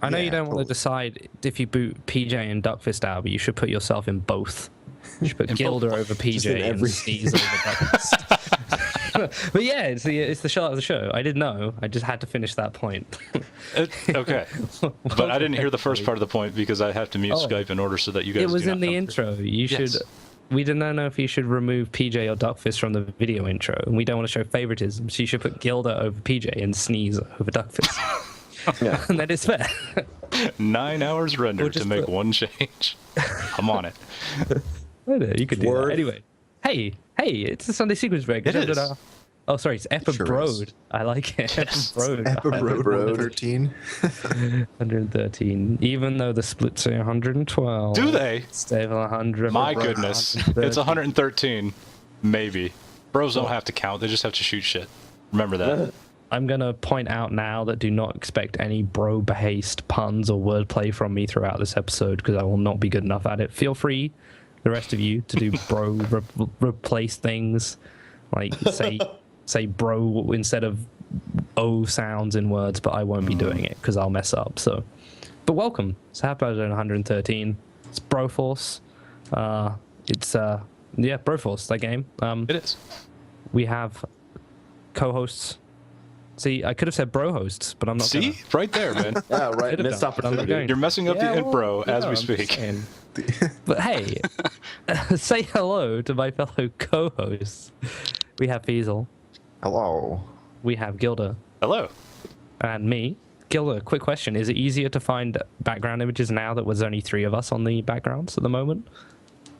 I know you don't want to decide if you boot PJ and Duckfist out, but you should put yourself in both. You should put Gilda over PJ and Sneeze over Duckfist. But yeah, it's the start of the show. I didn't know. I just had to finish that point. Okay. But I didn't hear the first part of the point because I have to mute Skype in order so that you guys. It was in the intro. You should. We didn't know if you should remove PJ or Duckfist from the video intro, and we don't want to show favoritism, so you should put Gilda over PJ and Sneeze over Duckfist. Yeah. And that is fair. 9 hours rendered to make one change. I'm on it. You could do that. Anyway. Hey, it's a Sunday sequence break. It is. Oh, sorry, it's Epibrode. I like it. Yes. Epibrode 13. 113. Even though the splits say 112. Do they? Stay for 100. My goodness. It's 113. Maybe. Bros don't have to count. They just have to shoot shit. Remember that. I'm going to point out now that do not expect any bro-based puns or wordplay from me throughout this episode, because I will not be good enough at it. Feel free, the rest of you, to do bro replace things. Like, say bro instead of O sounds in words, but I won't be doing it because I'll mess up. So, but welcome. It's episode 113. It's Broforce. Broforce, that game. It is. We have co-hosts. See, I could have said bro hosts, but I'm not. See, right there, man. Yeah, right. Missed opportunity. You're messing up the intro as we speak. But hey, say hello to my fellow co-hosts. We have Feasel. Hello. We have Gilda. Hello. And me. Gilda, quick question. Is it easier to find background images now that there's only 3 of us on the backgrounds at the moment?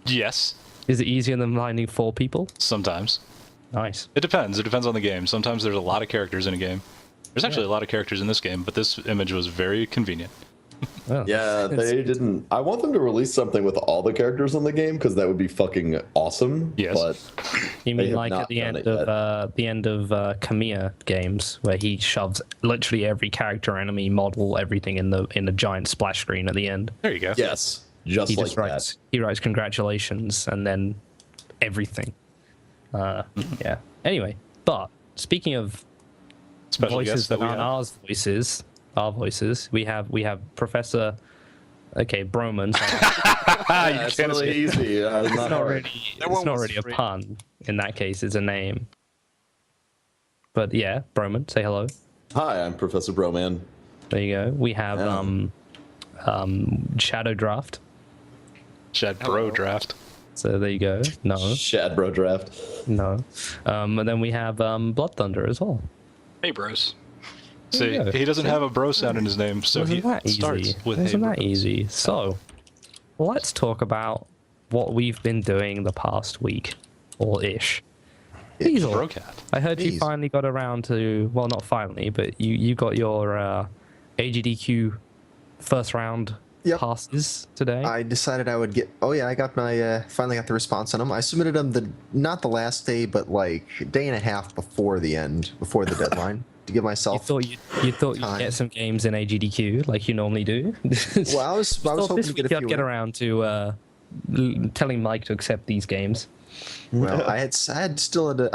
Yes. Is it easier than finding 4 people? Sometimes. Nice. It depends. It depends on the game. Sometimes there's a lot of characters in a game. There's actually a lot of characters in this game, but this image was very convenient. Well, yeah, they didn't. I want them to release something with all the characters in the game because that would be fucking awesome. Yes. But you mean like at the end of Kamiya games, where he shoves literally every character, enemy, model, everything in a giant splash screen at the end? There you go. Yes, just he like just writes, that. He writes congratulations and then everything. Yeah. Anyway, but speaking of Special voices that aren't our voices, we have Professor. Okay, Broman. Yeah, it's really easy. It's not really a pun in that case. It's a name. But yeah, Broman, say hello. Hi, I'm ProfessorBroman. There you go. We have ShadowDraft. ShadowDraft. So there you go. No. ShadowDraft. No. And then we have Blood Thunder as well. Hey, bros. See, he doesn't have a bro sound in his name, so he starts with Isn't hey, that easy? So, let's talk about what we've been doing the past week, or ish. Brocat. I heard you finally got around to, well, not finally, but you got your AGDQ first round passes today. I decided I would get. Oh yeah, I got my finally got the response on them. I submitted them not the last day, but like a day and a half before the deadline to give myself. You thought you'd get some games in AGDQ like you normally do. Well, I was hoping this to week get a few. I'd get around to telling Mike to accept these games. Well, I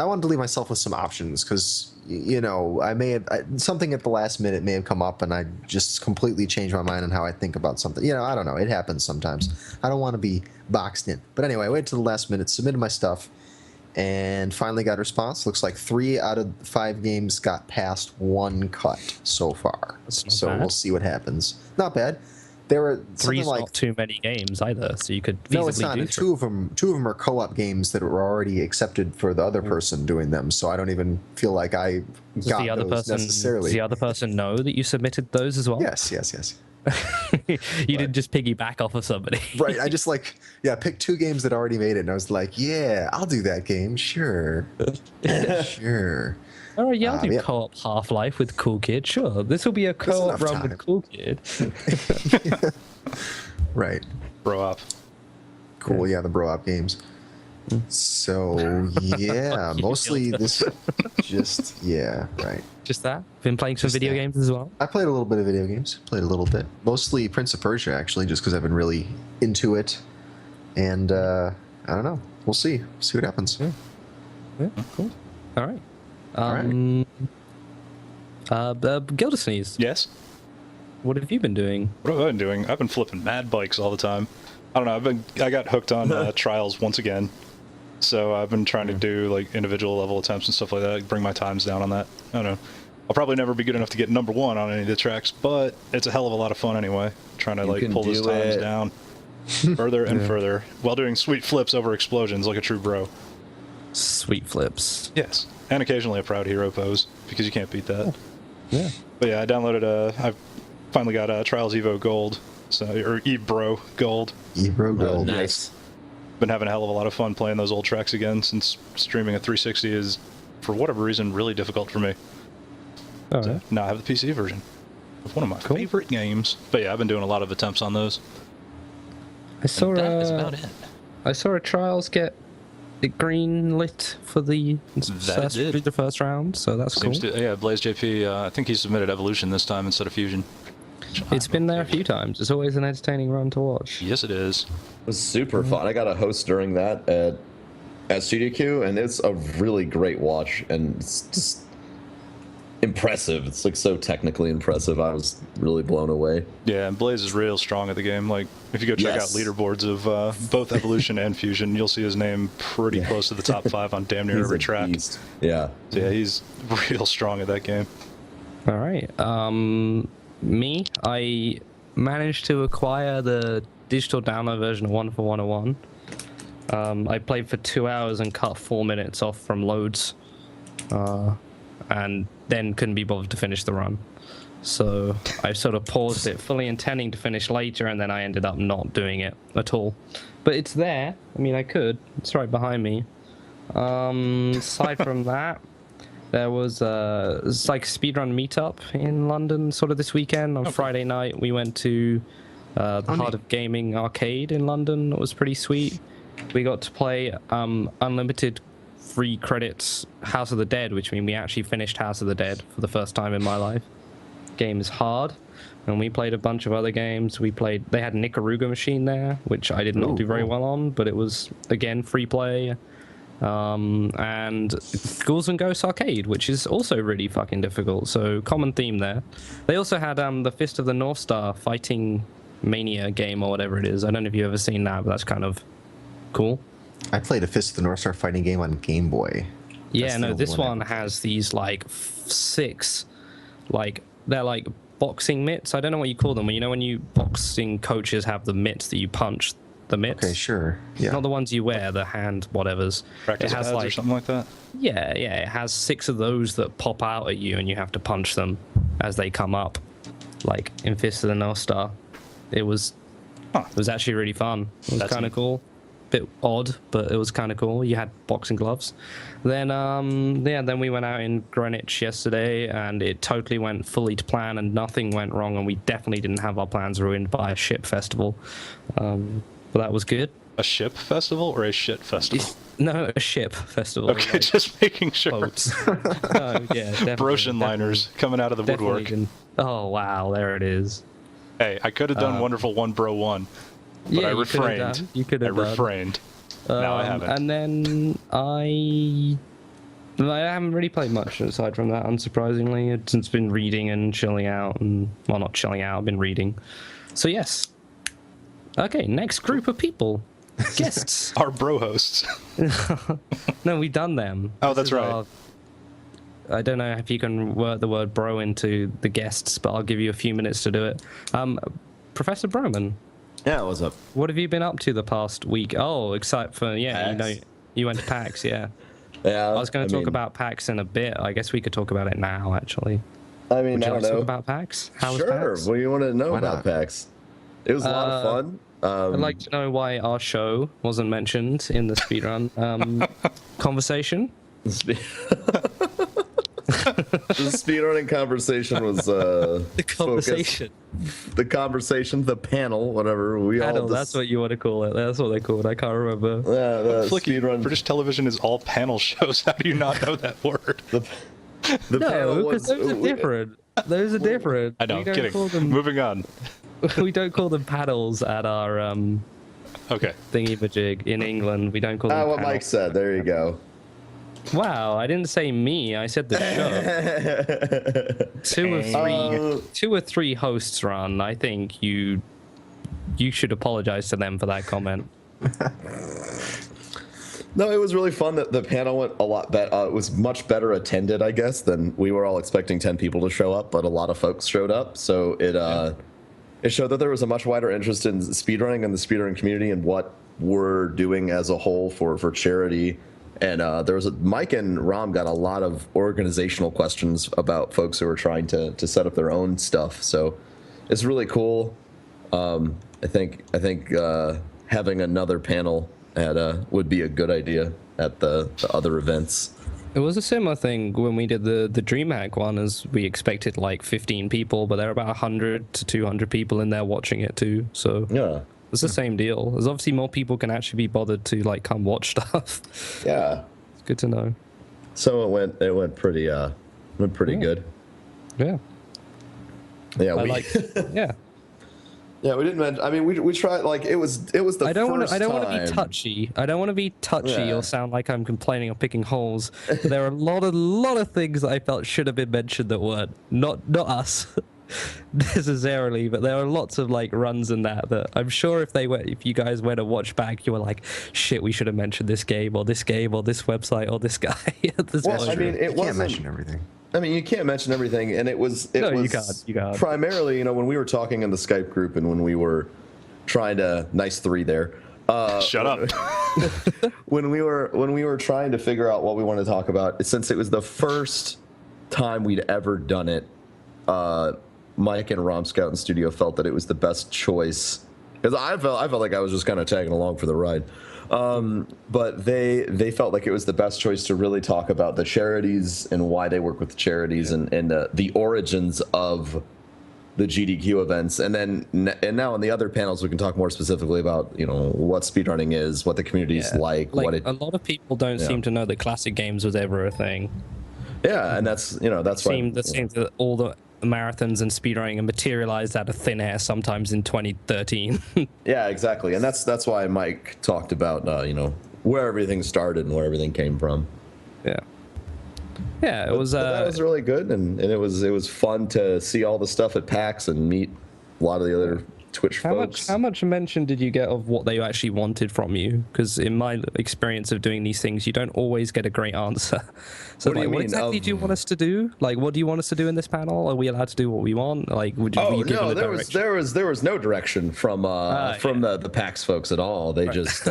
wanted to leave myself with some options because I may have something at the last minute may have come up and I just completely changed my mind on how I think about something. I don't know. It happens sometimes. I don't want to be boxed in. But anyway, I waited to the last minute, submitted my stuff, and finally got a response. Looks like 3 out of 5 games got past 1 cut so far. So bad. we'll see what happens. Not bad. There were Three's like not too many games either, so you could feasibly no, it's not. do And two of them are co-op games that were already accepted for the other person doing them. So I don't even feel like I got those necessarily. Does the other person know that you submitted those as well? Yes. You didn't just piggyback off of somebody. Right. I just picked 2 games that already made it, and I was like, yeah, I'll do that game. Sure. Sure. All right, yeah, I'll do co-op Half-Life with Cool Kid. Sure, this will be a co-op run with Cool Kid. Right. Bro up. Cool, yeah, the bro-op games. So, yeah, mostly this right. Just that? Been playing some video games as well? I played a little bit of video games. Played a little bit. Mostly Prince of Persia, actually, just because I've been really into it. And, I don't know. We'll see. See what happens. Yeah, cool. All right. Gildersneeze. Yes? What have you been doing? What have I been doing? I've been flipping mad bikes all the time. I don't know, I got hooked on trials once again. So I've been trying to do like individual level attempts and stuff like that, bring my times down on that. I don't know. I'll probably never be good enough to get number 1 on any of the tracks, but it's a hell of a lot of fun anyway, trying to like pull those times down further and further while doing sweet flips over explosions like a true bro. Sweet flips. Yes, and occasionally a proud hero pose, because you can't beat that. Yeah. But yeah, I downloaded I finally got Trials Evo Gold, or Ebro Gold. Ebro Gold. Nice. Been having a hell of a lot of fun playing those old tracks again, since streaming at 360 is, for whatever reason, really difficult for me. All So right. now I have the PC version of one of my favorite games. But yeah, I've been doing a lot of attempts on those. I saw That is about it. I saw a trials get it green lit for the did. the first round, so that's cool. Yeah, Blaze JP, I think he submitted Evolution this time instead of Fusion. It's been there a few times. It's always an entertaining run to watch. Yes, it is. It was super fun. I got a host during that at SGDQ, and it's a really great watch, and it's just impressive. It's like so technically impressive. I was really blown away. Yeah, and Blaze is real strong at the game. Like, if you go check out leaderboards of both Evolution and Fusion, you'll see his name pretty close to the top 5 on damn near He's every a track. beast. Yeah. So yeah, he's real strong at that game. All right. Me, I managed to acquire the digital download version of 1 for 101. I played for 2 hours and cut 4 minutes off from loads, and then couldn't be bothered to finish the run. So I sort of paused it, fully intending to finish later, and then I ended up not doing it at all. But it's there. I mean, I could. It's right behind me. Aside from that, there was it's like a speedrun meetup in London sort of this weekend. On Friday night, we went to the Heart of Gaming arcade in London. It was pretty sweet. We got to play unlimited free credits House of the Dead, which means we actually finished House of the Dead for the first time in my life. Game is hard, and we played a bunch of other games. They had Nicaruga Machine there, which I did not do very well on, but it was again free play. And Ghouls and Ghosts Arcade, which is also really fucking difficult, so common theme there. They also had the Fist of the North Star Fighting Mania game, or whatever it is. I don't know if you've ever seen that, but that's kind of cool. I played a Fist of the North Star fighting game on Game Boy. Yeah, no, this one has these like 6, like they're like boxing mitts. I don't know what you call them. When you boxing coaches have the mitts that you punch the mitts. Okay, sure. Yeah. Not the ones you wear, the hand whatevers. Practice it has pads or something like that? Yeah, it has 6 of those that pop out at you, and you have to punch them as they come up, like in Fist of the North Star. It was actually really fun. It was kind of cool. Bit odd, but it was kind of cool. You had boxing gloves. Then then we went out in Greenwich yesterday, and it totally went fully to plan, and nothing went wrong, and we definitely didn't have our plans ruined by a ship festival. But that was good. A ship festival or a shit festival? No, a ship festival. Okay, like just making sure. boats. Oh, yeah, Broshin liners coming out of the woodwork. Oh, wow, there it is. Hey, I could have done Wonderful 1 Bro 1, but I refrained. You could have refrained. No, I haven't. And then I haven't really played much aside from that, unsurprisingly. It's been reading and chilling out, and well, not chilling out. I've been reading. So yes. Okay, next group of people, guests. Our bro hosts. No, we've done them. Oh, This that's is right. I don't know if you can word the word bro into the guests, but I'll give you a few minutes to do it. Professor Broman, Yeah, what's up? what have you been up to the past week? Oh, except for PAX? you went to PAX, yeah. Yeah, I was going to talk about PAX in a bit. I guess we could talk about it now, actually. I mean, Would I you like don't to talk know. about PAX? How was Sure. PAX? What do you want to know Why about not? PAX? It was a lot of fun. I'd like to know why our show wasn't mentioned in the speedrun conversation. The speedrunning conversation was The conversation. The conversation, the panel, whatever. We Panel, all that's what you want to call it. That's what they call it. I can't remember. Yeah, the Flicky, speedrun. British television is all panel shows. How do you not know that word? The No, panel because those are different. Those are different. I know, We don't kidding. call them, Moving on. we don't call them panels at our Okay. thingy-majig in England. We don't call them what panels. Mike said. There you go. Wow, I didn't say me. I said the show. Two or three hosts run. I think you should apologize to them for that comment. No, it was really fun. That the panel went a lot better. It was much better attended, I guess, than we were all expecting. 10 people to show up, but a lot of folks showed up. So it showed that there was a much wider interest in speedrunning and the speedrunning community and what we're doing as a whole for charity. And there was Mike and Ram got a lot of organizational questions about folks who are trying to set up their own stuff. So it's really cool. I think having another panel would be a good idea at the other events. It was a similar thing when we did the DreamHack one, as we expected like 15 people, but there were about 100 to 200 people in there watching it too. So Yeah. it's the same deal. There's obviously more people can actually be bothered to like come watch stuff. Yeah. It's good to know. So it went pretty good. Yeah. Yeah, I like. Yeah. Yeah, we didn't mention. I mean, we tried. Like it was the I don't want first to. I don't want to be time. touchy. I don't want to be touchy Yeah. or sound like I'm complaining or picking holes. But there are a lot of things that I felt should have been mentioned that weren't. Not us necessarily, but there are lots of like runs in that I'm sure if you guys went and watched back, you were like, shit, we should have mentioned this game or this website or this guy. This Well, one. I mean, it You can't wasn't. mention everything. I mean, you can't mention everything, and it was. No, you can't, you can't. Primarily, when we were talking in the Skype group and when we were trying to nice three there. Shut up. When we were trying to figure out what we wanted to talk about, since it was the first time we'd ever done it, Mike and Rom Scout in studio felt that it was the best choice because I felt like I was just kind of tagging along for the ride. But they felt like it was the best choice to really talk about the charities and why they work with the charities and the origins of the GDQ events. And now in the other panels, we can talk more specifically about, what speedrunning is, what the community is like what it, a lot of people don't seem to know that classic games was ever a thing. yeah. And that's why. It seems that all the marathons and speedrunning are materialized out of thin air sometimes in 2013. Yeah, exactly. And that's why Mike talked about, where everything started and where everything came from. Yeah, it was. But that was really good, and it was fun to see all the stuff at PAX and meet a lot of the other Twitch folks. How much mention did you get of what they actually wanted from you? Because in my experience of doing these things, you don't always get a great answer. So What do you what mean, exactly do you want us to do? Like, what do you want us to do in this panel? Are we allowed to do what we want? Like, were you given no, a there direction? was no direction from the PAX folks at all. They just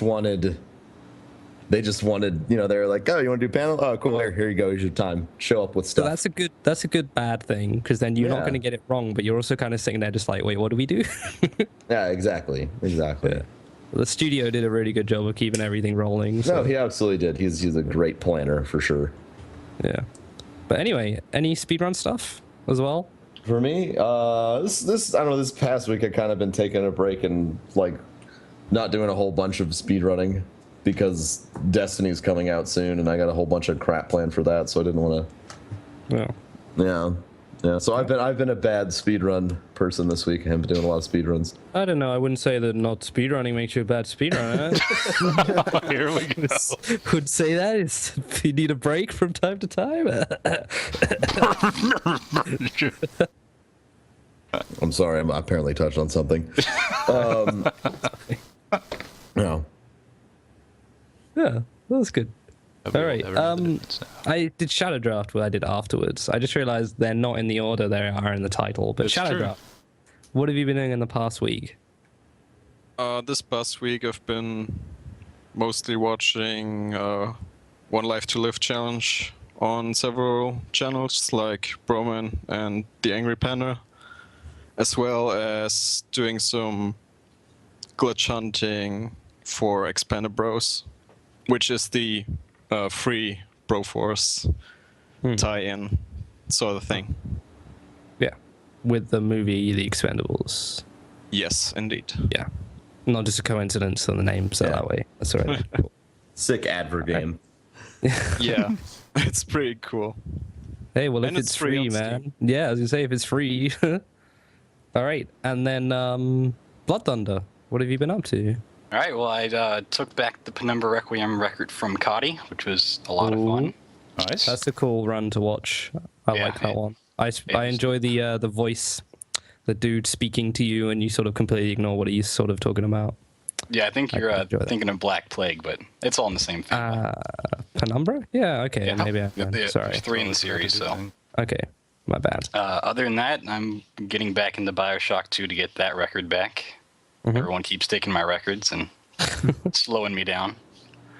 wanted. They just wanted, they were like, oh, you want to do panel? Oh, cool. Here you go. Here's your time. Show up with So stuff. that's a good bad thing, because then you're not Yeah. going to get it wrong, but you're also kind of sitting there just like, wait, what do we do? Yeah, exactly. Yeah. The studio did a really good job of keeping everything rolling. So, No, he absolutely did. He's a great planner for sure. yeah. But anyway, any speedrun stuff as well? For me, this I don't know. This past week, I kind of been taking a break and like not doing a whole bunch of speedrunning because Destiny's coming out soon, and I got a whole bunch of crap planned for that, so I didn't want Yeah. to, Yeah, so I've been a bad speedrun person this week. I haven't been doing a lot of speedruns. I don't know. I wouldn't say that not speedrunning makes you a bad speedrunner. Here we go. Would say that is if you need a break from time to time. I'm sorry, I'm apparently touched on something. No. Yeah, that was good. All right. I I did ShadowDraft, what I did afterwards. I just realized they're not in the order they are in the title. But It's true. ShadowDraft, what have you been doing in the past week? This past week I've been mostly watching One Life to Live challenge on several channels like Broman and The Angry Panda, as well as doing some glitch hunting for Expanded Bros, which is the free Broforce tie-in sort of thing. Yeah, with the movie The Expendables. Yes, indeed. Yeah, not just a coincidence that the name's set that way. That's all right. Cool. Sick advert game. Yeah, it's pretty cool. Hey, well, if And it's it's free free, on man. Steam. Yeah, I was gonna say if it's free. All right, and then Blood Thunder. What have you been up to? All right, well, I took back the Penumbra Requiem record from Cody, which was a lot of fun. Nice. That's a cool run to watch. I Yeah, like that it- one. I enjoy the voice, the dude speaking to you, and you sort of completely ignore what he's sort of talking about. Yeah, I think you're enjoy that. thinking of Black Plague, but it's all in the same thing. Penumbra? Yeah. Okay. Yeah, Maybe I. there's Sorry. 3 in the series, so. Okay. My bad. Other than that, I'm getting back into Bioshock 2 to get that record back. Everyone keeps taking my records and slowing me down.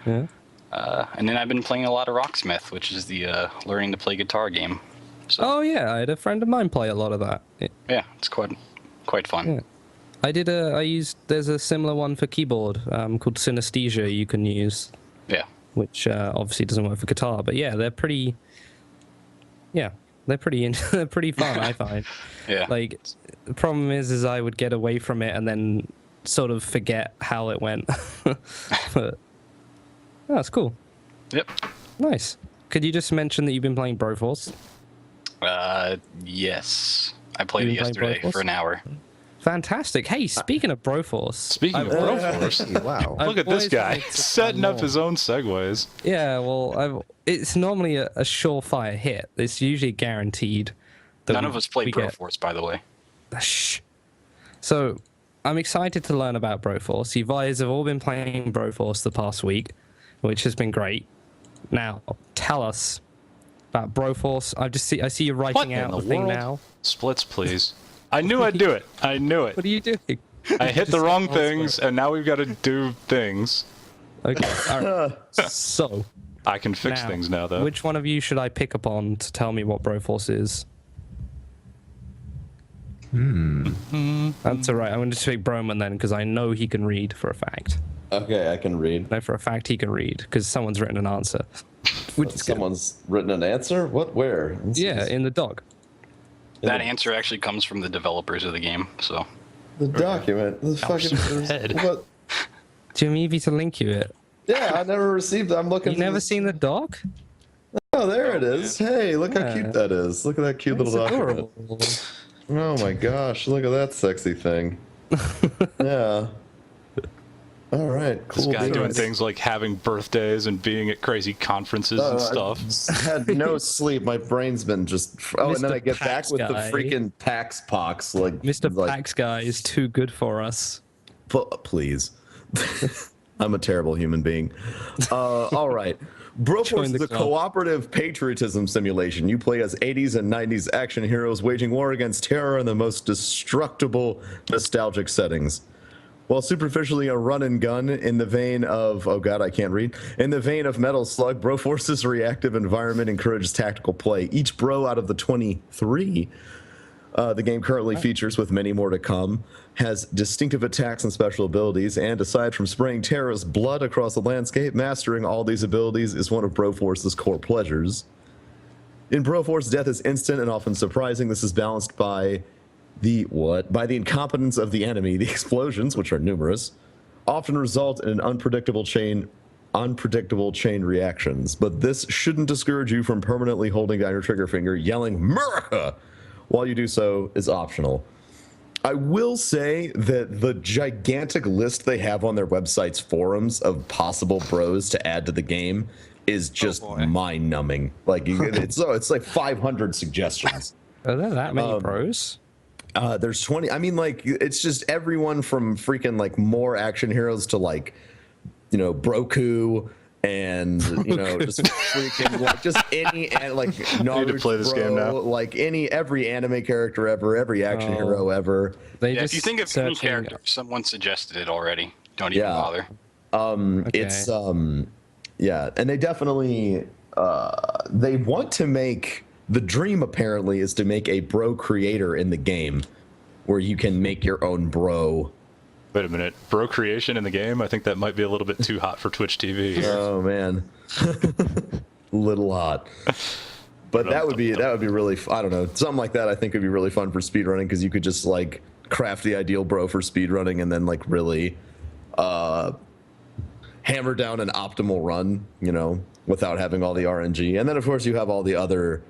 Yeah. And then I've been playing a lot of Rocksmith, which is the learning to play guitar game. So Oh yeah, I had a friend of mine play a lot of that. yeah, it's quite fun. Yeah. There's a similar one for keyboard called Synesthesia you can use, Yeah. which obviously doesn't work for guitar, but yeah, they're pretty they're pretty fun, I find. Yeah. Like, the problem is I would get away from it and then sort of forget how it went. But that's cool. Yep. Nice. Could you just mention that you've been playing Broforce? Yes. I played it You've been playing yesterday Broforce? for an hour. Fantastic. Hey, speaking of Broforce. Speaking of Broforce, Hey, wow. look at this always guy liked to setting play up more. his own segues. Yeah, well, it's normally a surefire hit. It's usually guaranteed. that None of us played we get- Broforce, by the way. Shh. So, I'm excited to learn about Broforce. You guys have all been playing Broforce the past week, which has been great. Now, tell us about Broforce. I see you What writing in out the the thing world? now. Splits, please. I knew I'd do it. I knew it. What are you doing? I hit the wrong things, and now we've got to do things. Okay. All right. So, I can fix things now, though. which one of you should I pick upon to tell me what Broforce is? That's all right. I'm going to take Broman then, because I know he can read for a fact. Okay, I can read. I know for a fact he can read, because someone's written an answer. Which is good. Someone's written an answer? What? Where? Yeah, in the doc. That answer actually comes from the developers of the game, so. The document. The fucking. head. What? Do you need me to link you it? Yeah, I never received. I'm looking. You for never this- seen the doc? Oh, there it is. Hey, look how Yeah. cute that is. Look at that cute It's little document. adorable. Oh my gosh, look at that sexy thing. Yeah. All right, This cool. guy doing beans. things like having birthdays and being at crazy conferences and stuff. I had no sleep. My brain's been just. Oh, and then Mr. I get back Pax with guy. the freaking Pax Pox. Like Mr. like, Pax guy is too good for us. Please. I'm a terrible human being. All right. Broforce Join is the a club. cooperative patriotism simulation. You play as 80s and 90s action heroes waging war against terror in the most destructible, nostalgic settings. While superficially a run and gun in the vein of, oh god, I can't read, in the vein of Metal Slug, Broforce's reactive environment encourages tactical play. Each bro out of the 23 the game currently features, with many more to come, has distinctive attacks and special abilities, and aside from spraying terrorist blood across the landscape, mastering all these abilities is one of Broforce's core pleasures. In Broforce, death is instant and often surprising. This is balanced by the incompetence of the enemy. The explosions, which are numerous, often result in an unpredictable chain reactions. But this shouldn't discourage you from permanently holding down your trigger finger, yelling "America!" while you do so is optional. I will say that the gigantic list they have on their website's forums of possible bros to add to the game is just mind-numbing. Like it's like 500 suggestions. Are there that many bros? There's 20. I mean, like, it's just everyone from freaking like more action heroes to like, Broku and just freaking like just any like Naruto, I need to play this game now. Like every anime character ever, every action hero ever. If you think of any character, someone suggested it already. Don't even bother. It's and they definitely they want to make. The dream, apparently, is to make a bro creator in the game where you can make your own bro. Wait a minute. Bro creation in the game? I think that might be a little bit too hot for Twitch TV. Oh, man. Little hot. But that would be really, I don't know, something like that I think would be really fun for speedrunning because you could just, like, craft the ideal bro for speedrunning and then, like, really hammer down an optimal run, without having all the RNG. And then, of course, you have all the other...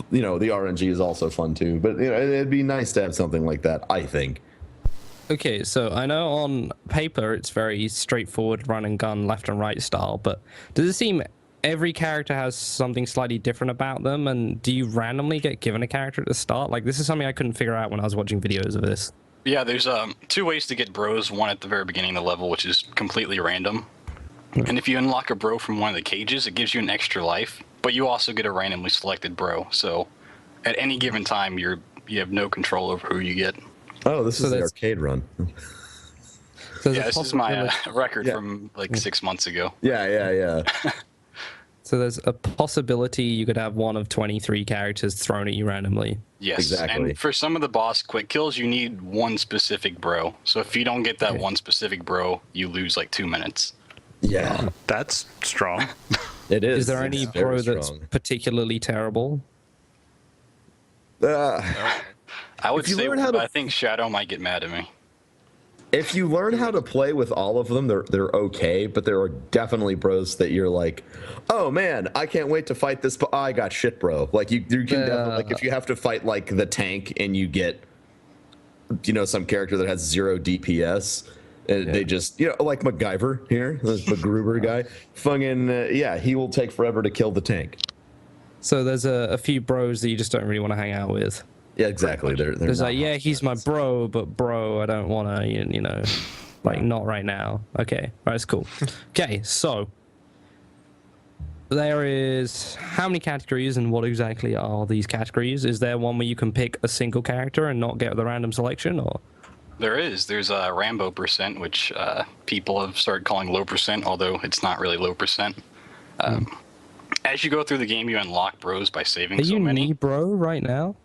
the RNG is also fun too, but it'd be nice to have something like that, I think. Okay, so I know on paper it's very straightforward run and gun, left and right style, but does it seem every character has something slightly different about them, and do you randomly get given a character at the start? Like, this is something I couldn't figure out when I was watching videos of this. Yeah, there's 2 ways to get bros, one at the very beginning of the level, which is completely random. And if you unlock a bro from one of the cages, it gives you an extra life. But you also get a randomly selected bro, so at any given time, you have no control over who you get. Oh, this is the arcade run. This is my record from like 6 months ago. Yeah. So there's a possibility you could have one of 23 characters thrown at you randomly. Yes, exactly. And for some of the boss quick kills, you need one specific bro. So if you don't get that one specific bro, you lose like 2 minutes. Yeah, that's strong. It is. Is there any bro that's particularly terrible? I would say, I think Shadow might get mad at me. If you learn how to play with all of them, they're okay, but there are definitely bros that you're like, oh man, I can't wait to fight this, but I got shit, bro. Like you can definitely, like if you have to fight like the tank and you get, some character that has 0 DPS. They just, like MacGyver here, this MacGruber guy, he will take forever to kill the tank. So there's a few bros that you just don't really want to hang out with. Yeah, exactly. There's like, he's my bro, but bro, I don't want to, like not right now. Okay, that's cool. Okay, so there is how many categories and what exactly are these categories? Is there one where you can pick a single character and not get the random selection, or? There's a Rambo percent, which people have started calling low percent, although it's not really low percent. As you go through the game, you unlock bros by saving so many. Are you bro right now?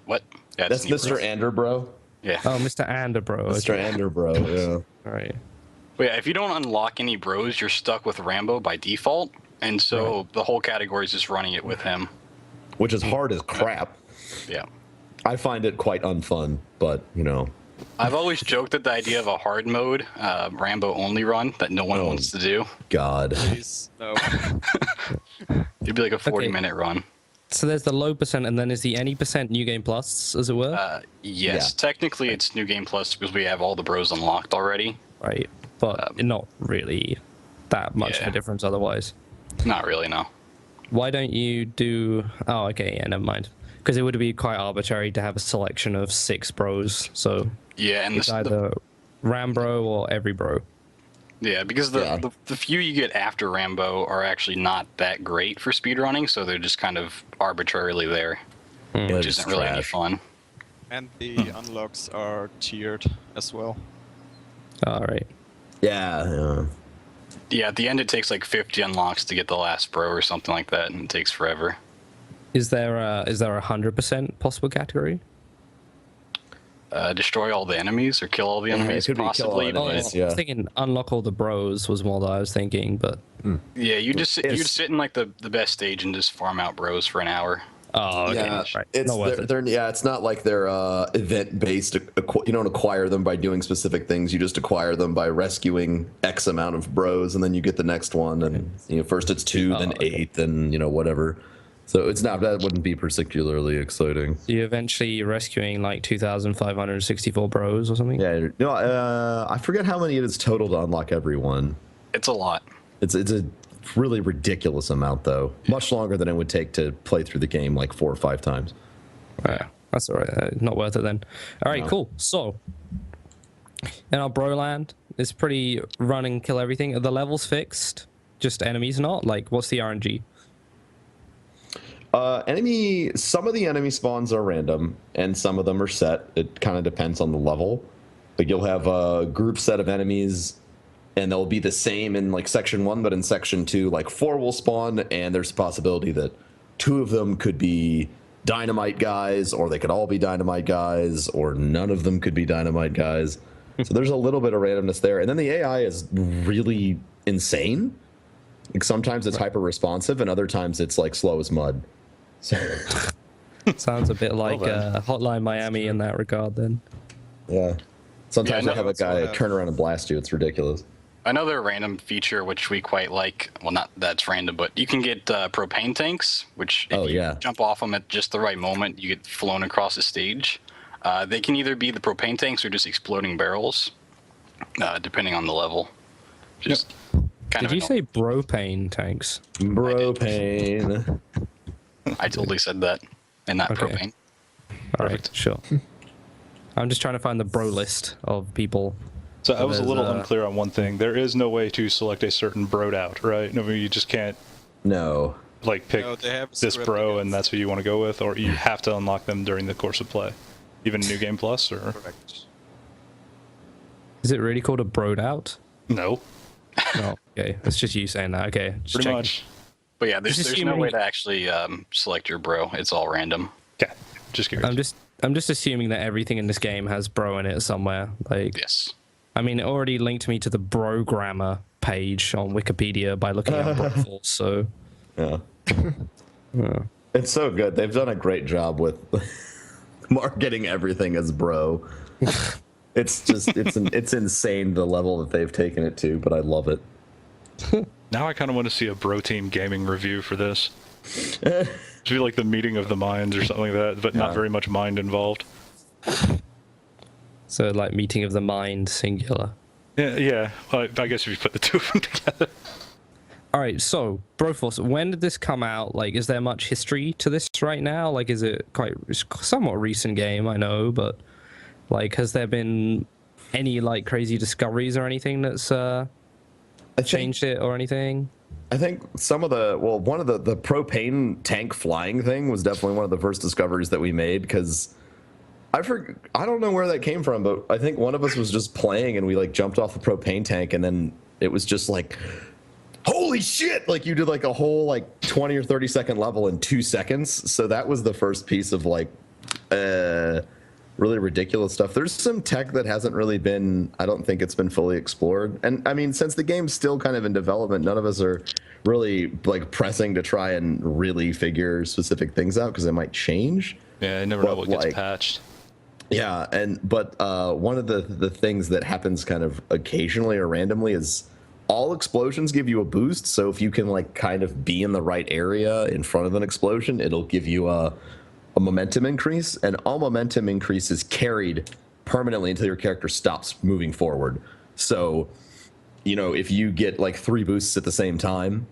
What? Yeah, that's Mr. Anderbro. Yeah. Oh, Mr. Anderbro. Mr. Anderbro, yeah. All right. But yeah, if you don't unlock any bros, you're stuck with Rambo by default, and so the whole category is just running it with him. Which is hard as crap. Yeah. I find it quite unfun, but, I've always joked at the idea of a hard mode, Rambo only run that no one wants to do. God. Please, no. It'd be like a 40-minute run. So there's the low percent, and then is the any percent New Game Plus, as it were? Yes, technically it's New Game Plus because we have all the bros unlocked already. Right, but not really that much of a difference otherwise. Not really, no. Why don't you do... Oh, okay, yeah, never mind. Because it would be quite arbitrary to have a selection of 6 bros, so... Yeah, and it's either Rambro or every bro. Yeah, because the few you get after Rambo are actually not that great for speedrunning, so they're just kind of arbitrarily there, which isn't really any fun. And the unlocks are tiered as well. All right. Yeah. Yeah, at the end it takes like 50 unlocks to get the last bro or something like that, and it takes forever. Is there a 100% possible category? Destroy all the enemies or kill all the enemies, possibly. I was thinking unlock all the bros was more that I was thinking, but... Yeah, you'd sit in like the best stage and just farm out bros for an hour. Oh, okay. Yeah, right. It's not like they're event-based. You don't acquire them by doing specific things. You just acquire them by rescuing X amount of bros, and then you get the next one. And first it's 2, then 8, then whatever. So it's not, that wouldn't be particularly exciting. You eventually rescuing like 2,564 bros or something? Yeah, no, I forget how many it is total to unlock everyone. It's a lot. It's a really ridiculous amount, though. Much longer than it would take to play through the game like 4 or 5 times. Yeah, that's all right. Not worth it then. All right, No. cool. So, in our bro land, it's pretty run and kill everything. Are the levels fixed? Just enemies not? Like, what's the RNG? Some of the enemy spawns are random, and some of them are set. It kind of depends on the level. Like, you'll have a group set of enemies, and they'll be the same in like section 1, but in section 2, like 4 will spawn, and there's a possibility that 2 of them could be dynamite guys, or they could all be dynamite guys, or none of them could be dynamite guys. So there's a little bit of randomness there. And then the AI is really insane. Like, sometimes it's hyper responsive, and other times it's like slow as mud. So Sounds a bit like then. Hotline Miami in that regard then. yeah. Sometimes Yeah, I have a that's what I guy have. turn around and blast you. It's ridiculous. Another random feature which we quite like, well, not that's random, but you can get propane tanks, which if you jump off them at just the right moment, you get flown across the stage. They can either be the propane tanks or just exploding barrels, depending on the level. Just kind Did of you say propane tanks? Propane. I totally said that, and not Okay. propane. All right, sure. I'm just trying to find the bro list of people. So I was a There's, little unclear on one thing. There is no way to select a certain broed out, right? No, you just can't No. like pick No, they have this script bro and against- that's who you want to go with, or you have to unlock them during the course of play, even New Game Plus, or Correct. Is it really called a broed out? no, No. Okay, that's just you saying that. Okay, just pretty checking. much. But yeah, there's Just no assuming- way to actually select your bro. It's all random. Okay, just curious. I'm just assuming that everything in this game has bro in it somewhere. Like, Yes. I mean, it already linked me to the bro grammar page on Wikipedia by looking at Broforce. So, Yeah. It's so good. They've done a great job with marketing everything as bro. It's just it's insane the level that they've taken it to, but I love it. Now I kind of want to see a bro team gaming review for this. Should be like the meeting of the minds or something like that, but not Yeah. very much mind involved. so like meeting of the mind singular. Yeah. I guess if you put the two of them together. All right, so Broforce, when did this come out? Like, is there much history to this right now? Like, is it it's somewhat recent game, I know, but like, has there been any like crazy discoveries or anything that's changed it or anything? I think one of the propane tank flying thing was definitely one of the first discoveries that we made, because I don't know where that came from, but I think one of us was just playing and we like jumped off the propane tank, and then it was just like, holy shit, like you did like a whole like 20 or 30 second level in 2 seconds. So that was the first piece of like really ridiculous stuff. There's some tech that hasn't really been, I don't think it's been fully explored. And I mean, since the game's still kind of in development, none of us are really like pressing to try and really figure specific things out, because it might change. Yeah, I never know But, what gets like, patched. Yeah, but one of the things that happens kind of occasionally or randomly is all explosions give you a boost. So if you can like kind of be in the right area in front of an explosion, it'll give you a momentum increase, and all momentum increase is carried permanently until your character stops moving forward. So, you know, if you get like 3 boosts at the same time,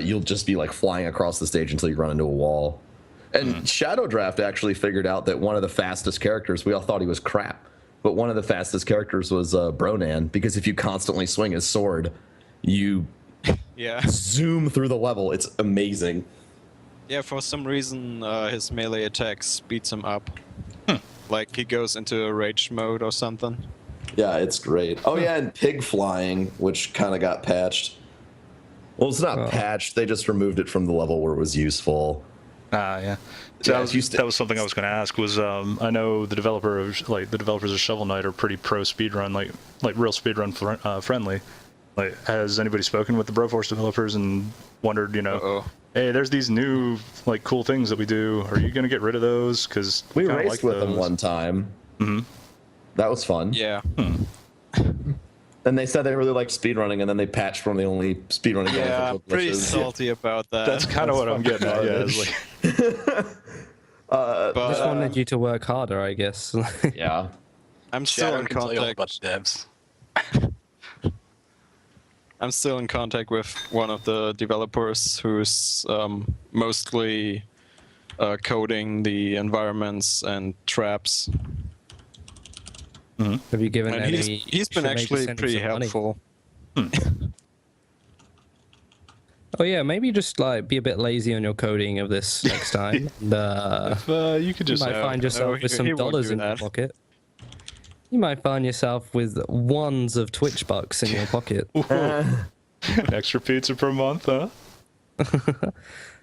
you'll just be like flying across the stage until you run into a wall. And ShadowDraft actually figured out that one of the fastest characters, we all thought he was crap, but one of the fastest characters was Bronan, because if you constantly swing his sword, you Yeah. zoom through the level. It's amazing. Yeah, for some reason, his melee attack speeds him up. Like he goes into a rage mode or something. Yeah, it's great. Oh yeah, and pig flying, which kind of got patched. Well, it's not patched. They just removed it from the level where it was useful. Yeah. So Yeah, that was something I was going to ask. Was I know the developers of Shovel Knight are pretty pro speedrun, like real speedrun friendly. Like, has anybody spoken with the Broforce developers and wondered, you know, hey, there's these new like cool things that we do. Are you going to get rid of those? Because We raced with them one time. Mm-hmm. That was fun. Yeah. And they said they really liked speedrunning, and then they patched one of the only speedrunning games. Yeah, I'm with pretty glitches. salty about that. That's kind of what I'm getting at. Yeah, it's like, but Just wanted you to work harder, I guess. Yeah. I'm still Shadow in can tell you all about contact. the devs. I'm still in contact with one of the developers who's mostly coding the environments and traps. Have you given And any? he's been should maybe actually send him pretty some money. helpful. Oh yeah, maybe just like be a bit lazy on your coding of this next time. And, if you could you just might find yourself with some he won't dollars do in your that. pocket. You might find yourself with ones of Twitch bucks in your pocket. an extra pizza per month, huh?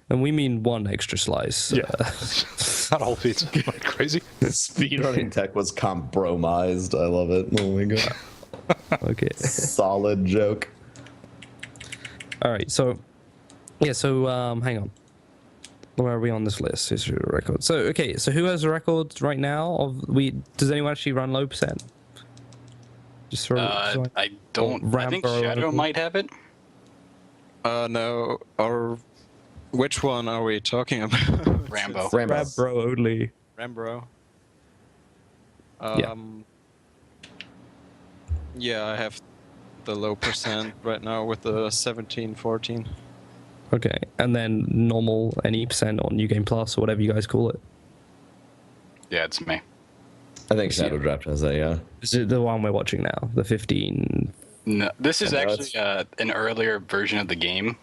And we mean one extra slice. Yeah. Not a whole pizza. Am I crazy? Speedrunning tech was compromised. I love it. Oh my god. Okay. Solid joke. All right. So, yeah. So, hang on. Where are we on this list? History of record. So, okay. So, who has the records right now? Does anyone actually run low percent? Just for. I don't. I think Rambo Shadow or- might have it. No, or which one are we talking about? Rambo. Rambo. Rab bro only. Rambro. Yeah. Yeah, I have the low percent right now with the 1714. Okay, and then normal any percent on New Game Plus or whatever you guys call it. Yeah, it's me. I think ShadowDraft has that, yeah. This is the one we're watching now, the 15. No, this is Yeah, actually an earlier version of the game,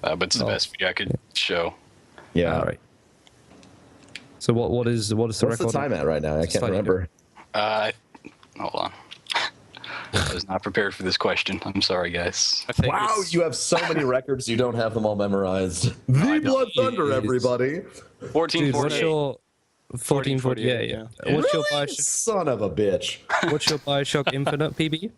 but it's the best video I could show. Yeah. All right. So what is the What's the record? time at right now? I can't Slightly remember. Hold on. I was not prepared for this question. I'm sorry, guys. I think Wow, it's- you have so many records, you don't have them all memorized. The Blood Thunder, everybody. 1448. Dude, what's your 1448? yeah. What's your Really? Bioshock? Son of a bitch. What's your Bioshock Infinite PB?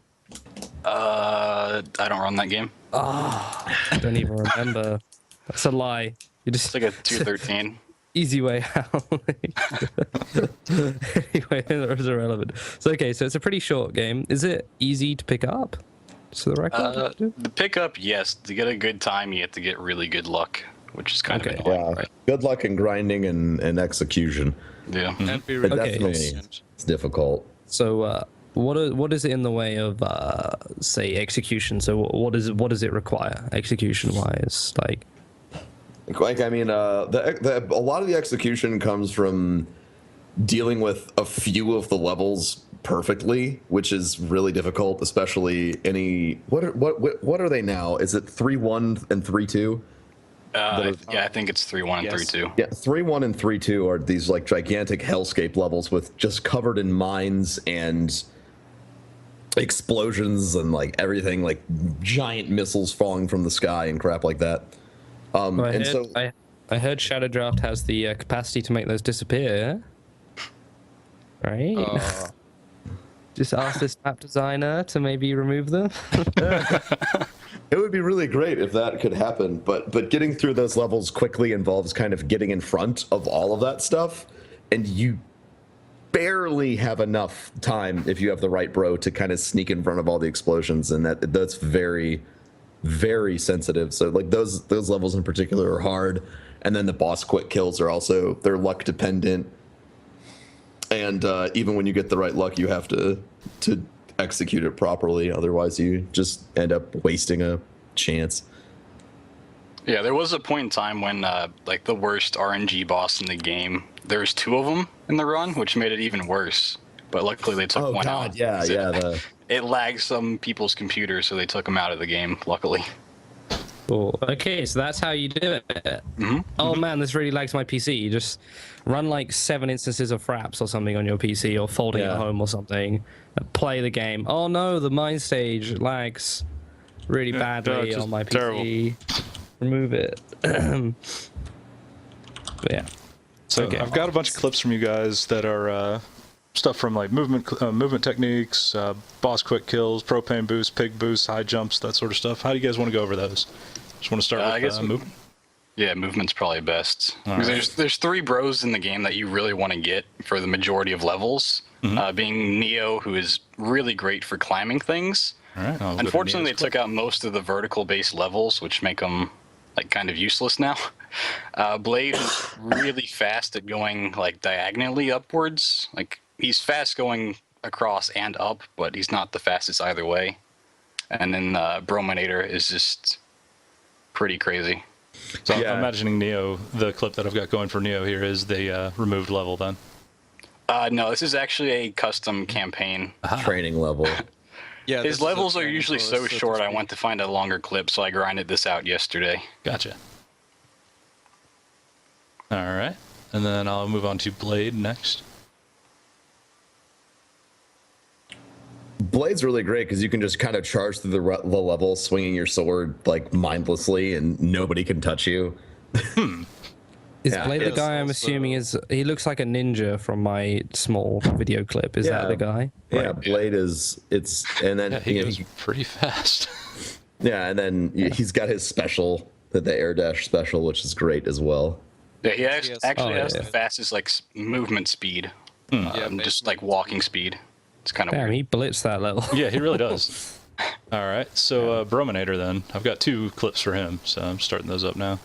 I don't run that game. I don't even remember. That's a lie. You just It's like a 213. easy way out. Anyway, that was irrelevant. So okay, so it's a pretty short game. Is it easy to pick up? So the record. The pickup, yes. To get a good time, you have to get really good luck, which is kind Okay. of annoying. Yeah. Good luck in grinding and execution. Yeah. and be But really definitely patient. it's difficult. So what is it in the way of say execution? So what does it require execution wise? Like I mean, a lot of the execution comes from dealing with a few of the levels perfectly, which is really difficult, especially what are they now? Is it 3-1 and 3-2? Yeah, I think it's 3-1 and Yes. 3-2. Yeah, 3-1 and 3-2 are these like gigantic hellscape levels with just covered in mines and explosions and like everything, like giant missiles falling from the sky and crap like that. I heard ShadowDraft has the capacity to make those disappear. Right? Just ask this map designer to maybe remove them. It would be really great if that could happen, but getting through those levels quickly involves kind of getting in front of all of that stuff, and you barely have enough time if you have the right bro to kind of sneak in front of all the explosions, and that's very, very sensitive. So like those levels in particular are hard, and then the boss quick kills are also, they're luck dependent, and even when you get the right luck, you have to execute it properly, otherwise you just end up wasting a chance. Yeah, there was a point in time when like the worst RNG boss in the game, there was 2 of them in the run, which made it even worse. But luckily they took one out. Yeah, yeah. It lagged some people's computers, so they took them out of the game, luckily. Cool. Okay, so that's how you do it. Mm-hmm. Oh man, this really lags my PC. You just run like 7 instances of fraps or something on your PC, or folding at home or something. Play the game. Oh no, the mine stage lags really badly just on my PC. terrible. Remove it. But yeah. So Okay. I've got a bunch of clips from you guys that are stuff from like movement techniques, boss quick kills, propane boost, pig boost, high jumps, that sort of stuff. How do you guys want to go over those? Just want to start I with guess movement. Yeah, movement's probably best. All Because right. there's 3 bros in the game that you really want to get for the majority of levels. Being Neo, who is really great for climbing things, All right. I'll go to Unfortunately, they Neo's took out most of the vertical-based levels, which make them like kind of useless now. Blade is really fast at going like diagonally upwards. Like he's fast going across and up, but he's not the fastest either way. And then Brominator is just pretty crazy. So Yeah. I'm imagining Neo, the clip that I've got going for Neo here is the removed level then. No, this is actually a custom campaign. Training level. Yeah, His levels are usually so short, I went to find a longer clip, so I grinded this out yesterday. Gotcha. All right. And then I'll move on to Blade next. Blade's really great because you can just kind of charge through the level, swinging your sword like mindlessly, and nobody can touch you. Is Yeah, Blade the it's guy I'm also- assuming is... He looks like a ninja from my small video clip. Is that Yeah. the guy? Yeah, Blade is and then Yeah, he you know, goes pretty fast. yeah, and then he's got his special, the air dash special, which is great as well. Yeah, he has- actually Oh, has yeah. the fastest like movement speed, Yeah, just like walking speed. It's kind of Damn, weird. he blitzed that level. Yeah, he really does. All right. So Brominator then. I've got 2 clips for him, so I'm starting those up now.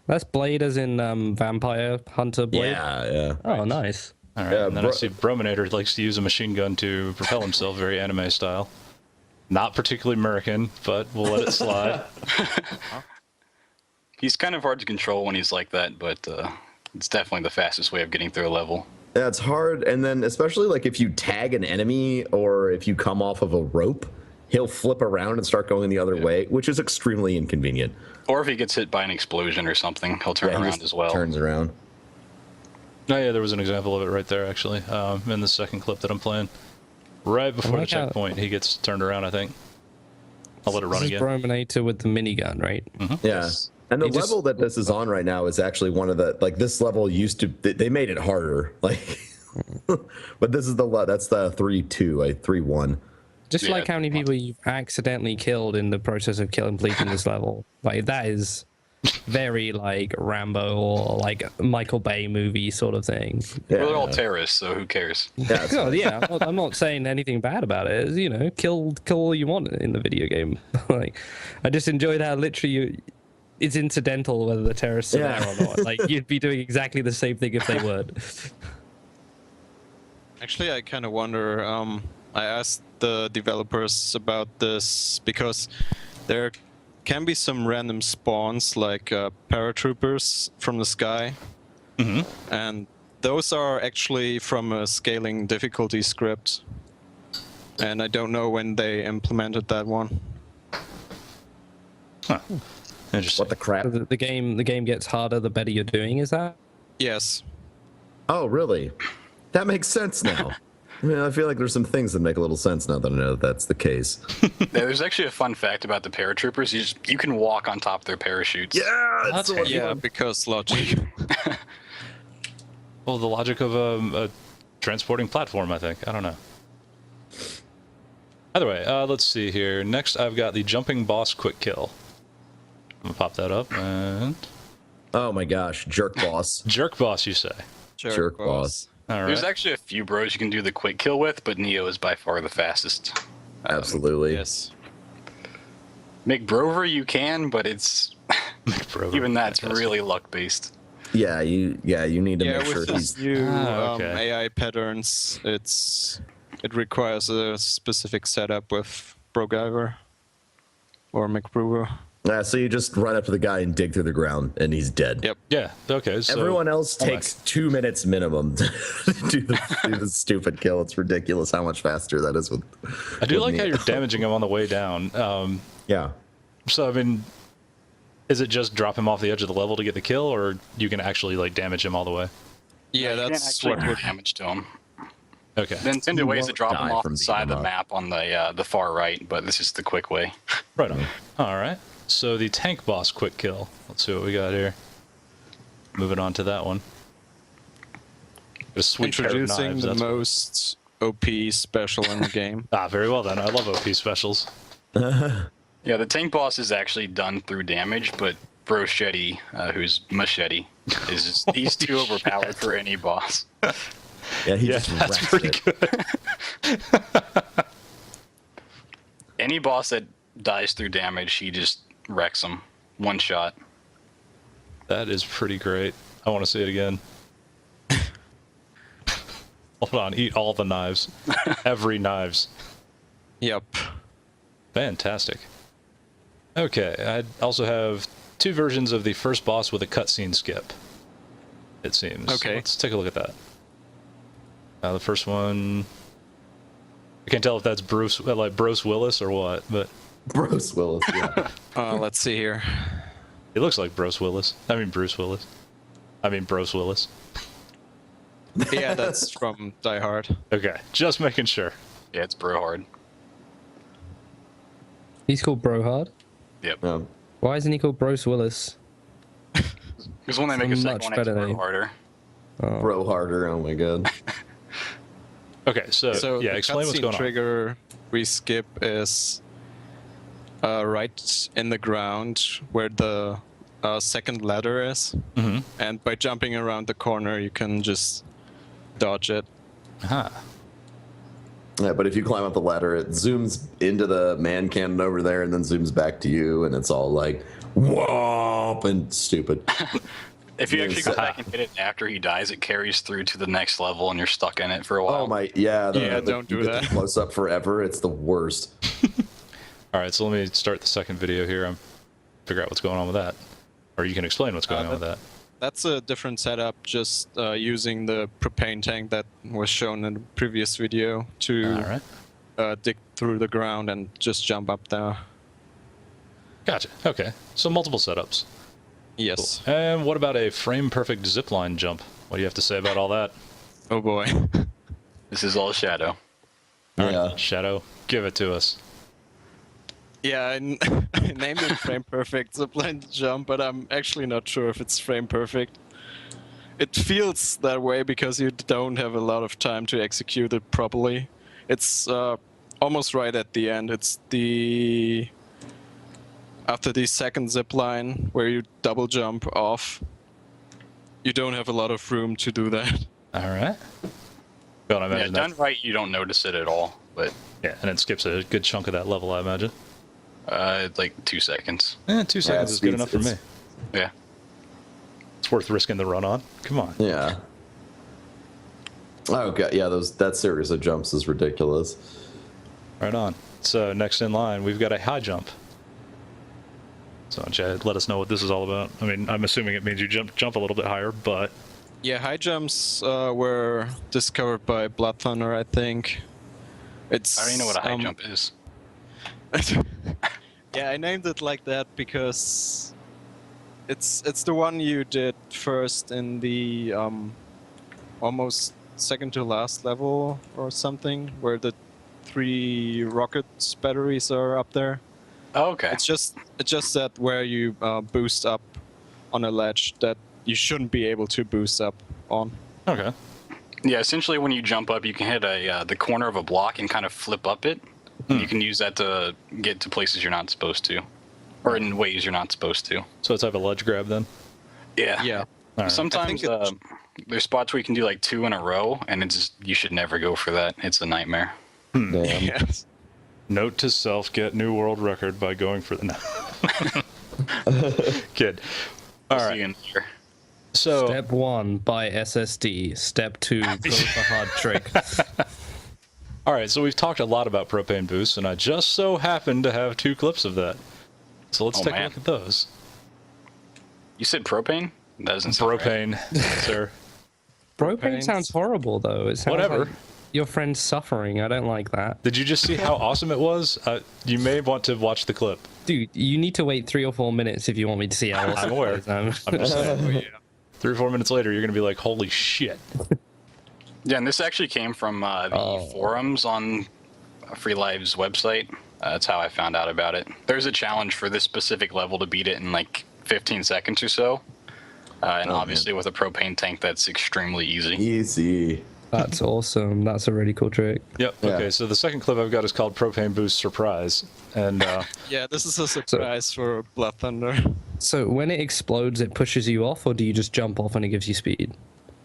That's Blade as in Vampire Hunter Blade? Yeah. Oh, nice. All right. Yeah, and then I see Brominator likes to use a machine gun to propel himself, very anime style. Not particularly American, but we'll let it slide. He's kind of hard to control when he's like that, but it's definitely the fastest way of getting through a level. Yeah, it's hard, and then especially like if you tag an enemy or if you come off of a rope, he'll flip around and start going the other way, which is extremely inconvenient. Or if he gets hit by an explosion or something, he'll turn Yeah, he around just as well. Turns around. Oh yeah, there was an example of it right there actually, in the second clip that I'm playing. Right before the like how- checkpoint, he gets turned around. I think. I'll let it run This is again. Brominator with the minigun, right? Yeah. And the He just- level that this is on right now is actually one of the like this level used to they made it harder like but this is that's the 3-2, 3-1. Just Yeah. like how many people you've accidentally killed in the process of completing this level. Like, that is very, like, Rambo or, like, Michael Bay movie sort of thing. Yeah. Well, they're all terrorists, so who cares? Yeah, it's- Well, yeah, I'm not saying anything bad about it. It's, you know, kill all you want in the video game. Like, I just enjoyed how literally it's incidental whether the terrorists are Yeah. there or not. Like, you'd be doing exactly the same thing if they weren't. Actually, I kind of wonder. I asked the developers about this because there can be some random spawns like paratroopers from the sky, and those are actually from a scaling difficulty script. And I don't know when they implemented that one. Huh. Interesting. what the crap? So the game gets harder the better you're doing, is that? Yes. Oh, really? That makes sense now. I mean, I feel like there's some things that make a little sense now that I know that that's the case. Yeah, there's actually a fun fact about the paratroopers. You can walk on top of their parachutes. Yeah, That's it's Yeah, because logic. Well, the logic of a transporting platform, I think. I don't know. Either way, let's see here. Next, I've got the jumping boss quick kill. I'm gonna pop that up and oh my gosh, jerk boss. jerk boss, you say? Jerk boss. All There's right. actually a few bros you can do the quick kill with, but Neo is by far the fastest. Absolutely. Yes. McBrover you can, but it's Brover. even that's Fantastic. really luck based. Yeah, you need to Yeah, make sure with he's these new okay. AI patterns, it requires a specific setup with Brogiver or McBrover. Yeah, so you just run up to the guy and dig through the ground, and he's dead. Yep. Yeah. Okay. So Everyone else hold takes 2 minutes minimum to do the stupid kill. It's ridiculous how much faster that is with. I do with like how Neo. you're damaging him on the way down. Yeah. So I mean, is it just drop him off the edge of the level to get the kill, or you can actually like damage him all the way? Yeah, You can't that's actually what do would. damage to him. Okay. The intended way is to won't drop die him off from the side of beating the him up. map on the far right, but this is the quick way. Right on. All right. So the tank boss quick kill. Let's see what we got here. Moving on to that one. A sweet pair of Introducing knives, the that's- most OP special in the game. Ah, very well then. I love OP specials. Yeah, the tank boss is actually done through damage, but Brochetti, who's Machete, he's too overpowered for any boss. Yeah, he Yeah, just that's wrecks pretty it. good. And Any boss that dies through damage, he just wrecks them. One shot. That is pretty great. I want to see it again. Hold on, eat all the knives. Every knives. Yep. Fantastic. Okay, I also have 2 versions of the first boss with a cutscene skip, it seems. Okay. Let's take a look at that. The first one... I can't tell if that's Bruce Willis or what, but... Bruce Willis, yeah. Let's see here. He looks like Bruce Willis. I mean Bruce Willis. I mean Bruce Willis. Yeah, that's from Die Hard. Okay, just making sure. Yeah, it's bro hard. He's called Brohard. Yep. Why isn't he called Bruce Willis? Because when they make a second Much one, it's better bro name. harder. Bro harder, oh my god. Okay, so yeah, the explain what's cutscene going on. trigger we skip is right in the ground where the second ladder is. Mm-hmm. And by jumping around the corner, you can just dodge it. Aha. Yeah, but if you climb up the ladder, it zooms into the man cannon over there and then zooms back to you, and it's all like, whoop, and stupid. If you Yeah, actually so- go back and hit it after he dies, it carries through to the next level, and you're stuck in it for a while. Oh my, yeah. Don't do that. Close up forever. It's the worst. All right, so let me start the second video here. I'm figure out what's going on with that, or you can explain what's going on with that. That's a different setup, just using the propane tank that was shown in the previous video to All right, dig through the ground and just jump up there. gotcha. Okay, so multiple setups. Yes. And what about a frame-perfect zipline jump? What do you have to say about all that? Oh boy. This is all Shadow. All right, Yeah. Shadow, give it to us. Yeah, I named it frame perfect zipline jump, but I'm actually not sure if it's frame perfect. It feels that way because you don't have a lot of time to execute it properly. It's almost right at the end. It's after the second zipline where you double jump off. You don't have a lot of room to do that. All right. Well, I Yeah, imagine done that. right, you don't notice it at all. But Yeah, and it skips a good chunk of that level, I imagine. like 2 seconds. 2 seconds is good enough for me. Yeah. It's worth risking the run on. Come on. Yeah. Oh god, yeah, that series of jumps is ridiculous. Right on. So next in line, we've got a high jump. So Chad, let us know what this is all about. I mean, I'm assuming it means you jump a little bit higher, but Yeah, high jumps were discovered by Blood Thunder, I think. It's I don't even know what a high jump is. Yeah, I named it like that because it's the one you did first in the almost second to last level or something, where the 3 rockets batteries are up there. Oh, okay. It's just that where you boost up on a ledge that you shouldn't be able to boost up on. okay. Yeah, essentially when you jump up, you can hit the corner of a block and kind of flip up it. You can use that to get to places you're not supposed to, or in ways you're not supposed to. So it's type of ledge grab then? Yeah. Yeah. All right. Sometimes I think there's spots where you can do like 2 in a row, and it's just, you should never go for that. It's a nightmare. Damn. Yes. Note to self: get new world record by going for the. No. Kid. All See right. you in here. So Step 1, buy SSD. Step 2, go for hard trick. all right. So we've talked a lot about propane boosts, and I just so happen to have 2 clips of that. So let's Oh, take a man. look at those. You said propane? That doesn't sound right. Propane, sir. Propane Propanes. sounds horrible, though. It sounds Whatever. like your friend's suffering. I don't like that. Did you just see how awesome it was? You may want to watch the clip. Dude, you need to wait 3 or 4 minutes if you want me to see how awesome I'm aware. it is. I'm just saying. Oh, yeah. 3 or 4 minutes later, you're gonna be like, "Holy shit!" Yeah, and this actually came from the forums on Free Live's website. That's how I found out about it. There's a challenge for this specific level to beat it in like 15 seconds or so. And obviously with a propane tank, that's extremely easy. Easy. That's awesome. That's a really cool trick. Yep. Yeah. Okay. So the second clip I've got is called "Propane Boost Surprise," and Yeah, this is a surprise for Blood Thunder. So when it explodes, it pushes you off, or do you just jump off and it gives you speed?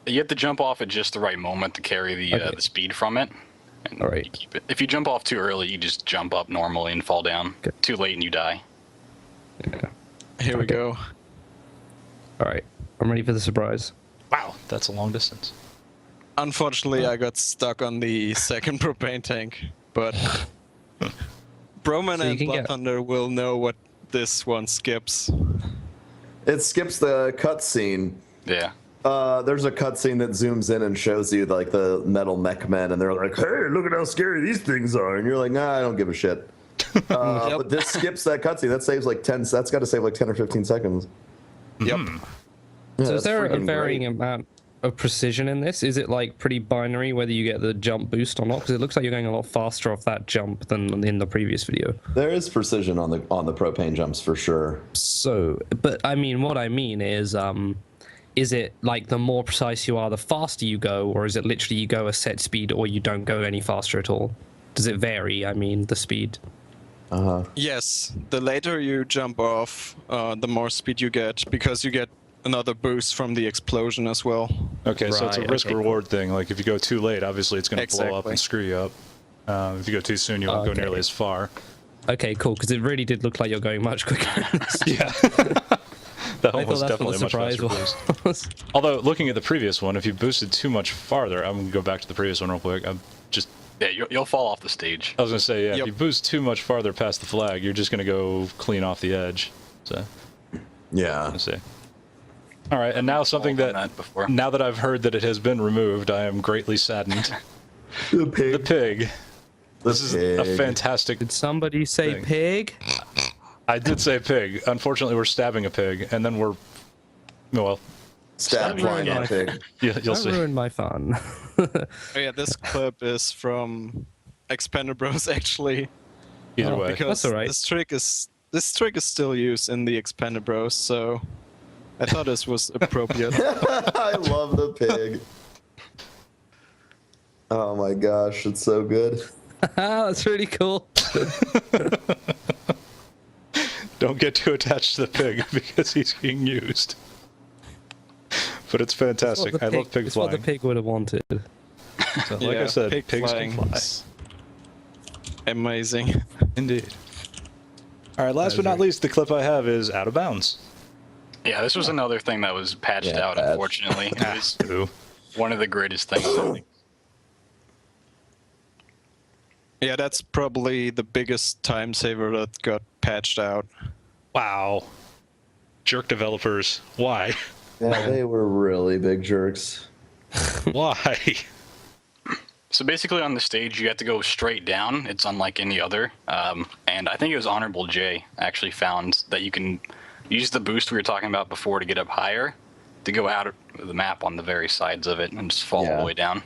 You have to jump off at just the right moment to carry the Okay. the speed from it. And All right. you keep it. If you jump off too early, you just jump up normally and fall down. Okay. Too late and you die. Here we go. All right. I'm ready for the surprise. Wow, that's a long distance. Unfortunately, I got stuck on the second propane tank, but Broman So you and can Blood get- Thunder will know what this one skips. It skips the cutscene. Yeah. There's a cutscene that zooms in and shows you like the metal mech men, and they're like, "Hey, look at how scary these things are," and you're like, "Nah, I don't give a shit." But this skips that cutscene. That saves like 10. That's got to save like 10 or 15 seconds. Yep. Yeah, So that's is there a freaking varying great. amount of precision in this? Is it like pretty binary whether you get the jump boost or not? Because it looks like you're going a lot faster off that jump than in the previous video. There is precision on the propane jumps for sure. So, but I mean, what I mean is it like the more precise you are, the faster you go, or is it literally you go a set speed or you don't go any faster at all? Does it vary? I mean, the speed. Yes, the later you jump off, the more speed you get, because you get another boost from the explosion as well. Okay, so it's a Right, risk okay, reward thing. Like if you go too late, obviously it's going to blow up Exactly. and screw you up. If you go too soon, you won't go Okay. nearly as far. Okay, cool. Because it really did look like you're going much quicker. Yeah. That I one was thought that's definitely what the a much surprise faster boost. was. Although, looking at the previous one, if you boosted too much farther, I'm going to go back to the previous one real quick. Yeah, you'll fall off the stage. I was going to say, yeah, Yep. if you boost too much farther past the flag, you're just going to go clean off the edge. So, Yeah. let's see. All right, and now something I've done that, that before. now that I've heard that it has been removed, I am greatly saddened. The pig. The pig. This is a fantastic. Did somebody say Thing. pig? I did say pig. Unfortunately, we're stabbing a pig, and then we're. Well, Stab That flying ruined on my- pig. you'll That see. ruined my fun. Oh yeah, this clip is from Expander Bros actually, Either Oh, way. because That's all right. this trick is still used in the Expander Bros, so I thought this was appropriate. I love the pig. Oh my gosh, it's so good. That's really cool. Don't get too attached to the pig because he's being used. But it's fantastic. I love pig It's what flying. the pig would have wanted. So, like I said, pig pigs flying can fly. is amazing. Indeed. All right, last but not least, the clip I have is Out of Bounds. Yeah, this was another thing that was patched Yeah, out, patched. unfortunately. It was Ooh. one of the greatest things, I think. Yeah, that's probably the biggest time saver that got patched out. Wow. Jerk developers. Why? Yeah, they were really big jerks. Why? So basically on the stage, you have to go straight down. It's unlike any other. And I think it was Honorable J actually found that you can use the boost we were talking about before to get up higher, to go out of the map on the very sides of it and just fall all Yeah. the way down.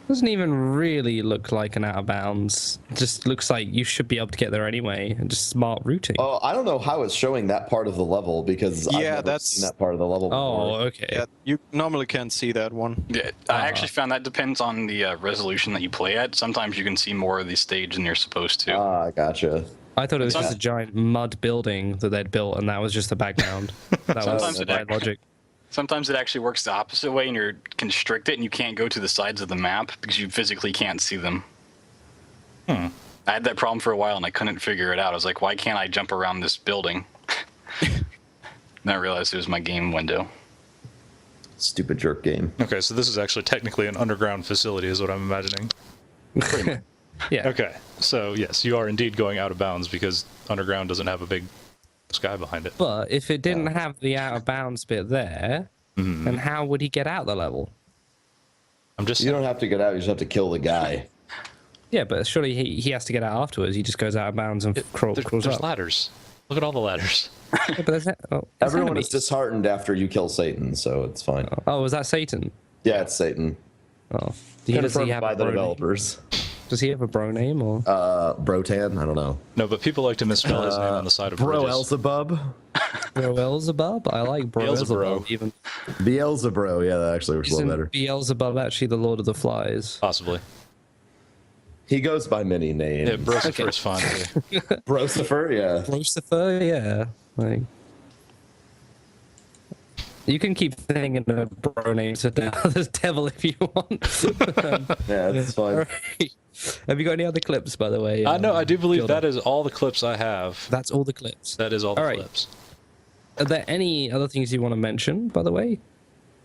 Doesn't even really look like an out of bounds. Just looks like you should be able to get there anyway, and just smart routing. Oh, I don't know how it's showing that part of the level because I've Yeah, never that's- seen that part of the level Oh, before. okay. Yeah, you normally can't see that one. Yeah, I actually found that depends on the resolution that you play at. Sometimes you can see more of the stage than you're supposed to. Ah, gotcha. I thought it was Some- just a giant mud building that they'd built, and that was just the background. That Sometimes was it my act- logic. Sometimes it actually works the opposite way, and you're constricted, and you can't go to the sides of the map because you physically can't see them. I had that problem for a while, and I couldn't figure it out. I was like, why can't I jump around this building? Then I realized it was my game window. Stupid jerk game. Okay, so this is actually technically an underground facility, is what I'm imagining. Yeah. Okay, so yes, you are indeed going out of bounds because underground doesn't have a big sky behind it. But if it didn't have the out of bounds bit there, then how would he get out the level? I'm just You don't have to get out. You just have to kill the guy. Yeah, but surely he has to get out afterwards. He just goes out of bounds and crawls there's up. ladders. Look at all the ladders. Yeah, but there's there's Everyone enemies. is disheartened after you kill Satan, so it's fine. Oh, was that Satan? Yeah, it's Satan. Oh, does he Confirmed have by a the bro name? developers. Does he have a bro name or? Brotan? I don't know. No, but people like to misspell his name on the side of bridges. Beelzebub? Beelzebub? I like Beelzebub. Beelzebub even. Beelzebub, yeah, that actually works a little Isn't better. Beelzebub actually the Lord of the Flies? Possibly. He goes by many names. Yeah, Broforce is fine too. Brocifer, yeah. Lucifer, yeah. Like, You can keep thinking of bro names to the devil if you want. Yeah, that's fine. Alright. Have you got any other clips, by the way? No, I do believe Jordan? that is all the clips I have. That's all the clips. That is all the Alright. clips. Are there any other things you want to mention, by the way?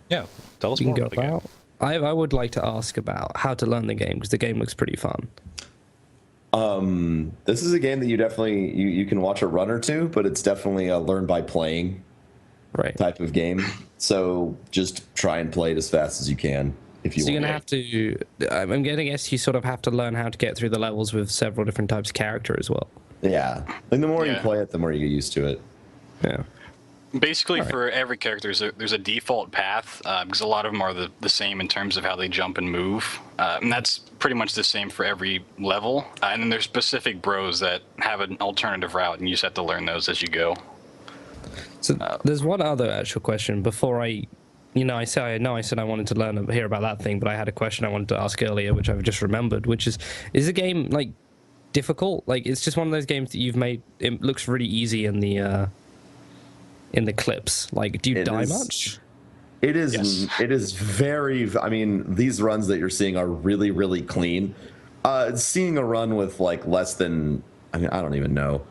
Yeah, tell us You can more go about the game. about. I would like to ask about how to learn the game because the game looks pretty fun. This is a game that you definitely you can watch a run or two, but it's definitely a learn by playing Right. type of game. So just try and play it as fast as you can if you So you're want. gonna have to. I'm gonna guess you sort of have to learn how to get through the levels with several different types of character as well. Yeah, like the more you Yeah. play it, the more you get used to it. Yeah. Basically, Alright. for every character, there's a default path, because a lot of them are the same in terms of how they jump and move. And that's pretty much the same for every level. And then there's specific bros that have an alternative route, and you just have to learn those as you go. So there's one other actual question before I said I wanted to hear about that thing, but I had a question I wanted to ask earlier, which I've just remembered, which is the game like difficult? Like it's just one of those games that you've made. It looks really easy in the clips. Like, do you It die is- much? It is. Yes. It is very. I mean, these runs that you're seeing are really, really clean. Seeing a run with like less than. I mean, I don't even know.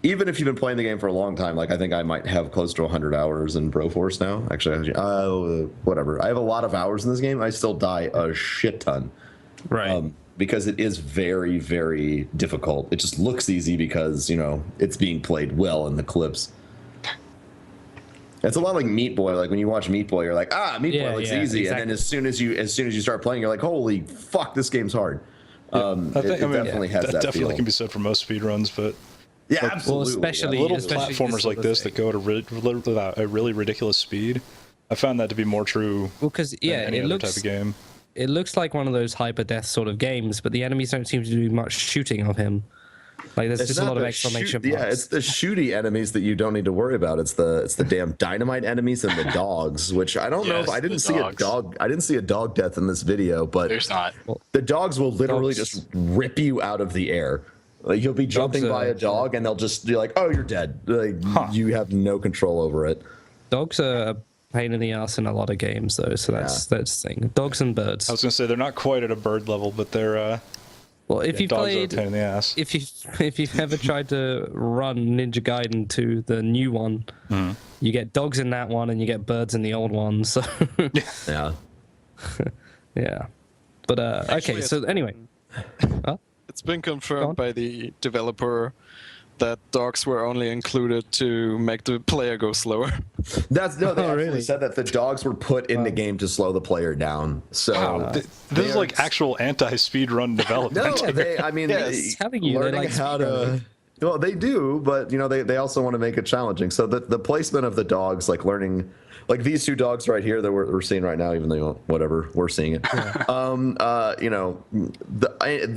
Even if you've been playing the game for a long time, like I think I might have close to 100 hours in Broforce now. Actually, whatever. I have a lot of hours in this game. I still die a shit ton. Right. Because it is very, very difficult. It just looks easy because, it's being played well in the clips. It's a lot like Meat Boy. Like when you watch Meat Boy, you're like, Meat Boy looks easy. exactly. And then as soon as you start playing, you're like, holy fuck, this game's hard. I think, it definitely has that definitely feel. can be said for most speedruns, but Yeah, Well, absolutely. especially- little especially this platformers sort like of this thing. that go at a really ridiculous speed, I found that to be more true Well, because than yeah, any it other looks type of game. it looks like one of those hyper death sort of games, but the enemies don't seem to do much shooting of him. Like there's It's just a not lot of the exclamation shoot- marks. Yeah, it's the shooty enemies that you don't need to worry about. It's the damn dynamite enemies and the dogs, which I don't know if Yes, I didn't the see dogs. a dog. I didn't see a dog death in this video, but There's not. the dogs will literally Dogs- just rip you out of the air. Like you'll be jumping Dogs are- by a dog and they'll just be like, "Oh, you're dead." Like you have no control over it. Dogs are a pain in the ass in a lot of games, though. So that's the thing. Dogs and birds. I was gonna say they're not quite at a bird level, but they're Well, if you dogs are a played, pain in the ass. if you've ever tried to run Ninja Gaiden 2, the new one, you get dogs in that one and you get birds in the old one. So Yeah. yeah, but okay. Actually, So anyway, It's been Go on. confirmed by the developer that dogs were only included to make the player go slower. They Oh, actually really? said that the dogs were put in the game to slow the player down. So Wow, this is like actual anti-speedrun development. No, I mean, Yes, telling you, they learning like how to. speedrunning. Well, they do, but they also want to make it challenging. So the placement of the dogs, like learning, like these two dogs right here that we're seeing right now, even though whatever we're seeing it.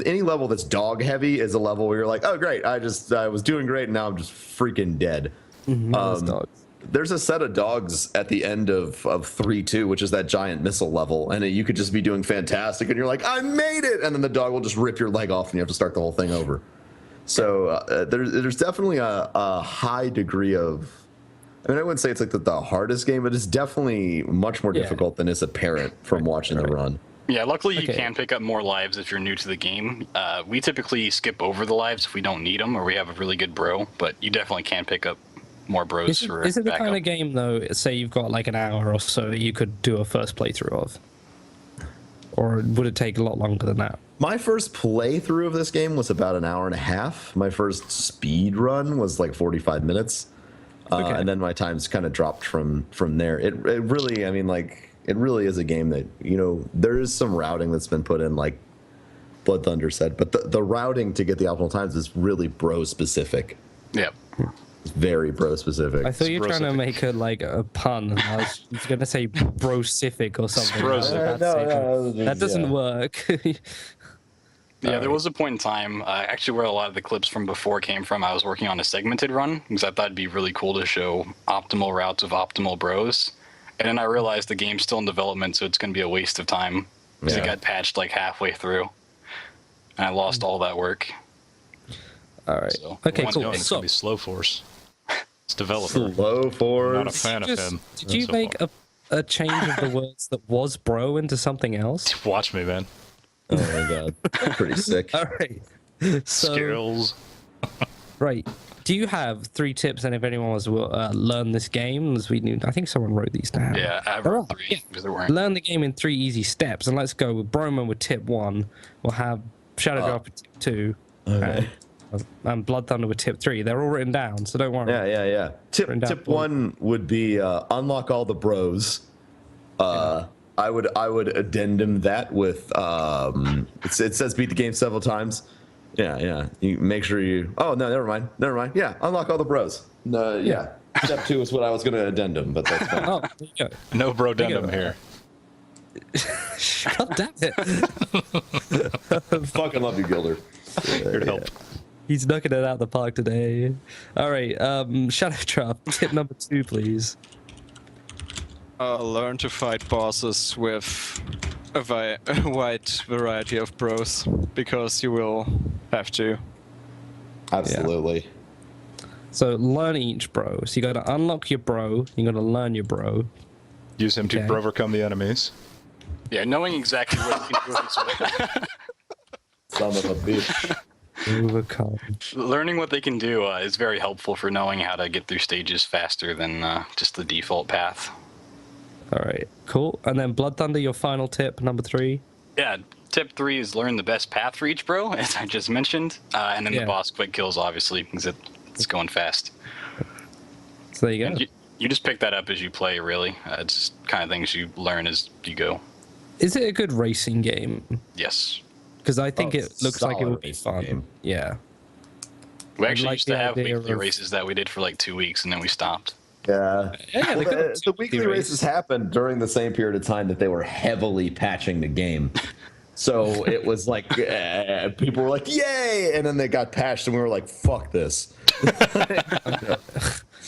Any level that's dog heavy is a level where you're like, oh great, I was doing great, and now I'm just freaking dead. those dogs. There's a set of dogs at the end of 3-2, which is that giant missile level, and you could just be doing fantastic, and you're like, I made it, and then the dog will just rip your leg off, and you have to start the whole thing over. So there's definitely a high degree of. I mean, I wouldn't say it's like the hardest game, but it's definitely much more Yeah. difficult than is apparent from watching the run. Yeah, luckily you Okay. can pick up more lives if you're new to the game. We typically skip over the lives if we don't need them or we have a really good bro, but you definitely can pick up more bros Is for it the backup. kind of game though? Say you've got like an hour or so, you could do a first playthrough of, or would it take a lot longer than that? My first playthrough of this game was about an hour and a half. My first speed run was like 45 minutes. Okay. And then my times kind of dropped from there. It really, I mean, like, it really is a game that, there is some routing that's been put in, like Blood Thunder said, but the routing to get the optimal times is really bro specific. Yep. It's very bro specific. I thought you were trying to Brocific. make a pun. And I was going to say brocific or something. Sprocific. That doesn't work. Yeah, there was a point in time, actually, where a lot of the clips from before came from. I was working on a segmented run because I thought it'd be really cool to show optimal routes of optimal bros. And then I realized the game's still in development, so it's going to be a waste of time because it Yeah. got patched like halfway through. And I lost all that work. All right. So, Okay, one cool. note, It's So, gonna be slow force. It's developer. Slow for. Not a fan of him. Did you so make far. a change of the words that was bro into something else? Watch me, man. Oh my god, pretty sick. All right. So, Skills. right. Do you have 3 tips? And if anyone wants to learn this game, as we knew, I think someone wrote these down. Yeah, I All wrote right. 3 because there weren't. Learn the game in 3 easy steps, and let's go with Broman with tip 1. We'll have ShadowDraft with tip 2, Okay. and Blood Thunder with tip 3. They're all written down, so don't worry. Yeah. Tip Written down tip for- 1 would be unlock all the bros. I would addendum that with it says beat the game several times. Yeah. You make sure you. Oh no, never mind. Yeah, unlock all the bros. No, yeah. Step 2 is what I was going to addendum, but that's fine. Oh, there you go. No bro There you dendum go. here. God damn it. Fucking love you, Gilder. Here to help. He's knocking it out of the park today. All right, ShadowDraft, tip number 2, please. Learn to fight bosses with a wide variety of bros, because you will have to. Absolutely. So learn each bro. So you got to unlock your bro. You got to learn your bro. Use him to Okay. overcome the enemies. Yeah, knowing exactly what you can do. Son of a bitch. Overcome. Learning what they can do is very helpful for knowing how to get through stages faster than just the default path. All right, cool. And then Blood Thunder, your final tip, number 3. Yeah, tip 3 is learn the best path for each bro, as I just mentioned, and then Yeah. the boss quick kills, obviously, because it's going fast. So there you go. And you just pick that up as you play, really. It's kind of things you learn as you go. Is it a good racing game? Yes. Because I think Oh, it looks like it solid would be racing fun. game. Yeah. We I actually like used to the have idea weekly of- races that we did for like 2 weeks, and then we stopped. Yeah. Yeah, Well, they could have the weekly races happened during the same period of time that they were heavily patching the game. So it was like people were like, "Yay!" and then they got patched, and we were like, "Fuck this."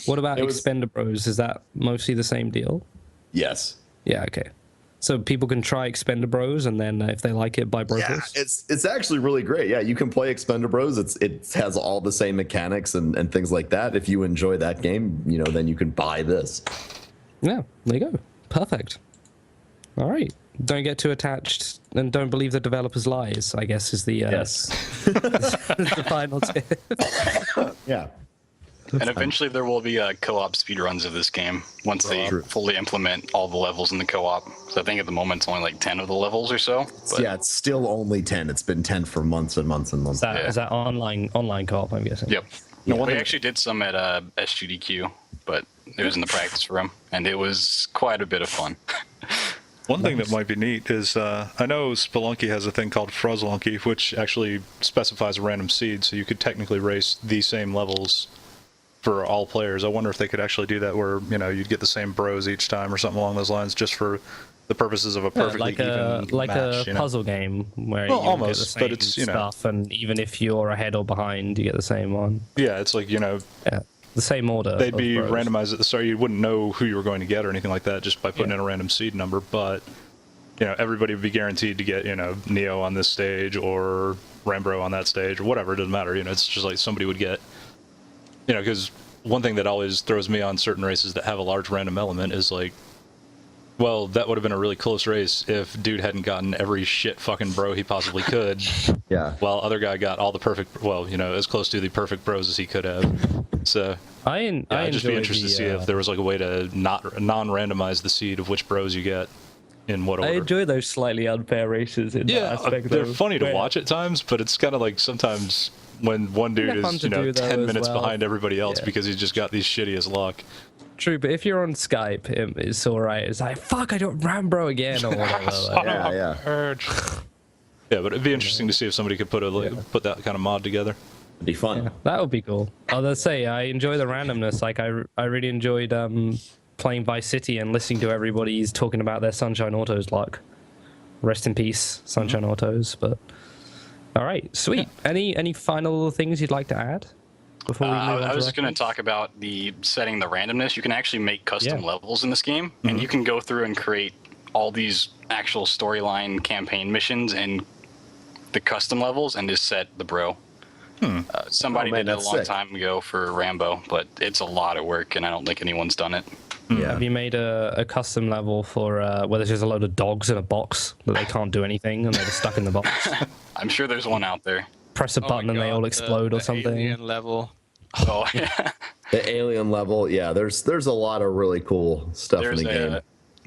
What about It was- Expendables? Is that mostly the same deal? Yes. Yeah, okay. So people can try Expendables, and then if they like it, buy Yeah, Broforce? it's actually really great. Yeah, you can play Expendables. It has all the same mechanics and things like that. If you enjoy that game, then you can buy this. Yeah, there you go. Perfect. All right. Don't get too attached, and don't believe the developers' lies, I guess, is the, the final tip. Yeah. And eventually there will be co-op speedruns of this game once they fully implement all the levels in the co-op. So I think at the moment it's only like 10 of the levels or so. But Yeah, it's still only 10. It's been 10 for months and months and months. Is that online co-op, I'm guessing? Yep. No, one We thing- actually did some at SGDQ, but it was in the practice room, and it was quite a bit of fun. One thing that might be neat is I know Spelunky has a thing called Frozlunky, which actually specifies a random seed, so you could technically race the same levels for all players. I wonder if they could actually do that where, you'd get the same bros each time or something along those lines, just for the purposes of a Yeah, perfectly even match. a puzzle game where Well, you almost, get the but same it's, stuff, and even if you're ahead or behind, you get the same one. Yeah, it's like, Yeah, the same order. they'd of be bros. randomized at the start. You wouldn't know who you were going to get or anything like that just by putting in a random seed number, but everybody would be guaranteed to get, Neo on this stage or Rambro on that stage or whatever. It doesn't matter. It's just like somebody would get, because one thing that always throws me on certain races that have a large random element is like, well, that would have been a really close race if dude hadn't gotten every shit fucking bro he possibly could, Yeah. while other guy got all the perfect, as close to the perfect bros as he could have. So I'd I'd just be interested to see if there was like a way to not non-randomize the seed of which bros you get in what order. I enjoy those slightly unfair races in that aspect. they're though, funny to where- watch at times, but it's kind of like sometimes when one dude They're fun is, to do, though, 10 as minutes well. behind everybody else Yeah. because he's just got these shittiest luck. True, but if you're on Skype, it's all right. It's like, fuck, I don't Rambro again or whatever. like, Yeah. Yeah, but it'd be interesting to see if somebody could put put that kind of mod together. It'd be fun. that would be cool. I'll say I enjoy the randomness. Like I really enjoyed playing Vice City and listening to everybody's talking about their Sunshine Autos luck. Rest in peace, Sunshine Autos. But all right, sweet. Any final things you'd like to add before we move on? I was just going records? to talk about the setting the randomness. You can actually make custom Yeah. levels in this game, and you can go through and create all these actual storyline campaign missions and the custom levels and just set the bro. Somebody Oh, man, did it a that's long sick. time ago for Rambo, but it's a lot of work, and I don't think anyone's done it. Yeah. Have you made a custom level for where there's just a load of dogs in a box that they can't do anything and they're just stuck in the box? I'm sure there's one out there. Press a Oh my button and they God, all explode or the something. Alien level. Oh, yeah. The alien level, yeah. There's a lot of really cool stuff There's in the game.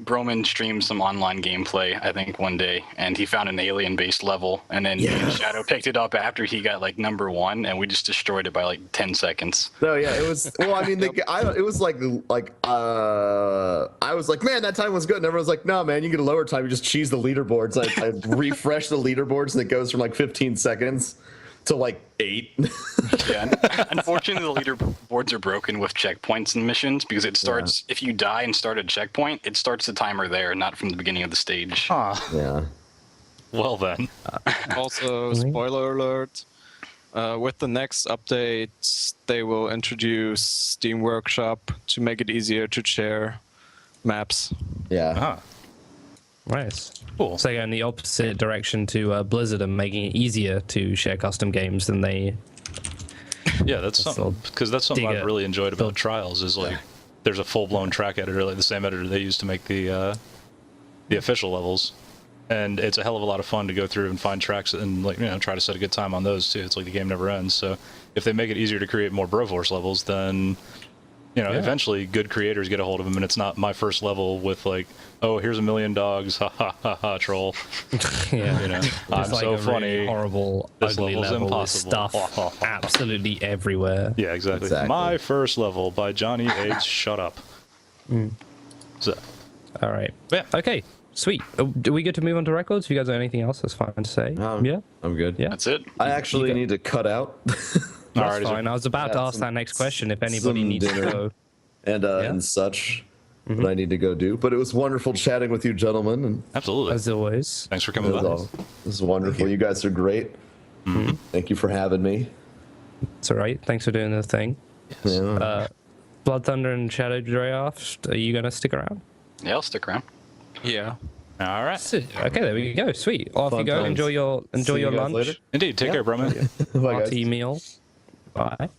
Broman streamed some online gameplay, I think, one day, and he found an alien-based level, and then me and Shadow picked it up after he got like #1, and we just destroyed it by like 10 seconds. No, yeah, it was. Well, I mean, it was like I was like, man, that time was good, and everyone's like, no, man, you get a lower time, you just cheese the leaderboards. I refresh the leaderboards, and it goes from like 15 seconds to like 8. Yeah, unfortunately, the leaderboards are broken with checkpoints and missions because it starts if you die and start a checkpoint, it starts the timer there, not from the beginning of the stage. Yeah. Well then. Also, spoiler alert. With the next update, they will introduce Steam Workshop to make it easier to share maps. Yeah. Nice. Cool. So going the opposite direction to Blizzard and making it easier to share custom games than they. Yeah, that's something, because that's something dig I've it. really enjoyed about Trials is like there's a full-blown track editor, like the same editor they use to make the official levels, and it's a hell of a lot of fun to go through and find tracks and like try to set a good time on those too. It's like the game never ends. So if they make it easier to create more Broforce levels, then eventually good creators get a hold of them, and it's not my first level with like, oh, here's 1,000,000 dogs, ha ha ha ha, troll. Yeah. I'm It's like so a funny. really horrible, This ugly level's level with impossible. stuff absolutely everywhere. Yeah, exactly. Exactly. My first level by Johnny H. Shut up. So, All right. yeah. Okay. Sweet. Do we get to move on to records? If you guys have anything else, that's fine to say. Yeah. I'm good. Yeah. That's it. I actually You need to cut out. That's Alright, is fine. I was about to Yeah, ask some- that next question. If anybody some needs to dinner. go. and such that I need to go do. But it was wonderful chatting with you, gentlemen. And Absolutely. As always. Thanks for it coming was by. all, this is wonderful. You guys are great. Thank you for having me. It's all right. Thanks for doing the thing. Yeah. Blood Thunder and ShadowDraft, are you going to stick around? Yeah, I'll stick around. Yeah. All right. Okay, there we go. Sweet. Off you Fun go. times. Enjoy your See you guys lunch. later. Indeed. Take care, Broman. Bye, guys. Party meal. Bye.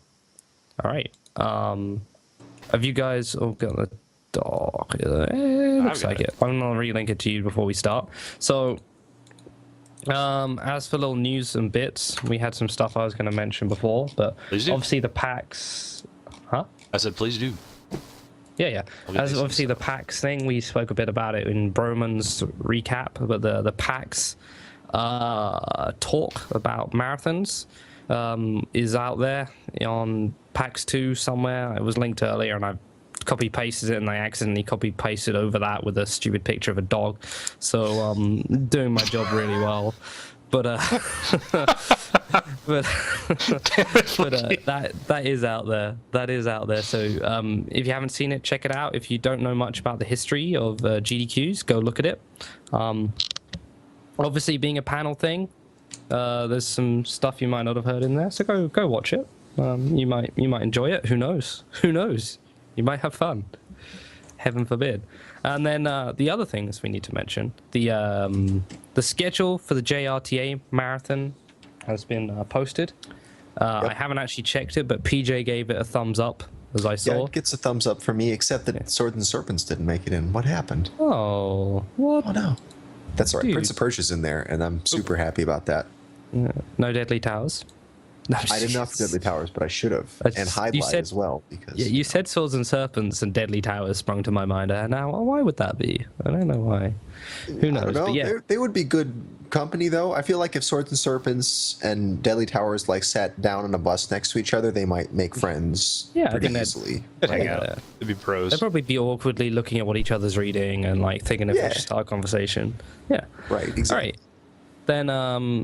All right. Have you guys all got the doc? Looks got like it. it. I'm gonna relink it to you before we start. So, as for little news and bits, we had some stuff I was going to mention before, but Please do. obviously the packs. Huh? I said, please do. Yeah. I'll get As these obviously the PAX thing, we spoke a bit about it in Broman's recap, but the PAX talk about marathons is out there on PAX 2 somewhere. It was linked earlier, and I copy pasted it, and I accidentally copy pasted over that with a stupid picture of a dog. So doing my job really well. But that is out there. That is out there. So if you haven't seen it, check it out. If you don't know much about the history of GDQs, go look at it. Obviously, being a panel thing, there's some stuff you might not have heard in there. So go watch it. You might enjoy it. Who knows? Who knows? You might have fun. Heaven forbid. And then the other things we need to mention, the schedule for the JRTA marathon has been posted. I haven't actually checked it, but PJ gave it a thumbs up, as I Yeah, saw. it gets a thumbs up for me, except that Swords and Serpents didn't make it in. What happened? Oh, what? Oh no. That's all right. Dude. Prince of Persia's in there, and I'm super happy about that. No Deadly Towers? No, I didn't know for Deadly Powers, but I should have. I And just- Hide you Light said- as well, because Yeah, you said Swords and Serpents and Deadly Towers sprung to my mind. Now, why would that be? I don't know why. Who knows? I don't know. But yeah, They would be good company, though. I feel like if Swords and Serpents and Deadly Towers like sat down on a bus next to each other, they might make friends Yeah, I pretty think that- easily. Hang Right. out. It'd be pros. they'd probably be awkwardly looking at what each other's reading and like thinking if Yeah. we should start a conversation. Yeah. Right, exactly. All right. Then,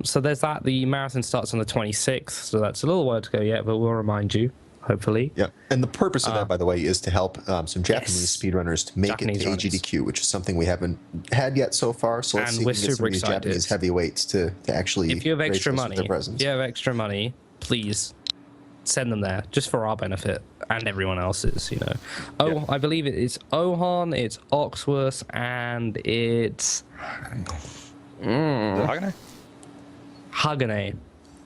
so there's that. The marathon starts on the 26th, so that's a little while to go yet, but we'll remind you, hopefully. Yeah, and the purpose of that, by the way, is to help some Japanese speedrunners to make Japanese it to runners. AGDQ, which is something we haven't had yet so far. So let's And see if we're we can get some super of these excited. Japanese heavyweights to actually. If you have grace extra us with money, their presence. if you have extra money, please send them there, just for our benefit and everyone else's, you know. Oh, Yeah. I believe it's Ohan, it's Oxworth, and it's Is it Haganai? Hagane.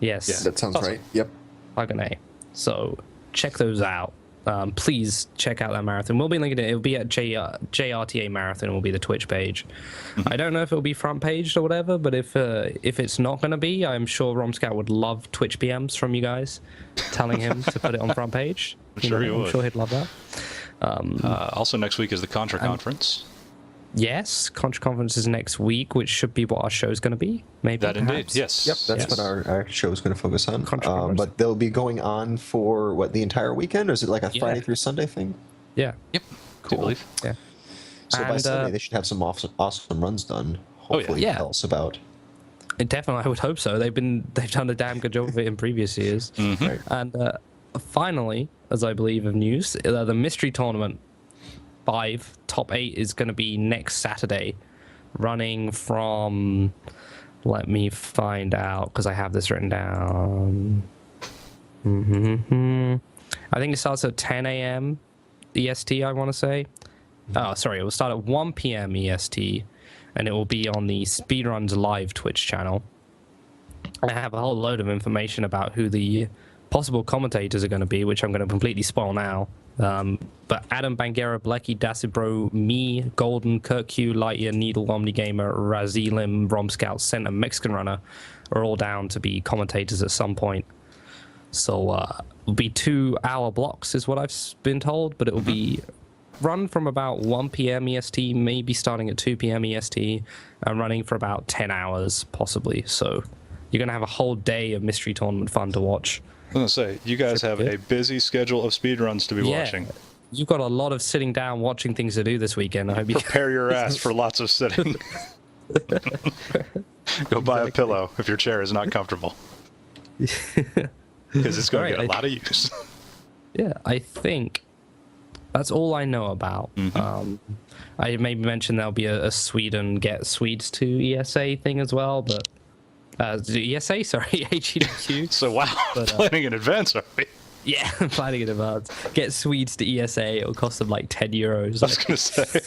Yes. Yeah. That sounds Awesome. right. Yep. Fucking A. So check those out. Please check out that marathon. We'll be linking it. It'll be at JRTA Marathon. Will be the Twitch page. I don't know if it'll be front paged or whatever, but if it's not going to be, I'm sure Romscout would love Twitch PMs from you guys, telling him to put it on front page. I'm sure he'd love that. Also, next week is the Contra Conference. Yes, Contra Conference is next week, which should be what our show's going to be. Maybe That indeed, perhaps. yes. Yep, that's what our show is going to focus on. Controversy. But they'll be going on for what, the entire weekend, or is it like a Friday through Sunday thing? Yeah. Yep. Cool. I believe. Yeah. So by And, Sunday they should have some awesome runs done. Hopefully, Yeah. tell us about. Definitely, I would hope so. They've done a damn good job of it in previous years. Right. And finally, as I believe of news, the mystery tournament 5 top 8 is going to be next Saturday, running from. Let me find out because I have this written down. I think it starts at 10 a.m. EST. I want to say. Oh, sorry. It will start at 1 p.m. EST, and it will be on the Speedruns live Twitch channel. I have a whole load of information about who the possible commentators are going to be, which I'm going to completely spoil now. But Adam Bangera, Blecky, Dacidbro, me, Golden, Kirk Q, Lightyear, Needle, Omnigamer, Razilim, Romscout, Center, Mexican Runner are all down to be commentators at some point. So it'll be 2-hour blocks is what I've been told, but it will be run from about 1 p.m. EST, maybe starting at 2 p.m. EST, and running for about 10 hours possibly. So you're going to have a whole day of mystery tournament fun to watch. I was going to say, you guys have a busy schedule of speedruns to be watching. You've got a lot of sitting down watching things to do this weekend. I hope you Prepare your ass for lots of sitting. Go buy a pillow if your chair is not comfortable. Because it's going to get a lot of use. Yeah, I think that's all I know about. I maybe mentioned there'll be a Sweden get Swedes to ESA thing as well, but ESA, sorry, HEDQ. So wow, planning in advance, are we? Yeah, planning in advance. Get Swedes to ESA. It'll cost them like €10. I was going to say,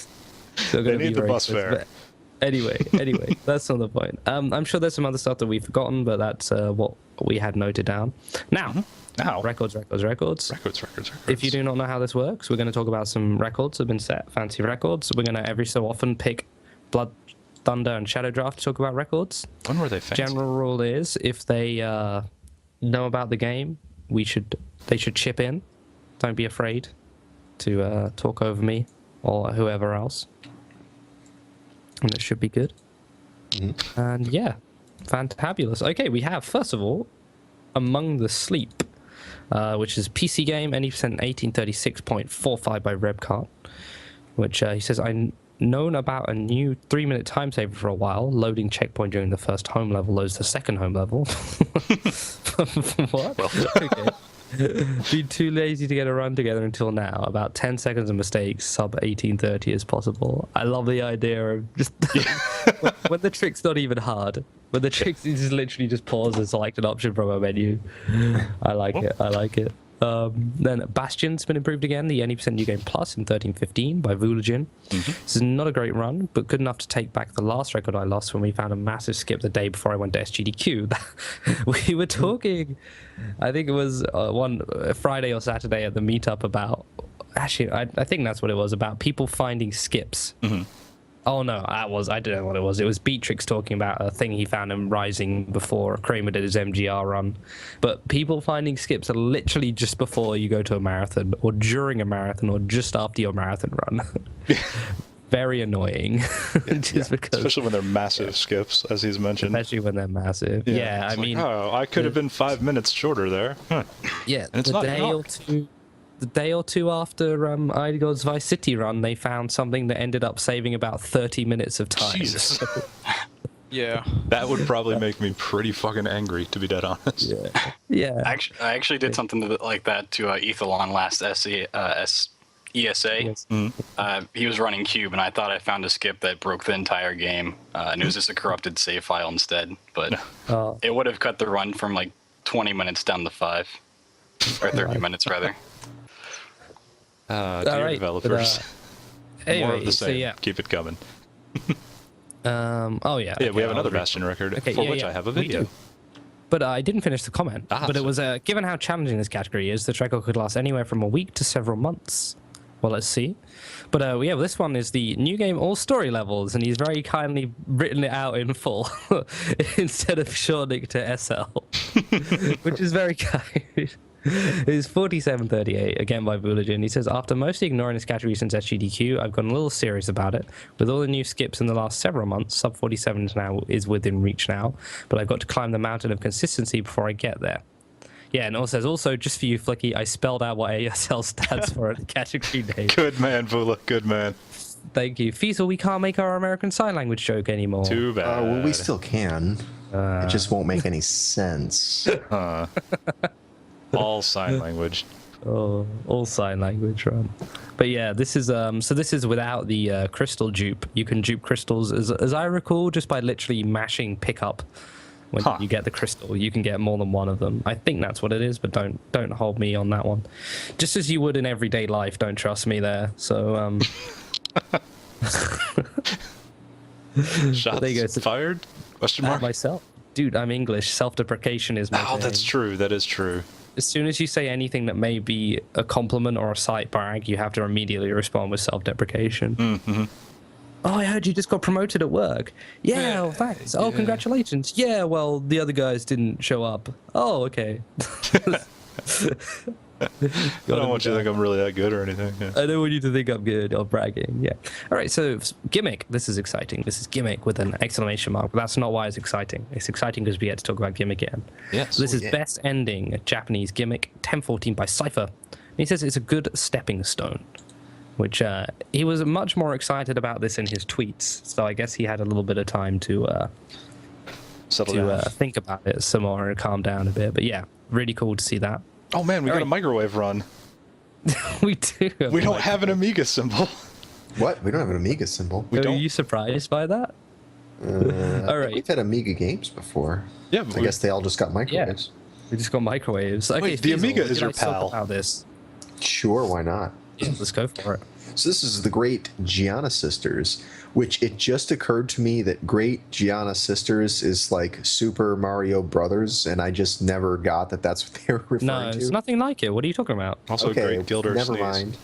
they need the bus fare. Anyway, that's not the point. I'm sure there's some other stuff that we've forgotten, but that's what we had noted down. Now, records. If you do not know how this works, we're going to talk about some records that have been set, fancy records. We're going to every so often pick Blood, Thunder, and ShadowDraft to talk about records. When were they fancy? General rule is if they know about the game, they should chip in. Don't be afraid to talk over me or whoever else. And it should be good. And yeah, fantabulous. Okay, we have, first of all, Among the Sleep, which is PC game, any percent 1836.45 by Rebcart, which he says, I've known about a new 3-minute time saver for a while. Loading checkpoint during the first home level loads the second home level. What? Well, Okay. Been too lazy to get a run together until now. About 10 seconds of mistakes, sub 1830 as possible. I love the idea of just when the trick's not even hard. When the trick is literally just pause and select an option from a menu. I like it. Then Bastion's been improved again, the any percent new game plus in 1315 by Vulagin. This is not a great run, but good enough to take back the last record I lost when we found a massive skip the day before I went to SGDQ. We were talking, I think it was one Friday or Saturday at the meetup about, actually, I think that's what it was, about people finding skips. Oh no, I don't know what it was. It was Beatrix talking about a thing he found in Rising before Kramer did his MGR run. But people finding skips are literally just before you go to a marathon, or during a marathon, or just after your marathon run. Very annoying. Just because, especially when they're massive skips, as he's mentioned. Especially when they're massive. Yeah, I mean, oh, I could have been 5 minutes shorter there. Huh. Yeah, And it's the day or two after Idigod's Vice City run, they found something that ended up saving about 30 minutes of time. Jesus. Yeah. That would probably make me pretty fucking angry, to be dead honest. Yeah. I actually did something like that to Ethelon last ESA. Yes. He was running Cube, and I thought I found a skip that broke the entire game, and it was just a corrupted save file instead. But it would have cut the run from like 20 minutes down to 5, or 30 minutes rather. Dear developers. Anyway, More of the same. so yeah. Keep it coming. Oh yeah. Yeah, we have I'll another read- Bastion record, Okay, for yeah, which yeah, I have a we video. do. But I didn't finish the comment. But it was, given how challenging this category is, the record could last anywhere from a week to several months. Well, let's see. But yeah, this one is the new game all story levels, and he's very kindly written it out in full instead of shortening to SL, which is very kind. It's 4738, again by Boolagin. He says, after mostly ignoring this category since SGDQ, I've gotten a little serious about it. With all the new skips in the last several months, sub 47 now is within reach now, but I've got to climb the mountain of consistency before I get there. Yeah, and also says, also, just for you, Flicky, I spelled out what ASL stands for at the category name. Good man, Vula. Good man. Thank you. Fiesel, we can't make our American Sign Language joke anymore. Too bad. Well, we still can. It just won't make any sense. All sign language. Oh, all sign language, right? But yeah, this is so this is without the crystal dupe. You can dupe crystals, as I recall, just by literally mashing pickup. When you get the crystal, you can get more than one of them. I think that's what it is, but don't hold me on that one. Just as you would in everyday life, don't trust me there. So Shots there you go. fired? Question mark? Myself, dude, I'm English. Self-deprecation is my Oh, thing. that's true. That is true. As soon as you say anything that may be a compliment or a slight brag, you have to immediately respond with self-deprecation. Mm-hmm. Oh, I heard you just got promoted at work. Yeah, well, thanks. Oh, congratulations. Yeah, well, the other guys didn't show up. Oh, okay. I don't want you to think I'm really that good or anything. Yeah. I don't want you to think I'm good or bragging. Yeah. All right, so Gimmick. This is exciting. This is Gimmick with an exclamation mark. But that's not why it's exciting. It's exciting because we get to talk about Gimmick again. Yes. So this is Best Ending, Japanese Gimmick, 1014 by Cypher. And he says it's a good stepping stone, which he was much more excited about this in his tweets. So I guess he had a little bit of time to Settle down. think about it some more and calm down a bit. But yeah, really cool to see that. Oh man, we got a microwave run. We do. We don't have an Amiga symbol. What? We don't have an Amiga symbol. We Are don't. you surprised by that? All right. We've had Amiga games before. Yeah, I guess they all just got microwaves. We just got microwaves. Okay, Wait, the Fiesel, Amiga would is you your like to talk pal. about this? Sure, why not? Yeah, let's go for it. So this is the Great Gianna Sisters, which it just occurred to me that Great Gianna Sisters is like Super Mario Brothers, and I just never got that that's what they were referring No, to. it's nothing like it. What are you talking about? Also, Okay, great Gilder never sneeze. mind.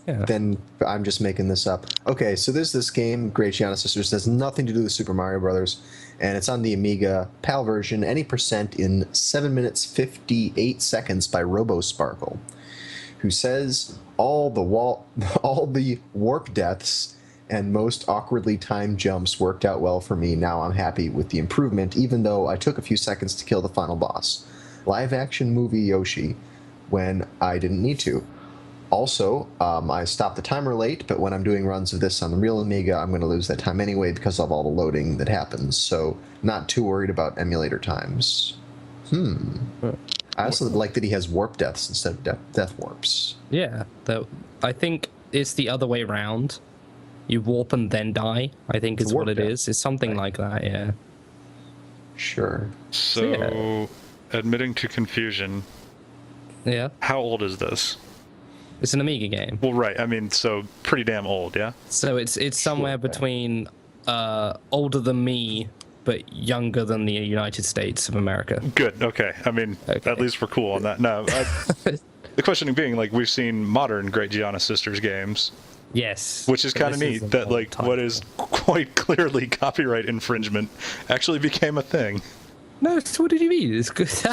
Yeah. Then I'm just making this up. Okay, so there's this game, Great Gianna Sisters, that has nothing to do with Super Mario Brothers, and it's on the Amiga PAL version, any percent in 7 minutes 58 seconds by RoboSparkle, who says all the warp deaths and most awkwardly timed jumps worked out well for me. Now I'm happy with the improvement, even though I took a few seconds to kill the final boss. Live action movie Yoshi when I didn't need to. Also, I stopped the timer late, but when I'm doing runs of this on the real Amiga, I'm going to lose that time anyway because of all the loading that happens. So not too worried about emulator times. I also like that he has warp deaths instead of death warps. Yeah, I think it's the other way around. You warp and then die, I think is warp what it death. is. It's something like that, yeah. Sure. So, admitting to confusion, Yeah. how old is this? It's an Amiga game. Well, right. I mean, so pretty damn old, yeah? So it's somewhere between older than me, but younger than the United States of America. Good, okay. I mean, Okay. at least we're cool on that. No, the questioning being, like, we've seen modern Great Gianna Sisters games, Yes. which is but kind of this neat is an that, old like, what title. is quite clearly copyright infringement actually became a thing. No, what did you mean? It's good. It's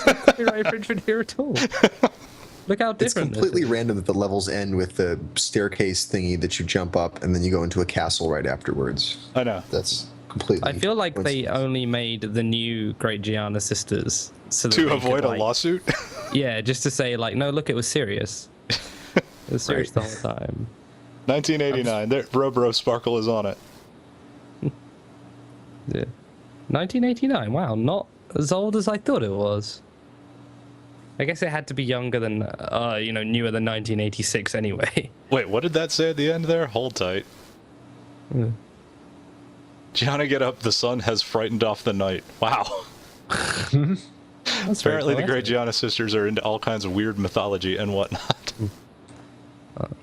not copyright infringement here at all. Look how It's different this completely is. random that the levels end with the staircase thingy that you jump up and then you go into a castle right afterwards. I know. That's completely. I feel like they coincidence. only made the new Great Gianna Sisters so that To they avoid could, a like, lawsuit? Yeah, just to say like, no, look, it was serious. It was serious the whole time. 1989. There, Bro Sparkle is on it. Yeah. 1989. Wow, not as old as I thought it was. I guess it had to be younger than, newer than 1986 anyway. Wait, what did that say at the end there? Hold tight. Yeah. Gianna, get up. The sun has frightened off the night. Wow. That's very Apparently, the Great poetic. Gianna Sisters are into all kinds of weird mythology and whatnot.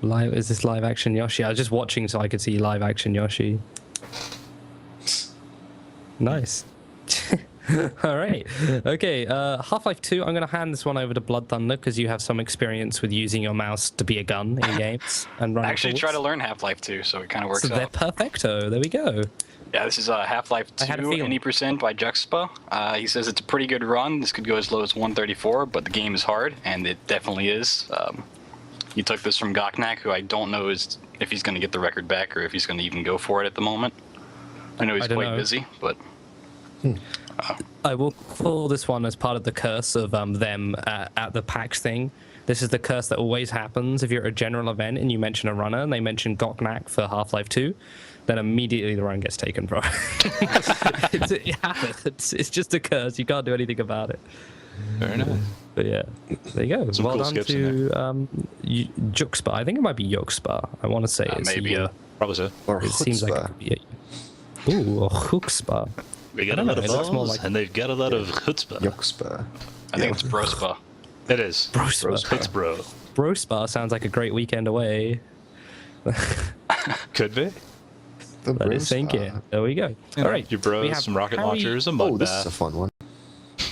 Is this live action Yoshi? I was just watching so I could see live action Yoshi. Nice. All right. Okay. Half-Life 2. I'm going to hand this one over to Blood Thunder because you have some experience with using your mouse to be a gun in games and I running. actually tried to learn Half-Life 2, so it kind of works So they're out. perfecto. There we go. Yeah, this is Half-Life 2, I had a feeling. 80% by Juxpa. He says it's a pretty good run. This could go as low as 134, but the game is hard, and it definitely is. He took this from Goknak, who I don't know if he's going to get the record back or if he's going to even go for it at the moment. I know he's quite busy, but... I will call this one as part of the curse of them at the PAX thing. This is the curse that always happens if you're at a general event and you mention a runner and they mention Goknak for Half-Life 2, then immediately the run gets taken from it happens. It's just a curse. You can't do anything about it. Very nice. But yeah, there you go. Some well cool done skips to Juxpa. I think it might be Juxpa. I want to say it's maybe, Probably so. Or it seems like it could be ooh, a Juxpa. We got I a don't lot know, of it looks more balls, like- and they've got a lot of chutzpah. Yuxpa. I think it's Brospa. It is. Brospa. It's bro. Brospa sounds like a great weekend away. Could be. The Let it sink Brospa. in. There we go. You All know, right. your bros, we have some rocket Harry- launchers, a mud Oh, this is a bath. fun one.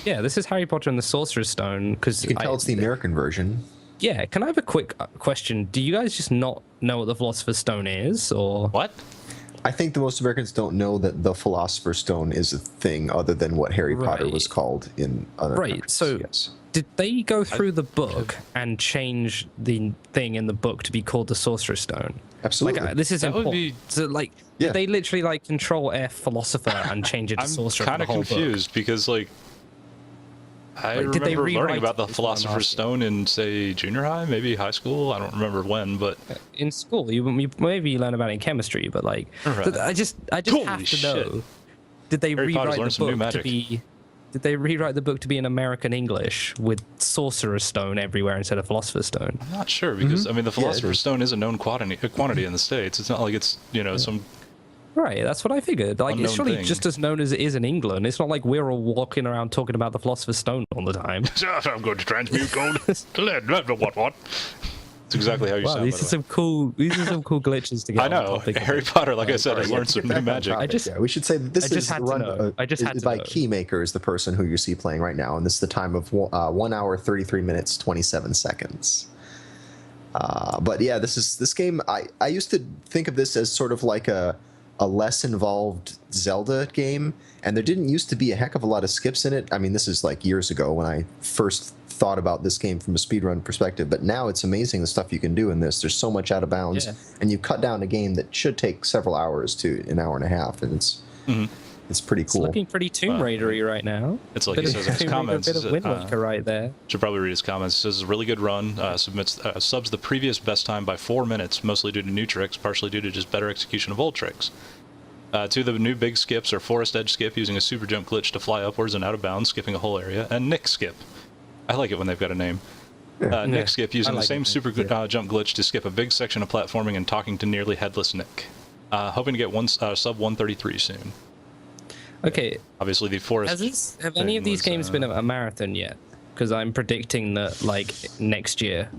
Yeah, this is Harry Potter and the Sorcerer's Stone. Because You can tell it's the American version. Yeah, can I have a quick question? Do you guys just not know what the Philosopher's Stone is, or What? I think the most Americans don't know that the Philosopher's Stone is a thing other than what Harry Potter was Right. called in other Right, countries. so- yes. did they go through the book and change the thing in the book to be called the Sorcerer's Stone? Absolutely. Like, this is That would important. be- So, like, Yeah. did they literally like Control F Philosopher and change it to I'm Sorcerer for kind the of whole book? confused because, like, I Like, did they remember learning rewrite about the it is what I'm Philosopher's asking. Stone in, say, junior high, maybe high school. I don't remember when, but In school, you maybe you learn about it in chemistry, but like, Right. I just Holy have to shit. know. Did they Harry Potter's rewrite learned the some new book to magic. be? Did they rewrite the book to be in American English with Sorcerer's Stone everywhere instead of Philosopher's Stone? I'm not sure because I mean the it Philosopher's is. Stone is a known quantity in the states. It's not like it's some. Right, that's what I figured. Like, it's Unknown surely thing. just as known as it is in England. It's not like we're all walking around talking about the Philosopher's Stone all the time. I'm going to transmute gold to lead. What? It's exactly how you Wow, sound. these by are the way. some cool. These are some cool glitches to get. I on know. topic. Harry Potter, like I said, has learned some new magic. I just- Yeah, we should say that this I just is had to run know. I just had is to by know. Keymaker is the person who you see playing right now, and this is the time of 1 hour 33 minutes 27 seconds. But yeah, this game. I used to think of this as sort of like a less involved Zelda game, and there didn't used to be a heck of a lot of skips in it. I mean, this is like years ago when I first thought about this game from a speedrun perspective, but now it's amazing the stuff you can do in this. There's so much out of bounds, Yeah. and you cut down a game that should take several hours to an hour and a half, and it's pretty It's cool. looking pretty Tomb Raidery right now. It's like he says in his comments. A bit of Wind Waker right there. Should probably read his comments. It says it's a really good run. Subs the previous best time by 4 minutes, mostly due to new tricks, partially due to just better execution of old tricks. Two of the new big skips are Forest Edge Skip, using a super jump glitch to fly upwards and out of bounds, skipping a whole area, and Nick Skip. I like it when they've got a name. Nick Skip, using I the like same it. super jump glitch to skip a big section of platforming and talking to nearly headless Nick. Hoping to get sub 133 soon. Okay, Obviously, the Forest. have any of thing these was, games been a marathon yet? Because I'm predicting that like next year,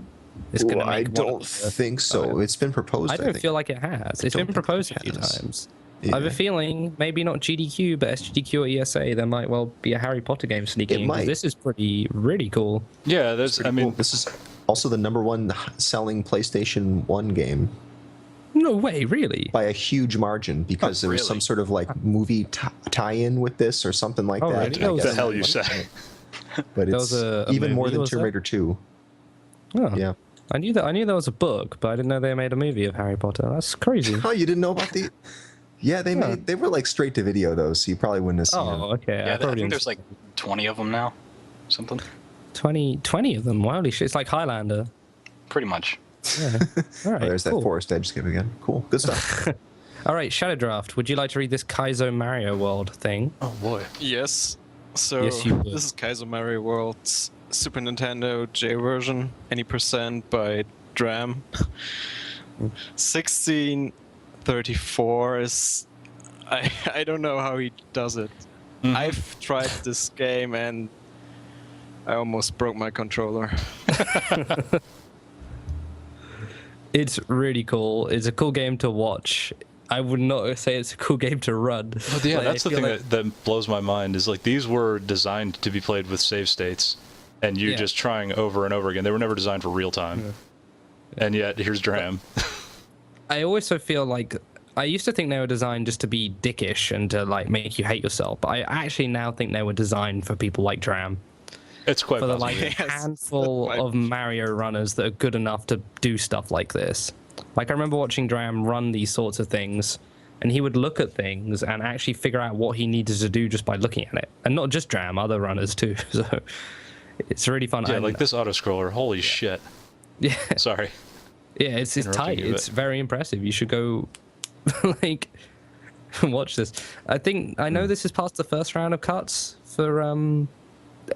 it's going to I make. one don't of the- think so. It's been proposed. I don't think. feel like it has. It's don't been think proposed it a few has. times. I have a Yeah. feeling maybe not GDQ, but SGDQ or ESA, there might well be a Harry Potter game sneaking It in. 'Cause might. This is really cool. Yeah, there's. I mean, Cool. This is also the #1 selling PlayStation 1 game No way, really? by a huge margin because there was some really? sort of like movie tie-in with this or something like Oh, that. really? I That was- guess. the hell you say? But That it's was a even more movie, than was Tomb that? Raider 2. Oh, Yeah. I knew there was a book, but I didn't know they made a movie of Harry Potter. That's crazy. Oh, you didn't know about the? Yeah, they were like straight to video though, so you probably wouldn't have seen them. Oh, okay. Yeah, I probably think didn't there's see like 20 of them now. Something. 20 of them. Holy shit! It's like Highlander. Pretty much. Yeah. All right. Oh, there's cool. that Forest Edge skip again. Cool, good stuff. All right, ShadowDraft. Would you like to read this Kaizo Mario World thing? Oh boy. Yes. So Yes, you would. this is Kaizo Mario World's Super Nintendo J version, any percent by Dram. 1634 is I don't know how he does it. I've tried this game and I almost broke my controller. It's really cool. It's a cool game to watch. I would not say it's a cool game to run. But yeah, Like, that's I the feel thing like- that blows my mind is like these were designed to be played with save states, and you Yeah. just trying over and over again. They were never designed for real time, and yet here's Dram. I also feel like I used to think they were designed just to be dickish and to like make you hate yourself, but I actually now think they were designed for people like Dram, It's quite for the possible. like Yes, handful that might of Mario runners that are good enough to do stuff like this. Like I remember watching Dram run these sorts of things, and he would look at things and actually figure out what he needed to do just by looking at it, and not just Dram, other runners too. So it's really fun. Yeah, And- like this auto scroller. Holy shit! Yeah, Sorry. yeah, it's Interrupting tight. you, It's but- very impressive. You should go, like, watch this. I know this is past the first round of cuts for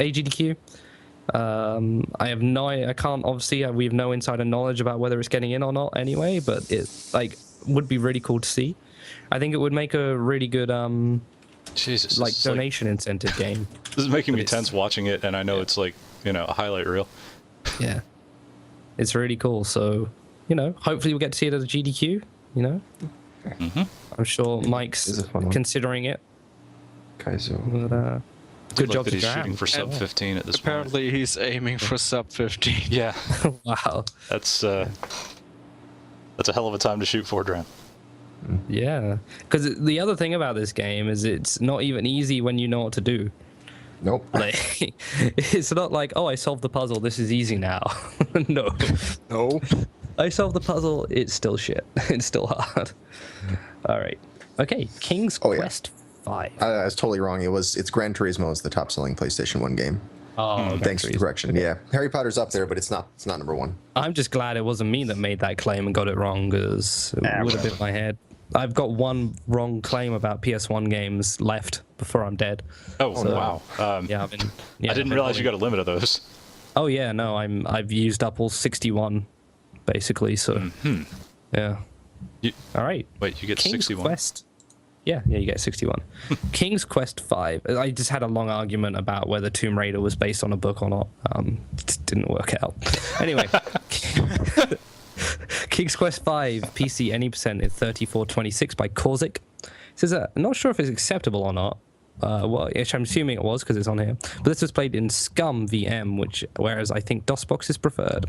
AGDQ. I have no, I can't obviously. We have no insider knowledge about whether it's getting in or not. Anyway, but it like would be really cool to see. I think it would make a really good Jesus. like this is donation incentive game. this is making me it's- tense watching it, and I know it's like a highlight reel. Yeah, it's really cool. So hopefully we'll get to see it at the GDQ. I'm sure Mike's This is a fun one. considering it. Kaizo. But, good Like job that to he's Dram. shooting for sub 15 at this point. Apparently, he's aiming for sub 15. Yeah, Wow. that's a hell of a time to shoot for Dram. Yeah. Because the other thing about this game is it's not even easy when you know what to do. Nope. Like, it's not like, oh, I solved the puzzle. This is easy now. No. No. I solved the puzzle. It's still shit. It's still hard. All right. Okay. King's Oh, yeah. Quest 5. I was totally wrong. It's Gran Turismo is the top selling PlayStation 1 game. Oh, Thanks for the correction. Yeah, Harry Potter's up there, but it's not number one. I'm just glad it wasn't me that made that claim and got it wrong, because it would have been my head. I've got one wrong claim about PS1 games left before I'm dead. Oh, So, wow. Yeah, I didn't realize you got a limit of those. Oh yeah, no, I've used up all 61, basically. So yeah. You- All right. Wait, you get King's 61. Quest. Yeah, you get 61. King's Quest 5. I just had a long argument about whether Tomb Raider was based on a book or not. It just didn't work out. Anyway, King's Quest 5 PC any percent is 3426 by Korzik. It says I'm not sure if it's acceptable or not. Well, which I'm assuming it was because it's on here. But this was played in Scum VM, whereas I think DOSBox is preferred.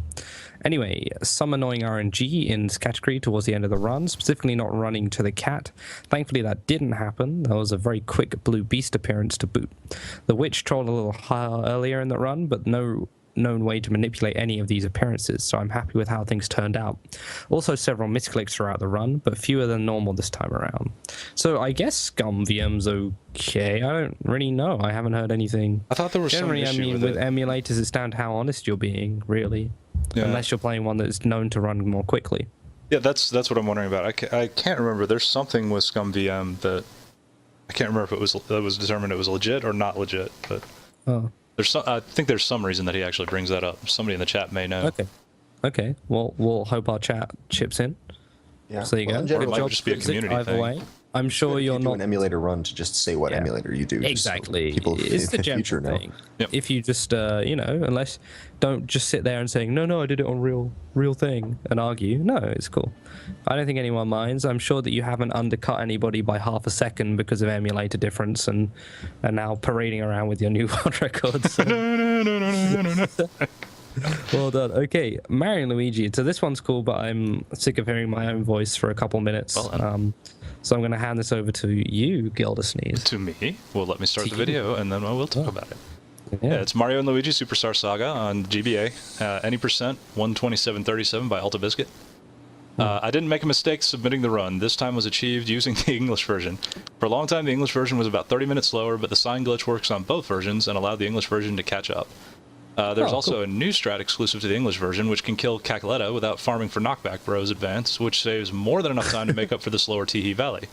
Anyway, some annoying RNG in this category towards the end of the run, specifically not running to the cat. Thankfully, that didn't happen. There was a very quick Blue Beast appearance to boot. The Witch trolled a little higher earlier in the run, but no known way to manipulate any of these appearances, so I'm happy with how things turned out. Also several misclicks throughout the run, but fewer than normal this time around. So I guess Scum VM's okay. I don't really know. I haven't heard anything. I thought there was some Generally, I issue mean, with with it. emulators, it's down to how honest you're being, really. Yeah. Unless you're playing one that's known to run more quickly. Yeah, that's what I'm wondering about. I can't remember. There's something with Scum VM that I can't remember if that was determined it was legit or not legit. But Oh, I think there's some reason that he actually brings that up. Somebody in the chat may know. okay. Well, we'll hope our chat chips in. Yeah. So there you Well, go. in general, It might just be a Korzik, community either thing. way. I'm sure if you're you do not an emulator run to just say what Yeah. emulator you do. just so exactly. people It's the in general future know. thing. Yep. If you just, unless don't just sit there and saying no, I did it on real thing and argue. No, it's cool. I don't think anyone minds. I'm sure that you haven't undercut anybody by half a second because of emulator difference and now parading around with your new world records. So. Well done. Okay, Mario and Luigi. So this one's cool, but I'm sick of hearing my own voice for a couple minutes. Well done. So I'm going to hand this over to you, Gildersneeze. To me, well, let me start To the you. video and then I will talk Oh. about it. Yeah, it's Mario and Luigi Superstar Saga on GBA. Any percent 127.37 by Alta Biscuit. I didn't make a mistake submitting the run. This time was achieved using the English version. For a long time, the English version was about 30 minutes slower, but the sign glitch works on both versions and allowed the English version to catch up. There's also cool. a new strat exclusive to the English version, which can kill Cacaletta without farming for knockback bros advance, which saves more than enough time to make up for the slower Teehee Valley.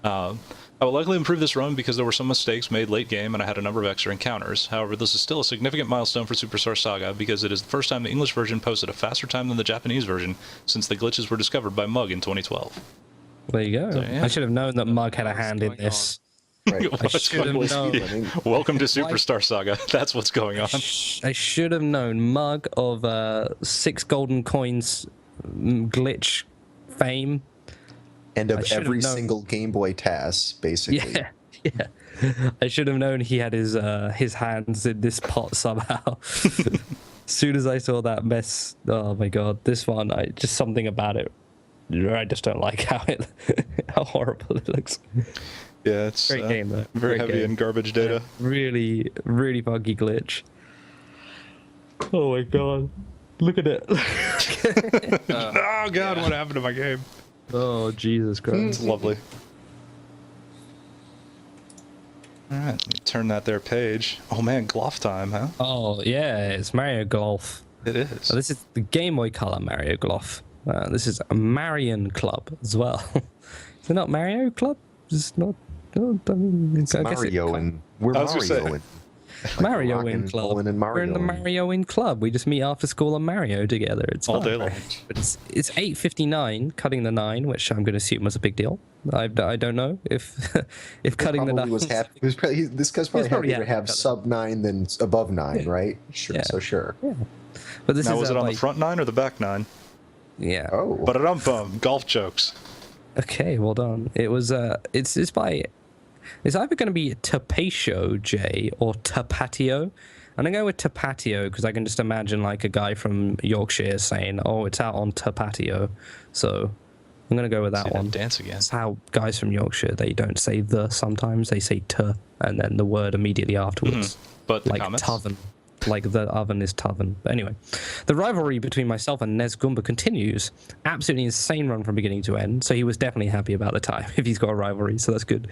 I will likely improve this run because there were some mistakes made late game and I had a number of extra encounters. However, this is still a significant milestone for Superstar Saga because it is the first time the English version posted a faster time than the Japanese version since the glitches were discovered by Mug in 2012. There you go. So, yeah. I should have known that Mug had a What's hand in going this. Right. I should have known. Welcome to Superstar Saga. That's what's going on. I should have known. Mug of 6 golden coins glitch fame. And I of should've every known. single Game Boy TAS, basically. Yeah, yeah. I should have known he had his hands in this pot somehow. As soon as I saw that mess, oh my god, this one, just something about it. I just don't like how horrible it looks. Yeah, it's Great game though. very Great heavy game. in garbage data. Really, really funky glitch. Oh my god. Look at it. Oh god, what happened to my game? Oh, Jesus Christ. It's lovely. All right, let me turn that there page. Oh man, golf time, huh? Oh, yeah, it's Mario Golf. It is. So this is the Game Boy Color Mario Golf. This is a Marion Club as well. Is it not Mario Club? It's not. No, I mean, It's Mario, and we're I was gonna Mario. say- And, Mario rockin', in Club. rollin' and We're in the Mario-ing. Mario in Club. We just meet after school on Mario together. It's All fun. day long. But it's 8:59, cutting the 9, which I'm going to assume was a big deal. I don't know if if cutting the 9 probably was happy. He was probably, this guy's probably probably happier to happy have to cut sub 9 than above 9, right? Sure. Yeah. So sure. But this Now, is was it on the like- front 9 or the back 9? Yeah. Oh. But bum golf jokes. Okay, well done. It was it's by it's either going to be Tapatio J or Tapatio. And I go with Tapatio because I can just imagine like a guy from Yorkshire saying, "Oh, it's out on Tapatio." So I'm going to go with that See one. that dance again. That's how guys from Yorkshire, they don't say the sometimes, they say t and then the word immediately afterwards. But the Like comments. Toven. Like the oven is Toven. But anyway, the rivalry between myself and Nez Goomba continues. Absolutely insane run from beginning to end. So he was definitely happy about the time if he's got a rivalry. So that's good.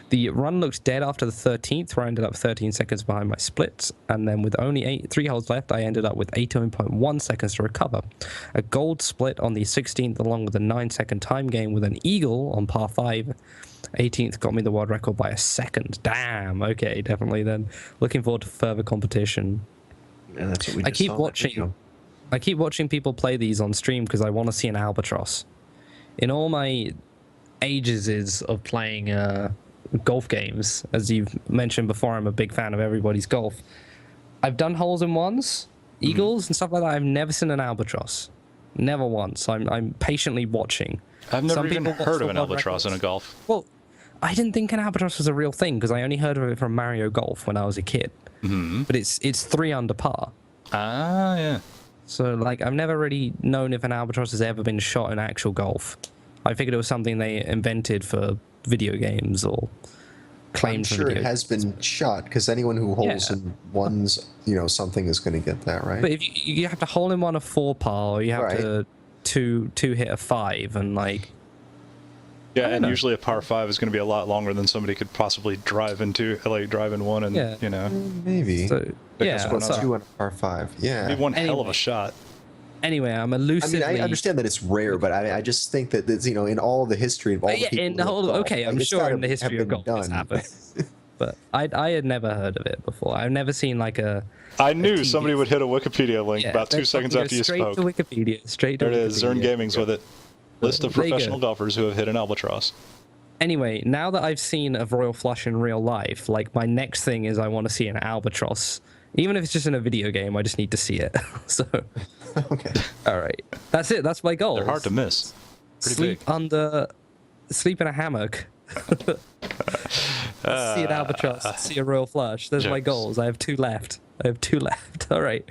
The run looks dead after the 13th, where I ended up 13 seconds behind my splits. And then with only 3 holes left, I ended up with 18.1 seconds to recover. A gold split on the 16th, along with a 9-second time game with an eagle on par 5. 18th got me the world record by a second. Damn. Okay, definitely then. Looking forward to further competition. Yeah, that's what we I just keep saw in that watching. video. I keep watching people play these on stream because I want to see an albatross. In all my ages of playing golf games, as you've mentioned before, I'm a big fan of everybody's golf. I've done holes in ones, eagles, and stuff like that. I've never seen an albatross. Never once. I'm patiently watching. I've never Some even people watch heard the of an world albatross in a records. golf. Well, I didn't think an albatross was a real thing because I only heard of it from Mario Golf when I was a kid. Mm-hmm. But it's 3 under par. Ah, yeah. So, like, I've never really known if an albatross has ever been shot in actual golf. I figured it was something they invented for video games or I'm claimed for sure video it has been shot because anyone who holds Yeah. in ones, something is going to get that, right? But if you have to hole in one a 4 par, or you have Right. to two hit a 5, and like Yeah, don't and know. usually a par 5 is going to be a lot longer than somebody could possibly drive into, like drive in one and, Yeah. Maybe. so Because yeah. we're What's not- So, 2 on a par 5? Yeah. be one hell of Anyway. a shot. anyway, I'm I elusively. mean, I understand that it's rare, but I just think that it's, in all the history of all the Yeah, people. in who the have whole, golf, okay, I'm it's sure gotta in the history have of been golf this done. happened, but I had never heard of it before. I've never seen like a. I knew TV. somebody would hit a Wikipedia link about 2 let's seconds fucking after go you straight spoke. to Wikipedia. Straight to There it is, Zern Wikipedia. Gaming's with it. List of There you go. professional golfers who have hit an albatross. Anyway, now that I've seen a royal flush in real life, like my next thing is I want to see an albatross. Even if it's just in a video game, I just need to see it. So, Okay. all right, that's it. That's my goal. They're hard to miss. Pretty Sleep in a hammock. See an albatross. See a royal flush. There's my jokes. goals. I have 2 left. All right.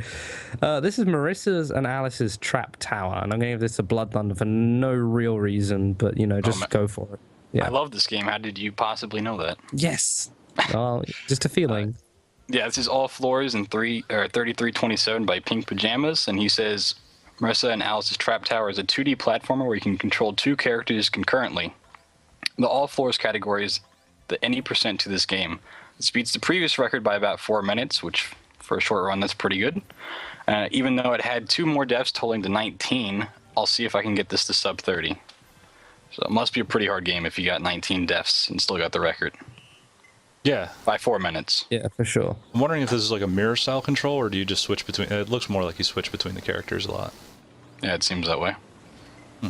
This is Marissa's and Alice's trap tower, and I'm going to give this a Blood Thunder for no real reason, but just man. go for it. Yeah. I love this game. How did you possibly know that? Yes. Well, just a feeling. Yeah, this is All Floors in 3327 by Pink Pajamas, and he says Marissa and Alice's Trap Tower is a 2D platformer where you can control 2 characters concurrently. The All Floors category is the any percent to this game. It beats the previous record by about 4 minutes, which for a short run, that's pretty good. Even though it had 2 more deaths totaling to 19, I'll see if I can get this to sub 30. So it must be a pretty hard game if you got 19 deaths and still got the record Yeah. by 4 minutes. Yeah, for sure. I'm wondering if this is like a mirror style control, or do you just switch between... It looks more like you switch between the characters a lot. Yeah, it seems that way.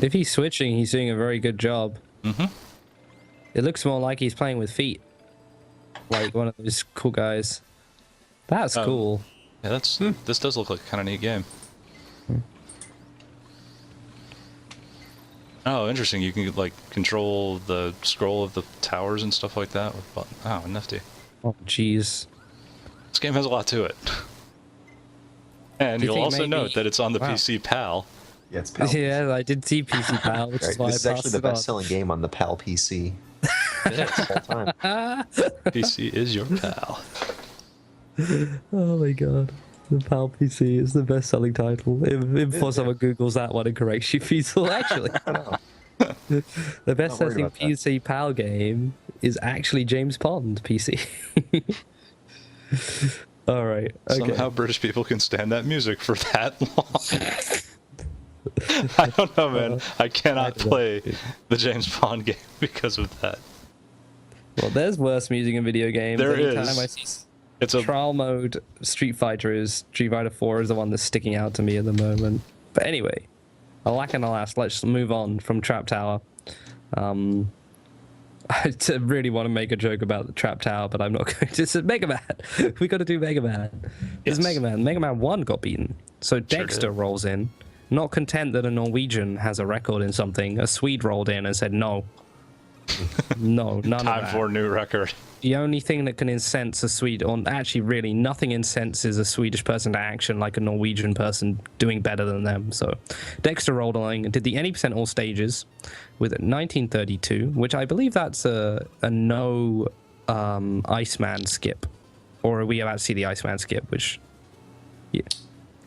If he's switching, he's doing a very good job. Mm-hmm. It looks more like he's playing with feet. Like one of those cool guys. That's cool. Yeah, this does look like a kind of neat game. Oh, interesting. You can like control the scroll of the towers and stuff like that with button. Oh, nifty. Oh, jeez. This game has a lot to it. And Do you you'll think also maybe- note that it's on the Wow. PC PAL. Yeah, it's PAL. Yeah, I did see PC Pal, which Right, is why this I is actually passed the it on. best-selling game on the PAL PC. It is. Whole time. PC is your pal. Oh my god. The PAL PC is the best selling title. If someone Googles that one and corrects you, Feasel, actually. The best selling about that. PC PAL game is actually James Pond PC. Alright, okay. Somehow British people can stand that music for that long. I don't know, man. I cannot play the James Bond game because of that. Well, there's worse music in video games. There Anytime is. I see It's a trial mode, Street Fighter 4 is the one that's sticking out to me at the moment. But anyway, alack and alas, let's move on from Trap Tower. I really want to make a joke about the Trap Tower, but I'm not going to. It's Mega Man. We got to do Mega Man. It's Yes. Mega Man. Mega Man 1 got beaten. So Dexter did. rolls in. Not content that a Norwegian has a record in something, a Swede rolled in and said, no. No, none time of that. for a new record. The only thing that can incense a Swede, or actually really nothing incenses a Swedish person to action like a Norwegian person doing better than them. So Dexter rolled along and did the 80% all stages with 1932, which I believe that's a no Iceman skip. Or are we about to see the Iceman skip, which... Yeah.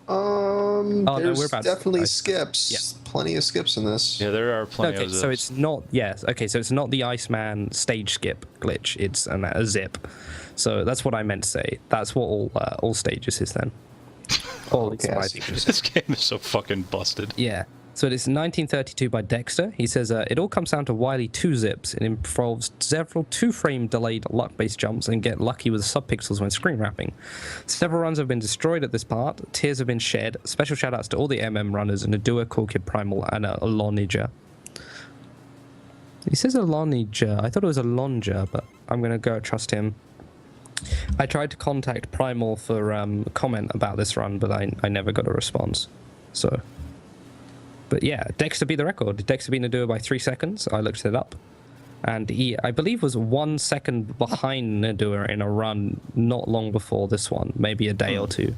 There's no, we're about to- definitely skips. Yeah. Plenty of skips in this. Yeah, there are plenty Okay, of so those. it's not, yes, okay, so it's not the Iceman stage skip glitch, it's a zip. So that's what I meant to say. That's what all stages is then. All Okay, I see. stages. This game is so fucking busted. Yeah. So it is 1932 by Dexter. He says, it all comes down to wily 2 zips. It involves several 2-frame delayed luck-based jumps and get lucky with subpixels when screen wrapping. Several runs have been destroyed at this part. Tears have been shed. Special shout-outs to all the MM runners and Adua, Cool Kid Primal, and Alonija. He says Alonija. I thought it was Alonja, but I'm going to go trust him. I tried to contact Primal for comment about this run, but I never got a response. So... But yeah, Dexter beat the record. Dexter beat Nadua by 3 seconds. I looked it up. And he, I believe, was 1 second behind Nadua in a run not long before this one. Maybe a day or two.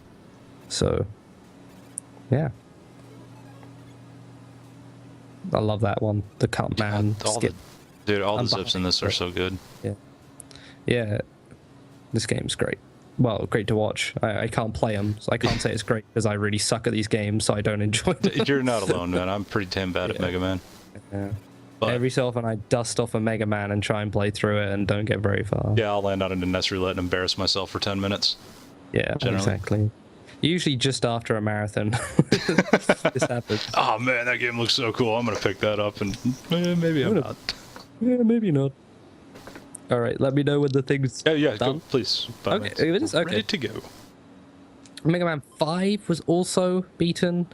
So, yeah. I love that one. The cut man All skip. the I'm zips in this are so good. Yeah. This game's great. Well, great to watch. I can't play them, so I can't say it's great because I really suck at these games, so I don't enjoy them. You're not alone, man. I'm pretty damn bad at Mega Man. Yeah. But Every so often I dust off a Mega Man and try and play through it and don't get very far. yeah, I'll land on a NES roulette and embarrass myself for 10 minutes. Yeah, generally. exactly. Usually just after a marathon. This happens. Oh man, that game looks so cool. I'm gonna pick that up and maybe I'm not. Yeah, maybe not. All right, let me know when the thing's Yeah, done. go, please. By Okay, minutes. it is? Okay. Ready to go. Mega Man 5 was also beaten.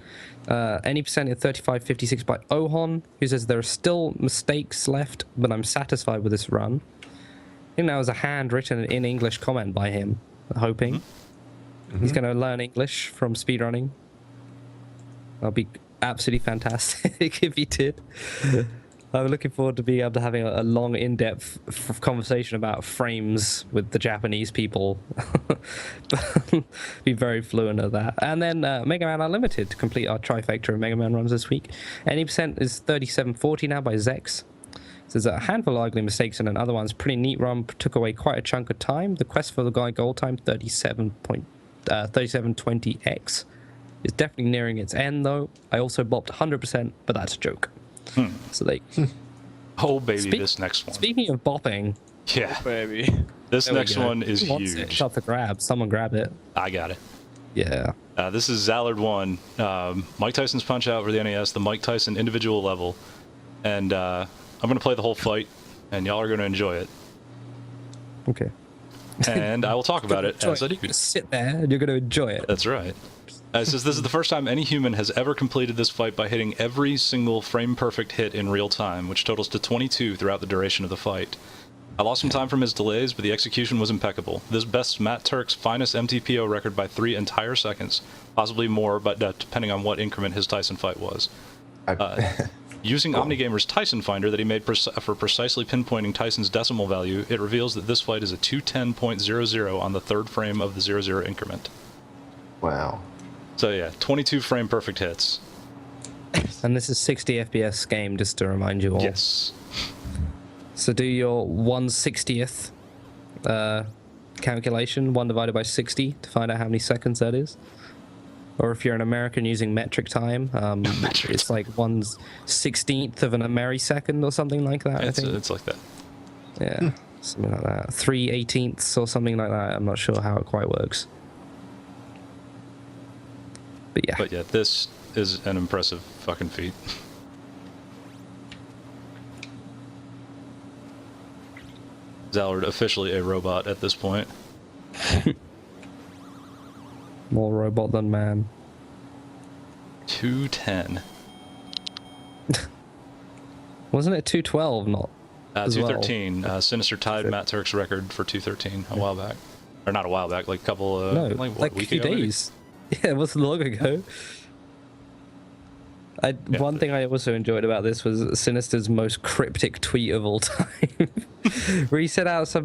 Any percent in 35.56 by Ohon, who says there are still mistakes left, but I'm satisfied with this run. I think that was a handwritten in English comment by him, hoping. He's going to learn English from speedrunning. That'll be absolutely fantastic if he did. I'm looking forward to being able to having a long, in-depth conversation about frames with the Japanese people. Be very fluent at that. And then Mega Man Unlimited to complete our trifecta of Mega Man runs this week. Any percent is 37.40 now by Zex. So there's a handful of ugly mistakes and another one's pretty neat run. Took away quite a chunk of time. The quest for the guy gold time 37.20x is definitely nearing its end though. I also bopped 100%, but that's a joke. So they. Oh baby, this next one. Speaking of bopping, Yeah, Baby. this there we next go. one is Who wants it? It's huge. up for grabs. Someone grab it. I got it. Yeah. This is Zallard 1. Mike Tyson's Punch Out for the NES, the Mike Tyson individual level. And I'm going to play the whole fight, and y'all are going to enjoy it. Okay. And I will talk about it as I do. You're gonna sit there and you're gonna enjoy it. That's right. It says this is the first time any human has ever completed this fight by hitting every single frame-perfect hit in real time, which totals to 22 throughout the duration of the fight. I lost some time from his delays, but the execution was impeccable. This bests Matt Turk's finest MTPO record by 3 entire seconds, possibly more, but depending on what increment his Tyson fight was. Using OmniGamer's Tyson Finder that he made for precisely pinpointing Tyson's decimal value, it reveals that this fight is a 210.00 on the third frame of the 00 increment. Wow. So yeah, 22 frame perfect hits. And this is 60 FPS game, just to remind you all. Yes. So do your 1/60th calculation, 1 divided by 60, to find out how many seconds that is. Or if you're an American using metric time, it's like 1/16th of an Amerisecond or something like that, I think. It's like that. Yeah, something like that. 3/18ths or something like that. I'm not sure how it quite works. But yeah. But yeah, this is an impressive fucking feat. Zallard officially a robot at this point. More robot than man. 210. Wasn't it 212? Not. As 213. well? Sinister tied Matt Turk's record for 213 a while back. Or not a while back, like a couple of... No, like, what, like a a week few ago, maybe? days. Yeah, it wasn't long ago. One thing I also enjoyed about this was Sinister's most cryptic tweet of all time, where he set out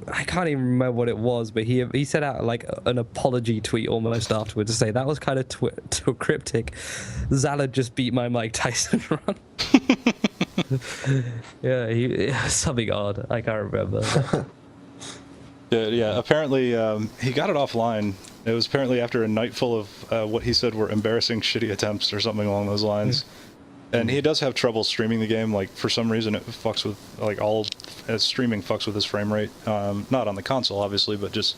I can't even remember what it was, but he set out like an apology tweet almost afterwards to say that was kind of cryptic. Zallard just beat my Mike Tyson run. Yeah, something odd. I can't remember. Yeah, apparently he got it offline. It was apparently after a night full of what he said were embarrassing, shitty attempts or something along those lines. And he does have trouble streaming the game. Like, for some reason, it fucks with, like, streaming fucks with his frame rate. Not on the console, obviously, but just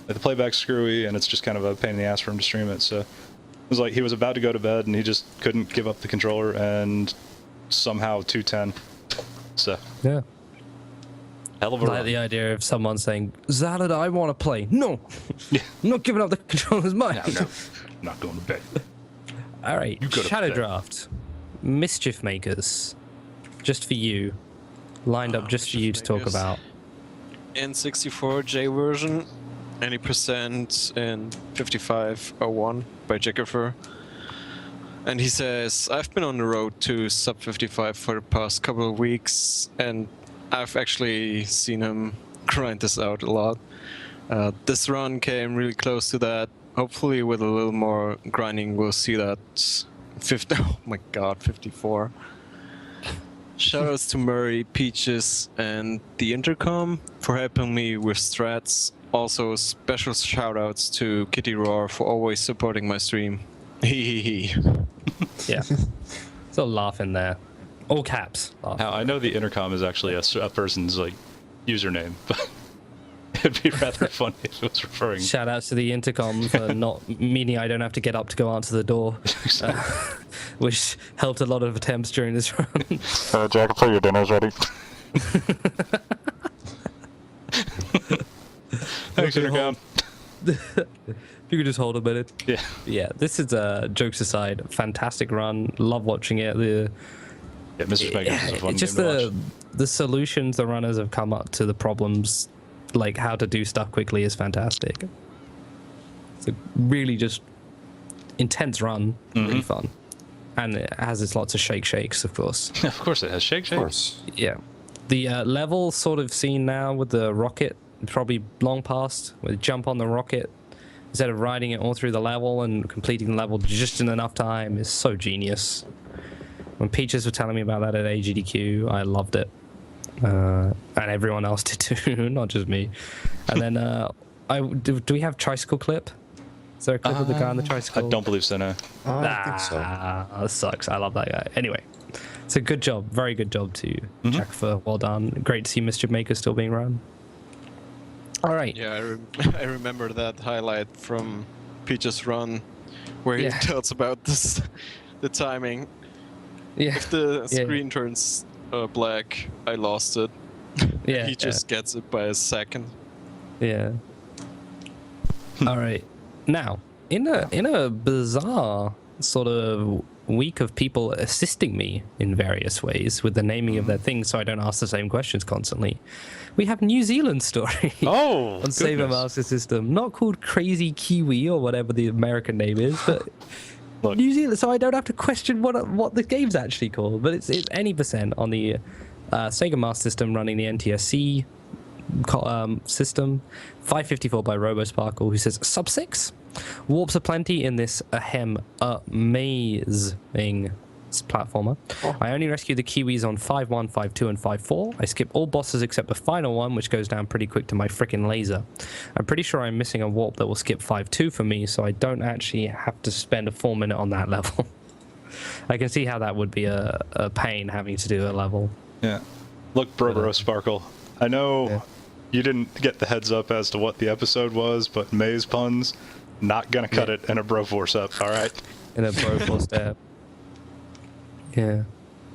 the playback's screwy, and it's just kind of a pain in the ass for him to stream it. So it was like he was about to go to bed, and he just couldn't give up the controller, and somehow 210. So. Yeah. Hell of a I like run. the idea of someone saying, Zallard, I want to play. No. Yeah. I'm not giving up the controllers mine. No, I'm not going to bed. All right. You go to Shadow bed. Draft. Mischief Makers. Just for you. Lined up just for you to talk Makers. about. N64J version, any percent in 5501 by Jackifer. And he says, I've been on the road to sub 55 for the past couple of weeks, and I've actually seen him grind this out a lot. This run came really close to that. Hopefully with a little more grinding we'll see that 50, oh my god, 54. Shoutouts to Murray, Peaches, and the Intercom for helping me with strats. Also special shoutouts to Kitty Roar for always supporting my stream. Hee. Yeah. So laugh in there. All caps. Laugh. Now, I know the intercom is actually a person's like username, but it'd be rather funny if it was referring. Shout outs to the intercom for not meaning I don't have to get up to go answer the door, which helped a lot of attempts during this run. Jack, your dinner's ready. Thanks, intercom. If you could just hold a minute. Yeah. Yeah, this is jokes aside, fantastic run. Love watching it. Yeah, Mr. Makers is a fun Just game to watch. the solutions the runners have come up to the problems, like how to do stuff quickly, is fantastic. It's a really just intense run, really fun, and it has its lots of shakes, of course. Of course it has. Shake. Of course. Yeah, the level sort of seen now with the rocket, probably long past, where you jump on the rocket instead of riding it all through the level and completing the level just in enough time is so genius. When Peaches were telling me about that at AGDQ, I loved it. And everyone else did too, not just me. And then, do we have tricycle clip? Is there a clip of the guy on the I tricycle? don't believe so, no. I don't think so. That sucks. I love that guy. Anyway, it's a good job. Very good job to Jack for. Well done. Great to see Mischief Maker still being run. All right. Yeah, I remember that highlight from Peach's run where he Yeah. tells about this, the timing. Yeah. If the Yeah. screen turns black, I lost it. Yeah. He just gets it by a second. Yeah. All right. Now, in a bizarre sort of week of people assisting me in various ways with the naming of their things, so I don't ask the same questions constantly, we have New Zealand story. Oh, on Saber goodness. Master System, not called Crazy Kiwi or whatever the American name is, but Look. New Zealand, so I don't have to question what the game's actually called. But it's any percent on the Sega Master System running the NTSC system. 554 by RoboSparkle, who says sub 6. Warps aplenty in this amazing platformer. I only rescue the Kiwis on 5-1, 5-2, and 5-4. I skip all bosses except the final one, which goes down pretty quick to my frickin' laser. I'm pretty sure I'm missing a warp that will skip 5-2 for me, so I don't actually have to spend a full minute on that level. I can see how that would be a pain having to do a level. Yeah. Look, Broforce, I know you didn't get the heads up as to what the episode was, but Maze puns, not gonna cut it in a Broforce up, alright? In a Broforce step. Yeah.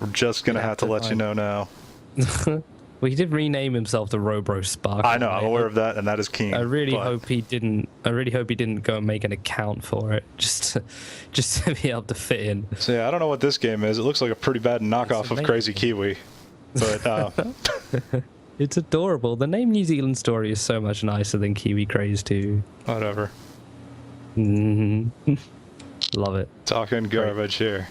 We're just gonna have to let you know now. Well, he did rename himself to RoboSparkle. I know, I'm aware of that, and that is keen. I really but- hope he didn't. I really hope he didn't go and make an account for it, just to be able to fit in. So yeah, I don't know what this game is. It looks like a pretty bad knockoff of amazing. Crazy Kiwi. But It's adorable. The name New Zealand Story is so much nicer than Kiwi Craze too. whatever. Love it. Talking garbage here.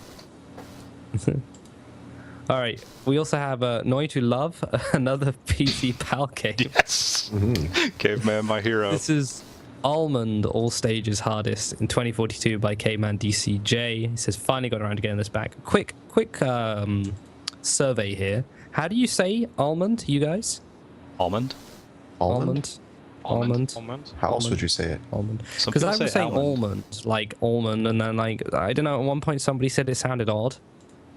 All right. We also have Noi to Love, another PC pal game. Yes! Caveman, my hero. This is Almond, All Stages Hardest in 2042 by Caveman DCJ. He says, finally got around to getting this back. Quick survey here. How do you say almond, you guys? Almond? Almond. Almond. How else would you say it? Almond. Some Because I people was say saying almond, like almond, and then like I don't know. At one point, somebody said it sounded odd.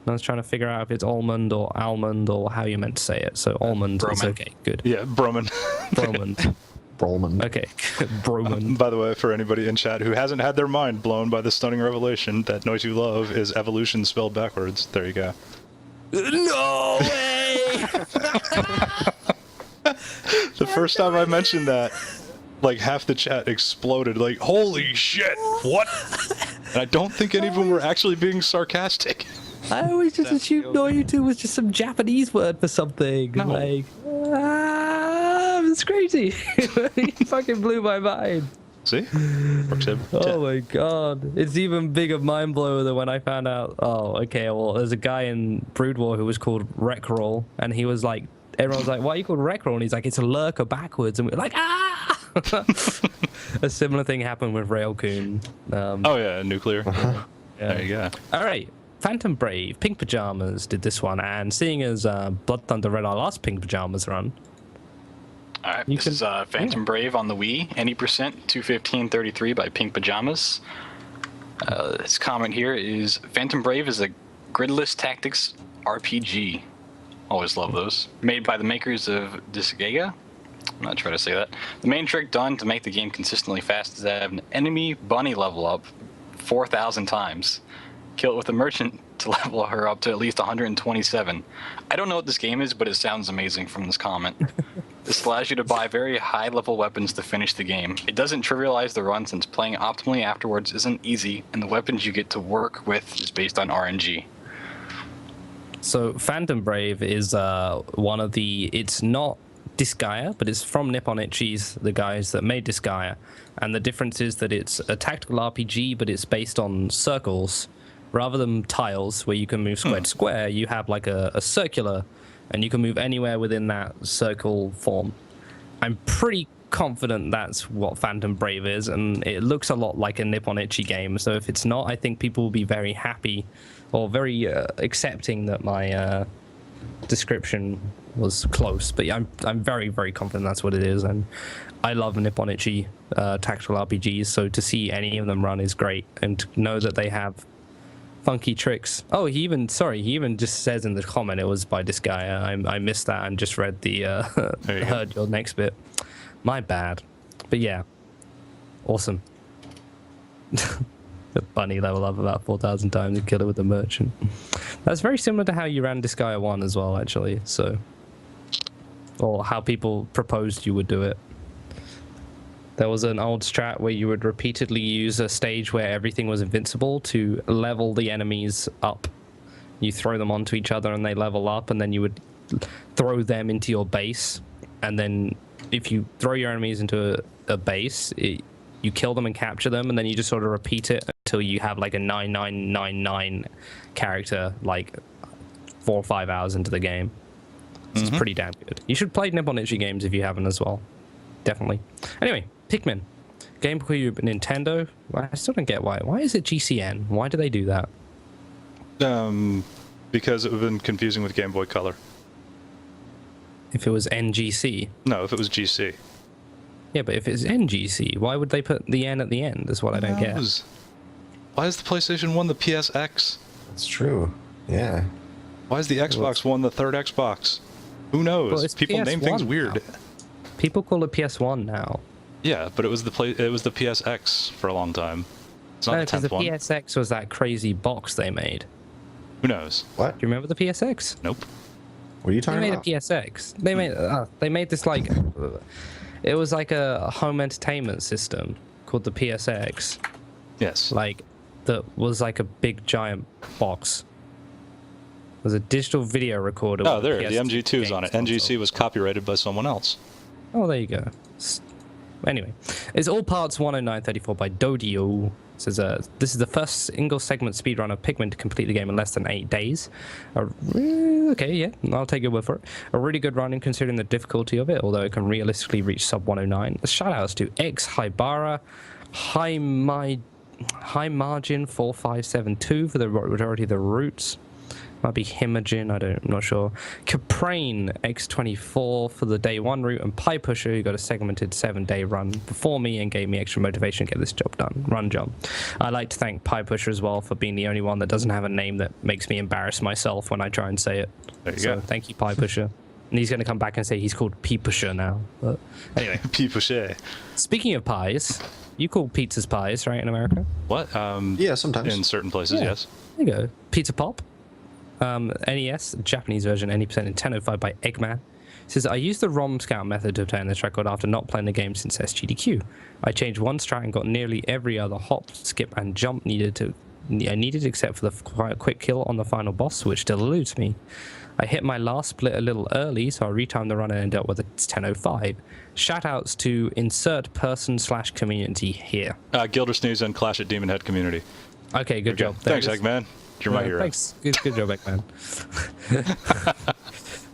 And I was trying to figure out if it's almond or almond or how you meant to say it. So almond is Broman. okay. Good. Yeah, Broman. Broman. Brolman. Okay. Broman. By the way, for anybody in chat who hasn't had their mind blown by the stunning revelation that Noise You Love is evolution spelled backwards, there you go. No way! The first time I mentioned that, like half the chat exploded, like, holy shit, what? And I don't think any of them were actually being sarcastic. I always just assumed Noyutu was just some Japanese word for something. No. Like, it's crazy. He fucking blew my mind. See? Works in. Oh my god. It's even bigger mind blower than when I found out. Oh, okay, well, there's a guy in Brood War who was called Wreckroll, and he was like, everyone was like, why are you called Wreckroll? And he's like, it's a lurker backwards. And we're like, ah! A similar thing happened with Railcoon. Oh yeah, nuclear. Yeah. There you go. All right. Phantom Brave, Pink Pajamas did this one, and seeing as Blood Thunder Red our last Pink Pajamas run. All right, You this can- is Phantom Brave on the Wii, any percent 215.33 by Pink Pajamas. This comment here is Phantom Brave is a gridless tactics RPG. Always love those. Made by the makers of Disgaea. I'm not trying to say that. The main trick done to make the game consistently fast is to have an enemy bunny level up 4,000 times. Kill it with a merchant to level her up to at least 127. I don't know what this game is, but it sounds amazing from this comment. This allows you to buy very high-level weapons to finish the game. It doesn't trivialize the run since playing optimally afterwards isn't easy, and the weapons you get to work with is based on RNG. So Phantom Brave is one of the, it's not Disgaea, but it's from Nippon Ichi's, the guys that made Disgaea. And the difference is that it's a tactical RPG, but it's based on circles. Rather than tiles where you can move square to square, you have like a circular, and you can move anywhere within that circle form. I'm pretty confident that's what Phantom Brave is, and it looks a lot like a Nippon Ichi game. So if it's not, I think people will be very happy or very accepting that my description was close. But yeah, I'm very, very confident that's what it is, and I love Nippon Ichi tactical RPGs. So to see any of them run is great, and to know that they have funky tricks. Oh, he even just says in the comment it was by this guy. I missed that and just read the heard your next bit. My bad. But yeah, awesome. The bunny level up about 4,000 times and kill it with the merchant. That's very similar to how you ran Disgaea 1 as well, actually. So, or how people proposed you would do it. There was an old strat where you would repeatedly use a stage where everything was invincible to level the enemies up. You throw them onto each other and they level up, and then you would throw them into your base. And then if you throw your enemies into a base, you kill them and capture them, and then you just sort of repeat it until you have like a 9999 character like 4 or 5 hours into the game. So it's pretty damn good. You should play Nippon Ichi games if you haven't as well. Definitely. Anyway, Pikmin. GameCube, Nintendo. I still don't get why. Why is it GCN? Why do they do that? Because it would have been confusing with Game Boy Color. If it was NGC. No, if it was GC. Yeah, but if it's NGC, why would they put the N at the end? Is what I don't get. Why is the PlayStation 1 the PSX? That's true. Yeah. Why is the Xbox One the third Xbox? Who knows? Well, it's People name PS1 things weird. now. People call it PS1 now. Yeah, but it was the PSX for a long time. It's not No, the because the 10th one. PSX was that crazy box they made. Who knows? What? Do you remember the PSX? Nope. What are you They talking made about? a PSX. They made this like it was like a home entertainment system called the PSX. Yes. Like that was like a big giant box. It was a digital video recorder. Oh, with there. The PS2 MG2 is on it. games NGC console. was copyrighted by someone else. Oh, there you go. Anyway, it's all parts 10934 by Dodio. Says this is the first single segment speedrun of Pikmin to complete the game in less than 8 days. Okay, yeah, I'll take your word for it. A really good run in considering the difficulty of it, although it can realistically reach sub 109. Shoutouts to X Hibara, High Margin 4572 for the majority of the routes. Might be Himogen, I'm not sure. Caprane X24 for the day 1 route, and Pie Pusher, who got a segmented 7-day run before me and gave me extra motivation to get this job done. Run job. I'd like to thank Pie Pusher as well for being the only one that doesn't have a name that makes me embarrass myself when I try and say it. There you So go. thank you, Pie Pusher. And he's going to come back and say he's called Pea Pusher now. But anyway, P-Pushe. speaking of pies, you call pizzas pies, right, in America? What? Yeah, sometimes. In certain places, Yeah. yes. There you go. Pizza Pop. NES, Japanese version, 80% in 1005 by Eggman. Says, I used the ROM scout method to obtain this record after not playing the game since SGDQ. I changed one strat and got nearly every other hop, skip, and jump needed except for the quick kill on the final boss, which still eludes me. I hit my last split a little early, so I retimed the run and ended up with a 10:05. Shoutouts to insert person/community here. Gildersneeze and Clash at Demon Head community. Okay, good job. Thanks, There it is. Eggman. You're my Yeah, hero. Thanks. Good job, Eggman.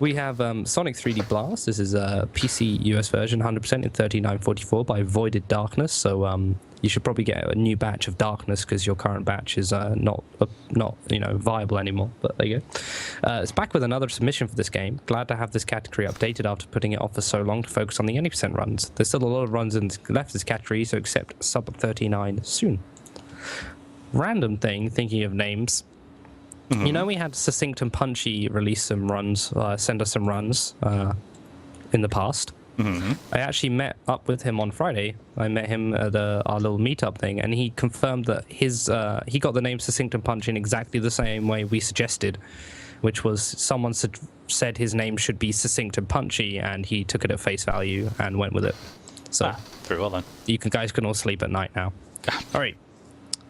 We have Sonic 3D Blast. This is a PC US version, 100% in 3944 by Voided Darkness. So you should probably get a new batch of Darkness because your current batch is not viable anymore. But there you go. It's back with another submission for this game. Glad to have this category updated after putting it off for so long to focus on the 80% runs. There's still a lot of runs left this category, so accept sub 39 soon. Random thing, thinking of names. You know, we had Succinct and Punchy release some runs, send us some runs in the past. I actually met up with him on Friday. I met him at our little meetup thing, and he confirmed that he got the name Succinct and Punchy in exactly the same way we suggested, which was someone said his name should be Succinct and Punchy, and he took it at face value and went with it. So Very well then. you guys can all sleep at night now. All right.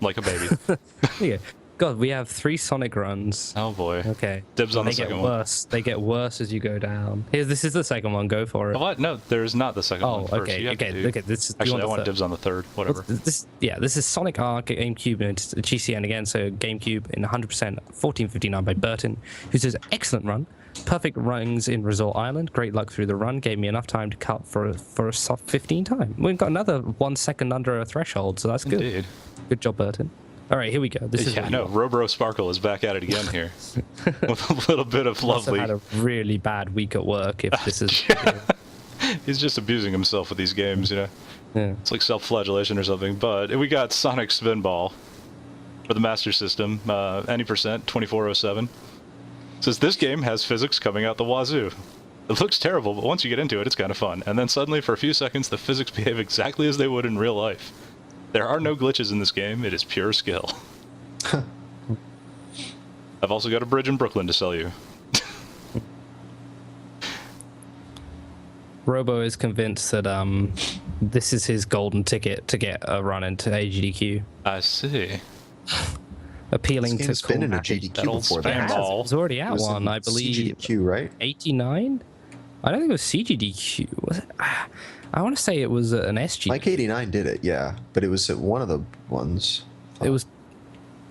Like a baby. There you go. God, we have 3 Sonic runs. Oh boy. Okay. Dibs on the They get second one. worse. They get worse as you go down. This is the second one. Go for it. What? No, there is not the second one Oh, first. okay. You have to Okay. do- Look at this. Actually, I want the dibs on the third. Whatever. This is Sonic R GameCube and it's GCN again. So GameCube in 100%, 1459 by Burton, who says excellent run, perfect runs in Resort Island. Great luck through the run. Gave me enough time to cut for a soft 15 time. We've got another 1 second under a threshold, so that's good. Indeed. Good job, Burton. All right, here we go. This is Yeah, what no, Robro Sparkle is back at it again here. With a little bit of must have lovely. had a really bad week at work if this is. He's just abusing himself with these games, you know? Yeah. It's like self-flagellation or something. But we got Sonic Spinball for the Master System, any percent, 2407. Says this game has physics coming out the wazoo. It looks terrible, but once you get into it, it's kind of fun. And then suddenly, for a few seconds, the physics behave exactly as they would in real life. There are no glitches in this game. It is pure skill. I've also got a bridge in Brooklyn to sell you. Robo is convinced that this is his golden ticket to get a run into AGDQ. I see. Appealing This to game's been in a cool GDQ That old before spam that. ball. It's already It out was one, in I believe. CGDQ, right? 89? I don't think it was CGDQ. Was it? I want to say it was an SG. Mike 89 did it, yeah, but it was at one of the ones. It was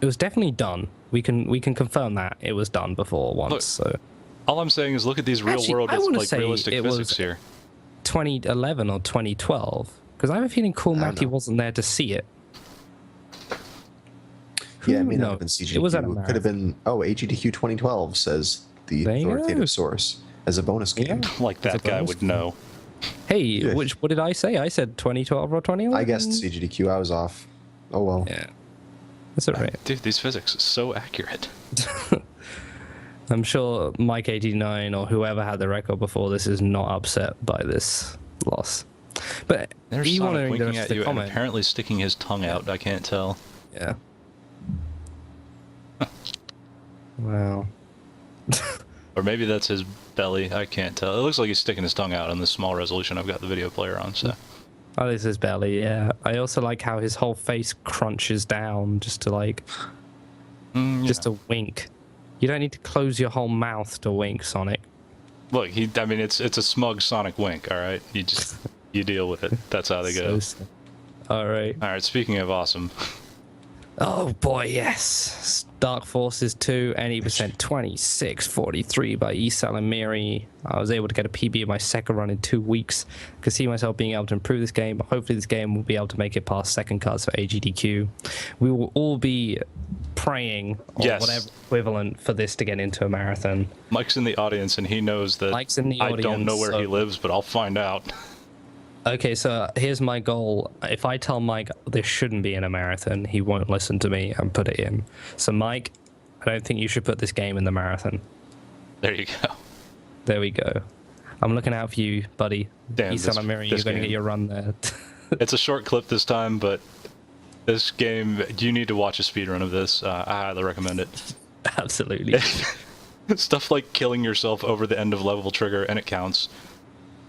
It was definitely done. We can confirm that it was done before once. Look, So all I'm saying is look at these real Actually, world I wanna like say realistic it physics was- here. 2011 or 2012, because I have a feeling Cool I don't Matty know. wasn't there to see it. Yeah, it Who may not have knows? been CGQ. It was at a It could have been. Oh, AGDQ 2012 says the There you go. authoritative source as a bonus game. Yeah. Like It's a that guy bonus would game. know. Hey, Yeah. what did I say? I said 2012 or 2011. I guessed CGDQ. I was off. Oh well. Yeah, that's alright. Dude, these physics are so accurate. I'm sure Mike89 or whoever had the record before this is not upset by this loss. But There's you want Sonic to read the winking rest at of you the and comment? apparently sticking his tongue out. I can't tell. Yeah. Wow. Or maybe that's his belly. I can't tell. It looks like he's sticking his tongue out on this small resolution I've got the video player on, so. Oh, this is belly, yeah. I also like how his whole face crunches down just to like, just to wink. You don't need to close your whole mouth to wink, Sonic. Look, I mean, it's a smug Sonic wink, alright? You deal with it. That's how they go. Alright. Alright, speaking of awesome. Oh boy, yes. Dark Forces 2, any percent 2643 by Isal and Miri. I was able to get a PB in my second run in 2 weeks. I could see myself being able to improve this game. Hopefully this game will be able to make it past second cuts for AGDQ. We will all be praying or Yes. whatever equivalent for this to get into a marathon. Mike's in the audience and he knows that Mike's in the I don't know audience, where he so- lives, but I'll find out. Okay, so here's my goal. If I tell Mike this shouldn't be in a marathon, he won't listen to me and put it in. So Mike, I don't think you should put this game in the marathon. There you go. There we go. I'm looking out for you, buddy. Damn, Isal and Miri, you're this going to game. get your run there. It's a short clip this time, but this game, you need to watch a speedrun of this. I highly recommend it. Absolutely. Stuff like killing yourself over the end of level trigger, and it counts,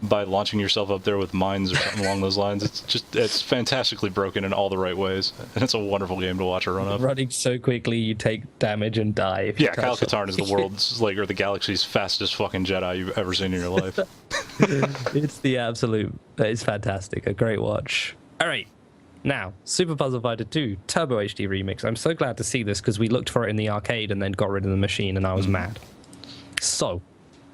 by launching yourself up there with mines or something along those lines. It's fantastically broken in all the right ways, and it's a wonderful game to watch a run of. Running so quickly, you take damage and die. If you Yeah, Kyle touch it. Katarn is the world's, like, or the galaxy's fastest fucking Jedi you've ever seen in your life. It's the absolute. It's fantastic. A great watch. All right. Now, Super Puzzle Fighter 2 Turbo HD Remix. I'm so glad to see this because we looked for it in the arcade and then got rid of the machine, and I was mad. So,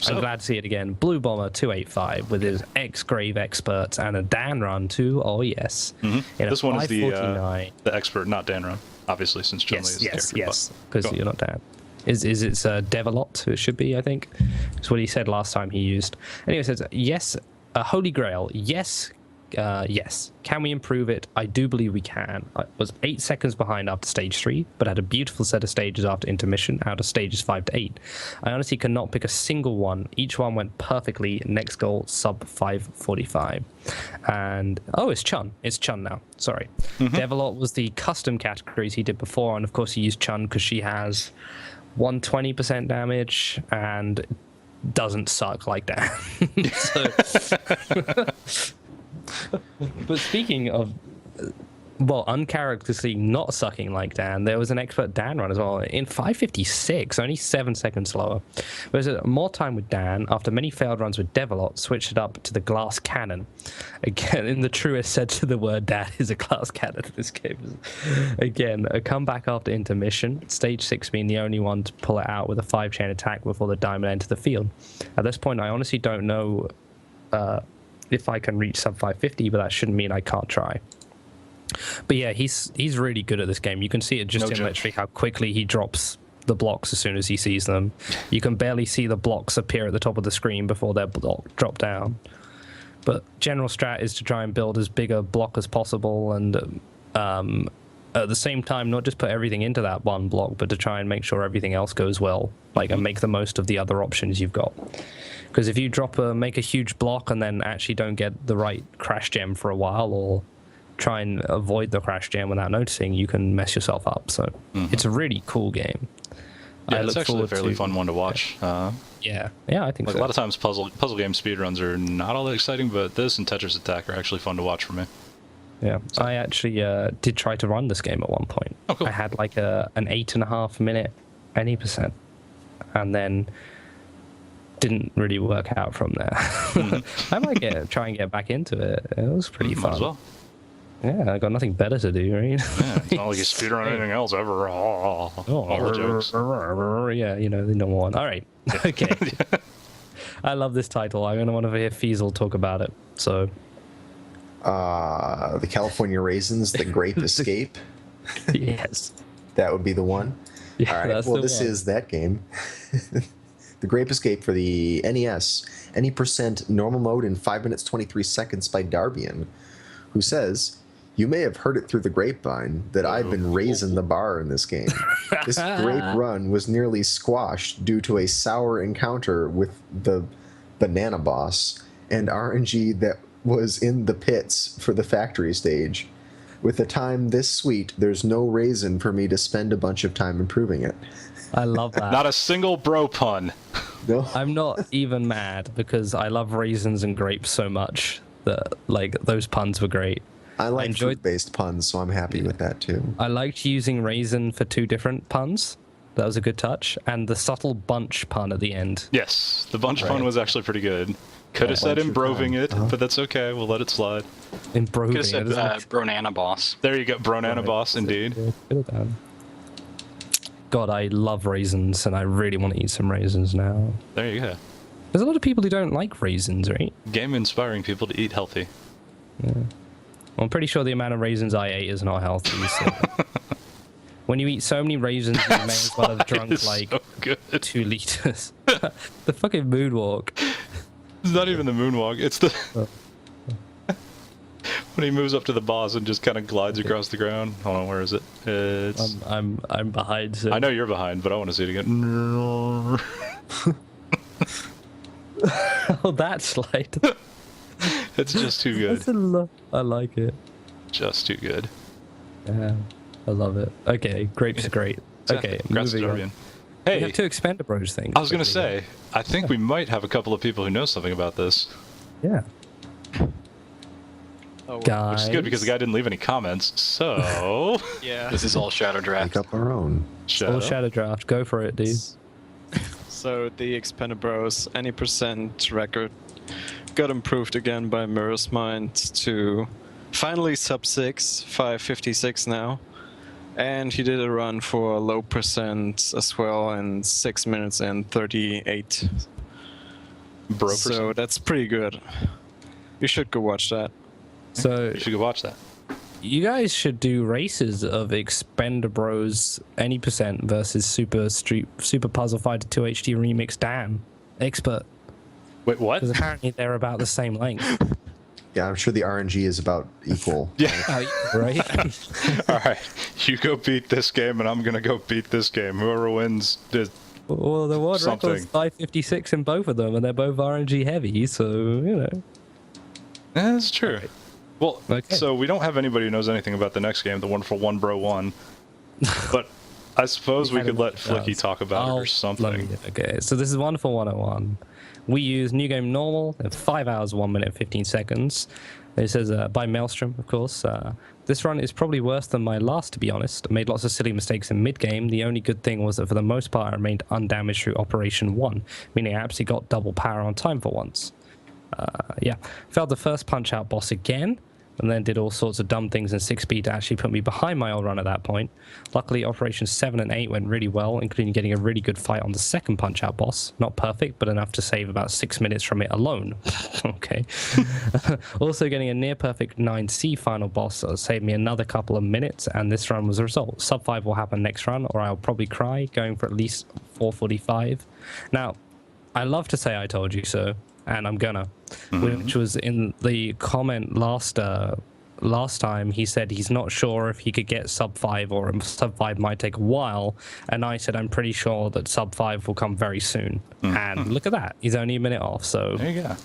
I'm glad to see it again. Blue Bomber 285 with his X-Grave experts and a Dan run too. Oh yes. In a This one is 549. the expert, not Dan Run, obviously, since Chun-Li is the character. Yes, but because go on. you're not Dan. Is it's Devilot? It should be, I think. That's what he said last time he used. Anyway, it says yes, Holy Grail. Yes, yes. Can we improve it? I do believe we can. I was 8 seconds behind after stage 3, but had a beautiful set of stages after intermission out of stages 5 to 8. I honestly cannot pick a single one. Each one went perfectly. Next goal, sub 545. And, oh, it's Chun. It's Chun now. Sorry. Devilot was the custom categories he did before, and of course he used Chun because she has 120% damage and doesn't suck like that. But speaking of, well, uncharacteristically not sucking like Dan, there was an expert Dan run as well in 556, only 7 seconds slower. There's more time with Dan after many failed runs with Devilot, switched it up to the glass cannon. Again, in the truest sense of the word, Dan is a glass cannon in this game. Again, a comeback after intermission, stage 6 being the only one to pull it out with a 5-chain attack before the diamond entered the field. At this point, I honestly don't know if I can reach sub 550, but that shouldn't mean I can't try. But yeah, he's really good at this game. You can see it just No in joke. literally how quickly he drops the blocks as soon as he sees them. You can barely see the blocks appear at the top of the screen before they're drop down. But general strat is to try and build as big a block as possible, and at the same time not just put everything into that one block, but to try and make sure everything else goes well, like, and make the most of the other options you've got. Because if you make a huge block and then actually don't get the right crash gem for a while, or try and avoid the crash jam without noticing, you can mess yourself up. So it's a really cool game. Yeah, I it's look actually a forward fairly to- fun one to watch. Yeah, I think Like so. a lot of times, puzzle game speedruns are not all that exciting, but this and Tetris Attack are actually fun to watch for me. Yeah, I actually did try to run this game at one point. Oh, cool. I had like an 8.5 minute any percent, and then didn't really work out from there. I might try and get back into it. It was pretty Might fun. as well. Yeah, I got nothing better to do, right? Yeah, it's not like you speedrun anything else ever. All the jokes. Yeah, you know, the normal one. All right. Okay. I love this title. I'm going to want to hear Feasel talk about it. So, The California Raisins, The Grape Escape. yes. That would be the one. Yeah, All right. that's Well, the this one. is that game. The Grape Escape for the NES. Any percent normal mode in 5 minutes 23 seconds by Darbian, who says, "You may have heard it through the grapevine that I've been raising the bar in this game. This grape run was nearly squashed due to a sour encounter with the banana boss and RNG that was in the pits for the factory stage. With a time this sweet, there's no reason for me to spend a bunch of time improving it." I love that. Not a single bro pun. No. I'm not even mad because I love raisins and grapes so much that, like, those puns were great. I like enjoyed- fruit-based puns, so I'm happy with that too. I liked using raisin for 2 different puns. That was a good touch. And the subtle bunch pun at the end. Yes, the bunch Right. pun was actually pretty good. Could have said Bunch of imbroving it, fun. but that's okay. We'll let it slide. Improving. Could have said Bronana Boss. There you go, Bronana Boss, indeed. God, I love raisins, and I really want to eat some raisins now. There you go. There's a lot of people who don't like raisins, right? Game inspiring people to eat healthy. Well, I'm pretty sure the amount of raisins I ate is not healthy. So. When you eat so many raisins, you may as well have It drunk is like so good. 2 liters. The fucking moonwalk. It's not even the moonwalk. It's the when he moves up to the boss and just kind of glides across the ground. Hold on, where is it? It's. I'm behind. So. I know you're behind, but I want to see it again. Oh, that slide. It's just too That's good. I like it. Just too good. Yeah, I love it. Okay, grapes are great. Okay, Congrats to moving on. Darbian. We Hey, have 2 Expendables things. I was gonna quickly. say, I think we might have a couple of people who know something about this, Yeah. Oh, Guys. which is good because the guy didn't leave any comments. So, yeah. This is all Shadow Make Draft. up our own. All Shadow. ShadowDraft. Go for it, dude. So the Expendables any percent record got improved again by Mirror's Mind to finally sub 6, 556 now. And he did a run for a low percent as well in 6 minutes and 38. Bro, So that's pretty good. You should go watch that. So you should go watch that. you guys should do races of Expendables any percent versus Super Puzzle Fighter 2 HD Remix Dan Expert, Wait, what? because apparently they're about the same length. Yeah, I'm sure the RNG is about equal. Yeah. Right? All right, you go beat this game, and I'm gonna go beat this game. Whoever wins, Well, the world Something. record's 556 in both of them, and they're both RNG heavy, so you know. that's true. Well, Okay. so we don't have anybody who knows anything about the next game, the Wonderful One Bro One. But I suppose we could let Flicky talk about it or something. Okay, so this is Wonderful 101. We use New Game Normal in 5 hours, 1 minute, 15 seconds. It says by Maelstrom, of course. This run is probably worse than my last, to be honest. I made lots of silly mistakes in mid-game. The only good thing was that for the most part, I remained undamaged through Operation 1, meaning I actually got double power on time for once. Yeah, failed the first Punch-Out boss again, and then did all sorts of dumb things in 6-speed to actually put me behind my old run at that point. Luckily, Operations 7 and 8 went really well, including getting a really good fight on the second Punch-Out boss. Not perfect, but enough to save about 6 minutes from it alone. Okay. Also getting a near-perfect 9C final boss that saved me another couple of minutes, and this run was a result. Sub 5 will happen next run, or I'll probably cry, going for at least 445. Now, I love to say I told you so, and I'm gonna. Which was in the comment last time. He said he's not sure if he could get sub 5 or sub 5 might take a while, and I said I'm pretty sure that sub 5 will come very soon. And look at that, he's only a minute off, so There you go.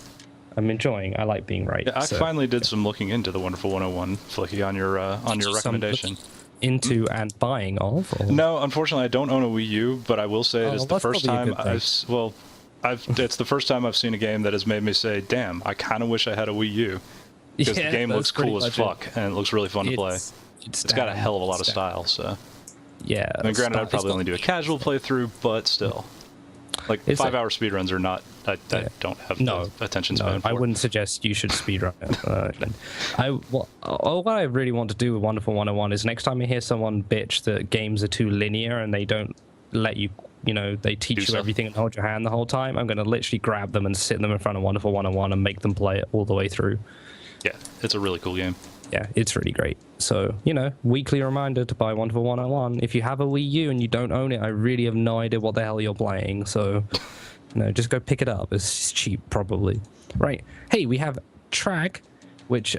I'm enjoying. I like being right. Yeah, I so. finally did some looking into the Wonderful 101, Flicky, on your Some recommendation. into and buying of. Or? No, unfortunately, I don't own a Wii U, but I will say it Oh, is well, the that's first probably a time good thing. it's the first time I've seen a game that has made me say, "Damn, I kind of wish I had a Wii U," because the game looks cool as fuck and it looks really fun to play. It's got a hell of a lot of style. So, Yeah. I mean, granted, I'd it's probably got- only do a casual playthrough, but still. Like It's 5-hour speedruns are not. I don't have the attention span. I wouldn't suggest you should speedrun it. All I really want to do with Wonderful 101 is next time I hear someone bitch that games are too linear and they don't let you, they teach you everything and hold your hand the whole time, I'm going to literally grab them and sit them in front of Wonderful 101 and make them play it all the way through. Yeah, it's a really cool game. Yeah, it's really great. So, weekly reminder to buy Wonderful 101. If you have a Wii U and you don't own it, I really have no idea what the hell you're playing. So, just go pick it up. It's cheap, probably. Right. Hey, we have Track, which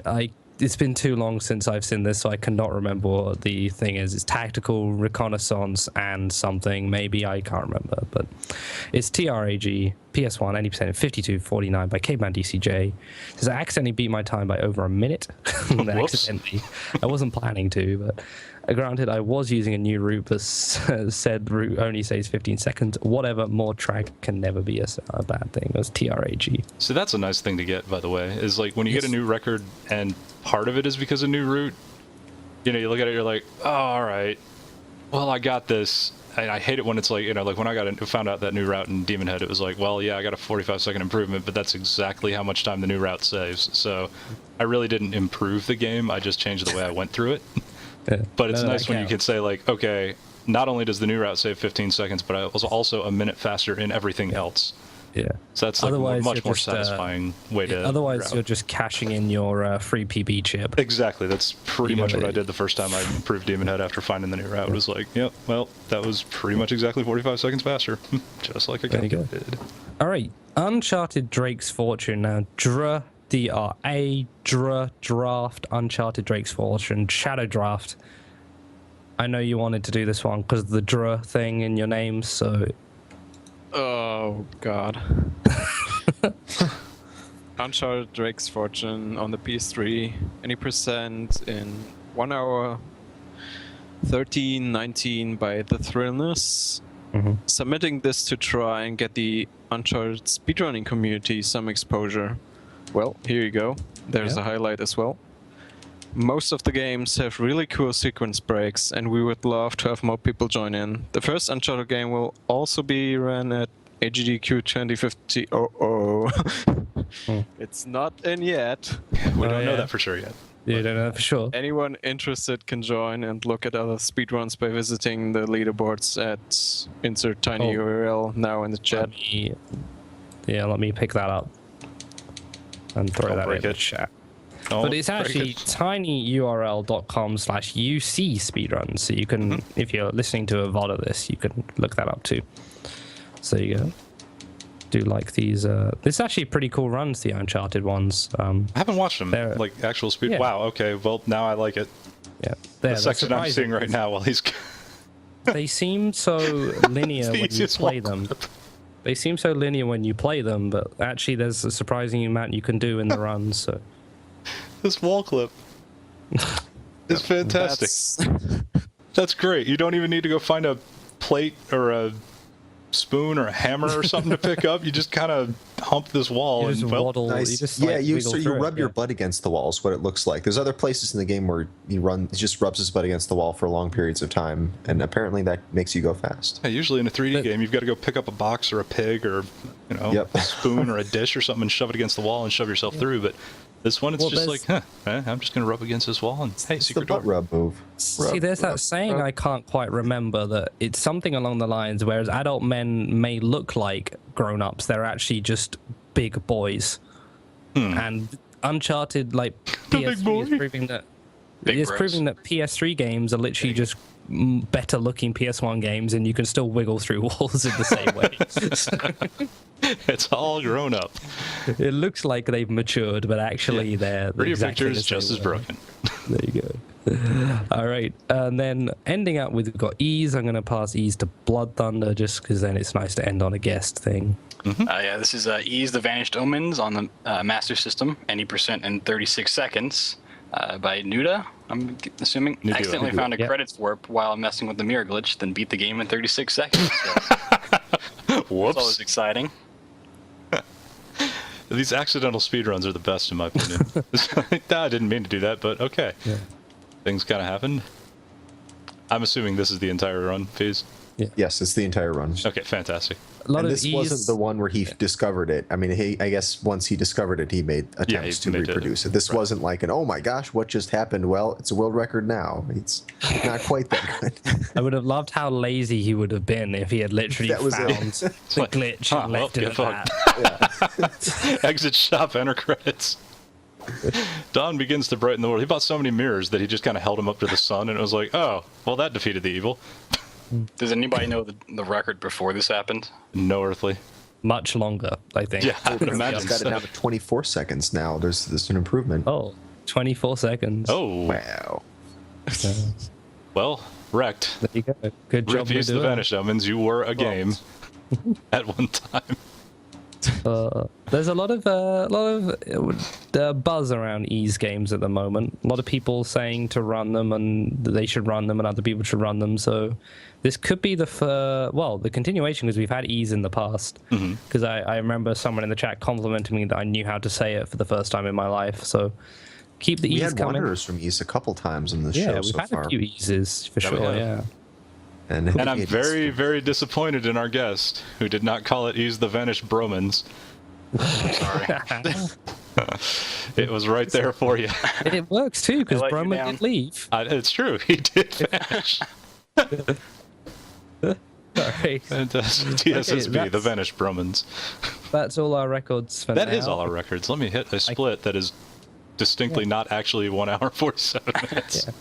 it's been too long since I've seen this, so I cannot remember what the thing is. It's tactical reconnaissance and something. Maybe I can't remember, but it's TRAG, PS1, 80% 52:49 by Caveman DCJ. It says I accidentally beat my time by over a minute. Accidentally. I wasn't planning to, but granted, I was using a new route, but said route only says 15 seconds. Whatever, more track can never be a bad thing. It was TRAG. So that's a nice thing to get, by the way, is like when you get a new record and part of it is because of new route, you look at it, you're like, oh, all right, well, I got this. And I hate it when it's like, like when I found out that new route in Demon Head, it was like, well, yeah, I got a 45-second improvement, but that's exactly how much time the new route saves. So I really didn't improve the game. I just changed the way I went through it. Yeah. But it's nice when you can say, like, okay, not only does the new route save 15 seconds, but I was also a minute faster in everything else. Yeah. So that's like a much more satisfying way to. Otherwise, route. you're just cashing in your free PB chip. Exactly. That's pretty much what I did the first time I improved Demon Head after finding the new route. It was like, yep, well, that was pretty much exactly 45 seconds faster. Just like I calculated. All right. Uncharted Drake's Fortune. Now, DRA, Draft, Uncharted Drake's Fortune, ShadowDraft. I know you wanted to do this one because of the Dra thing in your name, so. Oh, God. Uncharted Drake's Fortune on the PS3, any percent in 1 hour, 13:19 by the Thrillness. Submitting this to try and get the Uncharted speedrunning community some exposure. Well, here you go. There's a highlight as well. Most of the games have really cool sequence breaks, and we would love to have more people join in. The first Uncharted game will also be run at AGDQ 2050. It's not in yet. We don't know that for sure yet. You don't know that for sure. Anyone interested can join and look at other speedruns by visiting the leaderboards at insert tiny URL now in the chat. Let me pick that up and throw that in the chat. But it's actually tinyurl.com/UC speedrun. So you can, if you're listening to a VOD of this, you can look that up too. So you go. Do like these. This is actually pretty cool runs, the Uncharted ones. I haven't watched them, like actual speed. Yeah. Wow, okay, well, now I like it. Yeah. The section I'm seeing right now while he's. They seem so linear when you play them. They seem so linear when you play them, but actually there's a surprising amount you can do in the runs. So. This wall clip is fantastic. That's great. You don't even need to go find a plate or a spoon or a hammer or something to pick up. You just kind of hump this wall you just and waddle. Nice. You just, you rub your butt against the wall is what it looks like. There's other places in the game where he just rubs his butt against the wall for long periods of time, and apparently that makes you go fast. Yeah, usually in a 3D game, you've got to go pick up a box or a pig or a spoon or a dish or something and shove it against the wall and shove yourself through. But this one, it's just like, I'm just going to rub against this wall and, hey, it's secret the butt door. rub move. See, there's that saying I can't quite remember that it's something along the lines whereas adult men may look like grown-ups, they're actually just big boys. And Uncharted, like PS3 is proving that proving that PS3 games are literally just better looking PS1 games, and you can still wiggle through walls in the same way. It's all grown up. It looks like they've matured, but actually they're Pretty exactly pictures the same just as way. broken. There you go. All right, and then ending up with, we've got Ease. I'm going to pass Ease to Blood Thunder just because then it's nice to end on a guest thing. This is Ease the Vanished Omens on the Master System, any percent in 36 seconds by Nuda, I'm assuming. Nuda. Accidentally found a credits warp while messing with the mirror glitch, then beat the game in 36 seconds. So. Whoops. It's always exciting. These accidental speedruns are the best, in my opinion. I didn't mean to do that, but okay. Yeah. Things kind of happened. I'm assuming this is the entire run, Phase? Yeah. Yes, it's the entire run. Okay, fantastic. a lot And of this wasn't the one where he discovered it. I mean, I guess once he discovered it, he made attempts to reproduce it. This wasn't like an, oh my gosh, what just happened? Well, it's a world record now. It's not quite that good. I would have loved how lazy he would have been if he had literally That was found it. the glitch and left it at fucked. that. Exit shop, enter credits. Dawn begins to brighten the world. He bought so many mirrors that he just kind of held them up to the sun, and it was like, oh, well, that defeated the evil. Does anybody know the record before this happened? No earthly. Much longer, I think. Yeah, I would It's imagine got it so. down to 24 seconds now. There's an improvement. Oh, 24 seconds. Oh, Wow. So, well, wrecked. there you go. Good job. Refuse the Medulla. Vanished Omens, you were a game at one time. There's a lot of buzz around Ease games at the moment. A lot of people saying to run them and that they should run them and other people should run them. So this could be the continuation, because we've had Ease in the past. Because I remember someone in the chat complimenting me that I knew how to say it for the first time in my life. So keep the We Ease had coming. wanderers from East a couple times in this Yeah, show we've so had far. a few Eases for Yeah, we sure. have. Yeah. And And I'm very, very disappointed in our guest, who did not call it Ease the Vanished Bromans. Sorry. It was right there for you. It works too, because let you Broman down. did leave. It's true, he did vanish. Sorry. Fantastic. TSSB, the that's- Vanished Bromans. That's all our records for now. That is all our records. Let me hit a split that is distinctly not actually 1 hour 47 minutes. Yeah.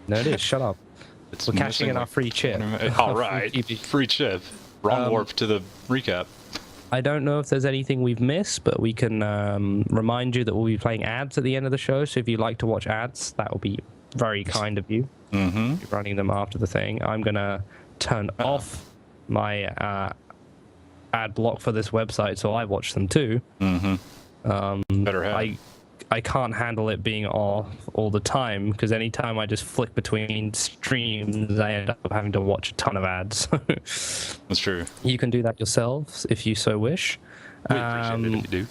No, it is. Shut up. It's We're cashing missing in our like free chip. 20 minutes. Our All free right, TV. free chip. Wrong warp to the recap. I don't know if there's anything we've missed, but we can remind you that we'll be playing ads at the end of the show. So if you'd like to watch ads, that will be very kind of you. Mm-hmm. Be running them after the thing. I'm gonna turn off my ad block for this website, so I watch them too. Better have. I can't handle it being off all the time, because anytime I just flick between streams, I end up having to watch a ton of ads. That's true. You can do that yourselves if you so wish. We appreciate it if you do.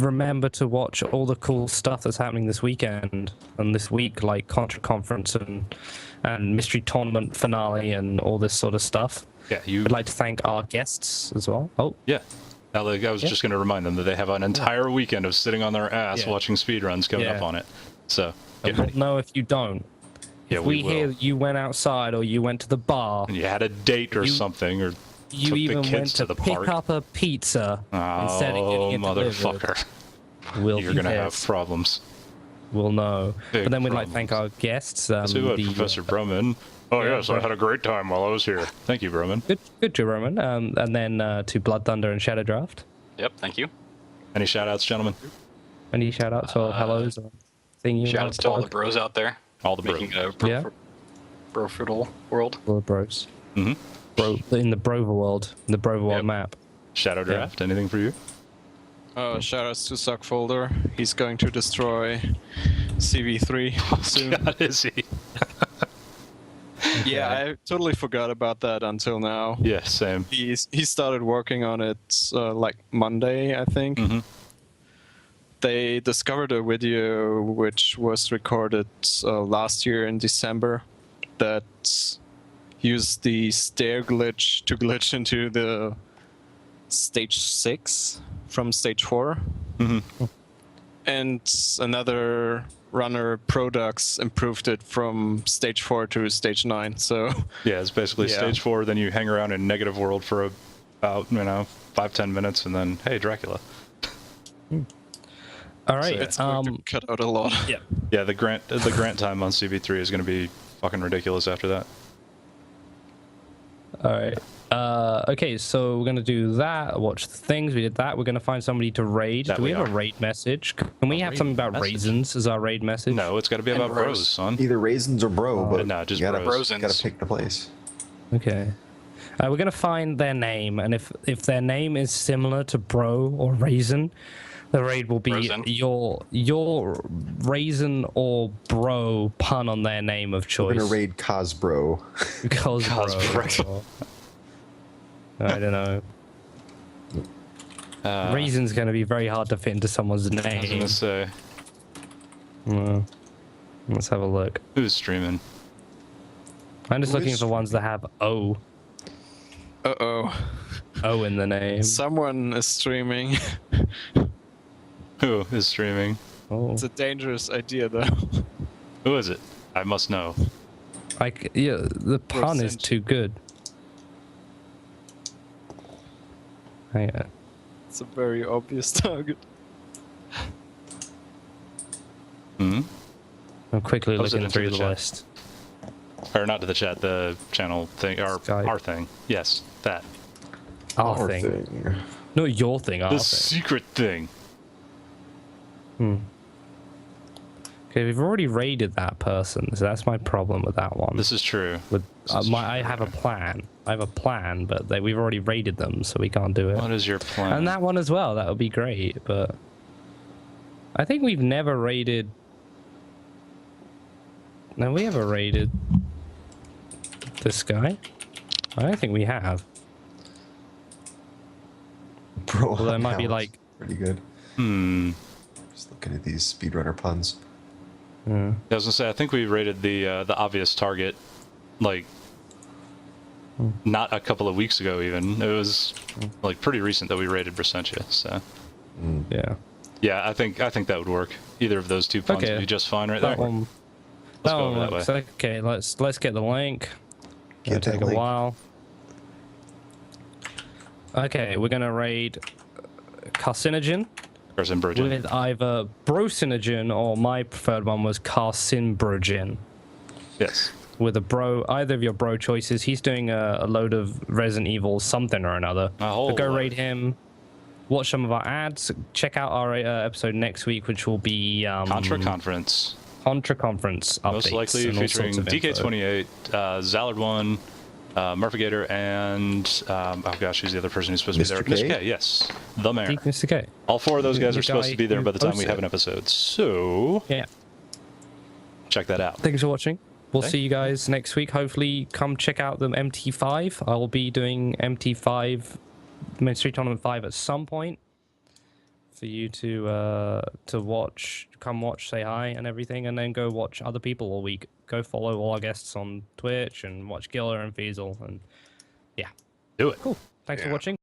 Remember to watch all the cool stuff that's happening this weekend and this week, like Contra Conference and Mystery Tournament finale and all this sort of stuff. Yeah, you. I'd like to thank our guests as well. Oh, Yeah. Now, like, I was just going to remind them that they have an entire weekend of sitting on their ass Yeah. watching speedruns coming up Yeah. on it. So, I get won't ready. know if you don't. Yeah, If we we will. hear that you went outside or you went to the bar, And you had a date or You- something, or you took even the went kids to, to the pick park. up a pizza instead of Oh, getting it delivered, motherfucker. we'll You're be going to have pissed. problems. We'll know. Big But then we'd like to thank our guests. So, Professor Broman. Oh, yeah, yes, I Bro- had a great time while I was here. Thank you, Broman. Good to Roman. And then to Blood Thunder and ShadowDraft. Yep, thank you. Any shout-outs, gentlemen? Any shout outs or hellos or thing you Shout want outs to all the bros out there All the making bros. a Yeah. bro-fertile world. All the bros. Mm-hmm. Bro, in the Brover world, the Brover world Yep. map. Shadow Draft, anything for you? Shoutouts to Suckfolder. He's going to destroy CV3 soon. God, is he? Yeah, I totally forgot about that until now. Yeah, same. He started working on it like Monday, I think. Mhm. They discovered a video which was recorded last year in December that used the stair glitch to glitch into the stage 6 from stage 4. Mhm. And another runner, Produx, improved it from stage 4 to stage 9. So Yeah, it's basically Yeah. stage 4, then you hang around in negative world for about, 5-10 minutes, and then, hey, Dracula. All right. it's going to cut out a lot. Yeah. Yeah, the grant time on CV3 is going to be fucking ridiculous after that. All right. Okay, so we're gonna do that. Watch the things. We did that. We're gonna find somebody to raid. That Do we we have are. a raid message? Can we have raid something about message? raisins as our raid message? No, it's got to be And about bros. bros, son. Either raisins or bro, but no, just you gotta, bros. Brosins. gotta pick the place. Okay. We're gonna find their name, and if their name is similar to bro or raisin, the raid will be Rosen. your raisin or bro pun on their name of We're choice. gonna raid Cosbro. Cosbro. I don't know. Raisin's gonna be very hard to fit into someone's I was going name. to say, Well, let's have a look. who's streaming? I'm just Who looking is for ones that have O. Uh-oh. O in the name. Someone is streaming. Who is streaming? Oh, It's a dangerous idea, though. Who is it? I must know. yeah, the pun is Percentage. too good. Hang on. It's a very obvious target. Hmm? I'm quickly Post it looking into through the the chat. list. Or not to the chat, the channel thing, or Skype. our thing. Yes, that. Our thing. Not your thing, our The thing. secret thing. Okay, we've already raided that person, so that's my problem with that one. This is true. With This is I have a true. plan. I have a plan, but we've already raided them, so we can't do it. What is your plan? And that one as well. That would be great, but I think we've never raided. No, we ever raided this guy. I don't think we have. Bro, Although it might that be was like. pretty good. Just looking at these speedrunner puns. I was gonna say, I think we rated the obvious target, like, not a couple of weeks ago even. It was like pretty recent that we rated Brasentia. So Yeah. yeah, I think that would work. Either of those two puns Okay. would be just fine right That there. one. Let's That go one over that works. way. Okay, let's get the link. Get It'll take that a link. while. Okay, we're gonna raid Carcinogen Carcinogen. with either Brosinogen or my preferred one was Carcinbrogen. Yes. With a bro, either of your bro choices. He's doing a load of Resident Evil something or another. A whole But go lot. raid him. Watch some of our ads. Check out our episode next week, which will be Contra Conference. Contra Conference updates. Most likely and all featuring sorts of info. DK28, Zallard 1, Murphigator, and oh gosh, who's the other person who's supposed to be there? Mr. K? Mr. K, yes. The mayor. Mr. K. All four of those guys The are supposed guy to be there who by the time we hosts have it. an episode. So Yeah. check that out. Thanks for watching. We'll Thank see you guys next week. Hopefully, come check out the MT5. I'll be doing MT5, Ministry Tournament 5 at some point for you to watch. Come watch, say hi, and everything, and then go watch other people all week. Go follow all our guests on Twitch and watch Giller and Feasel, and yeah, Do it. cool. Thanks for watching.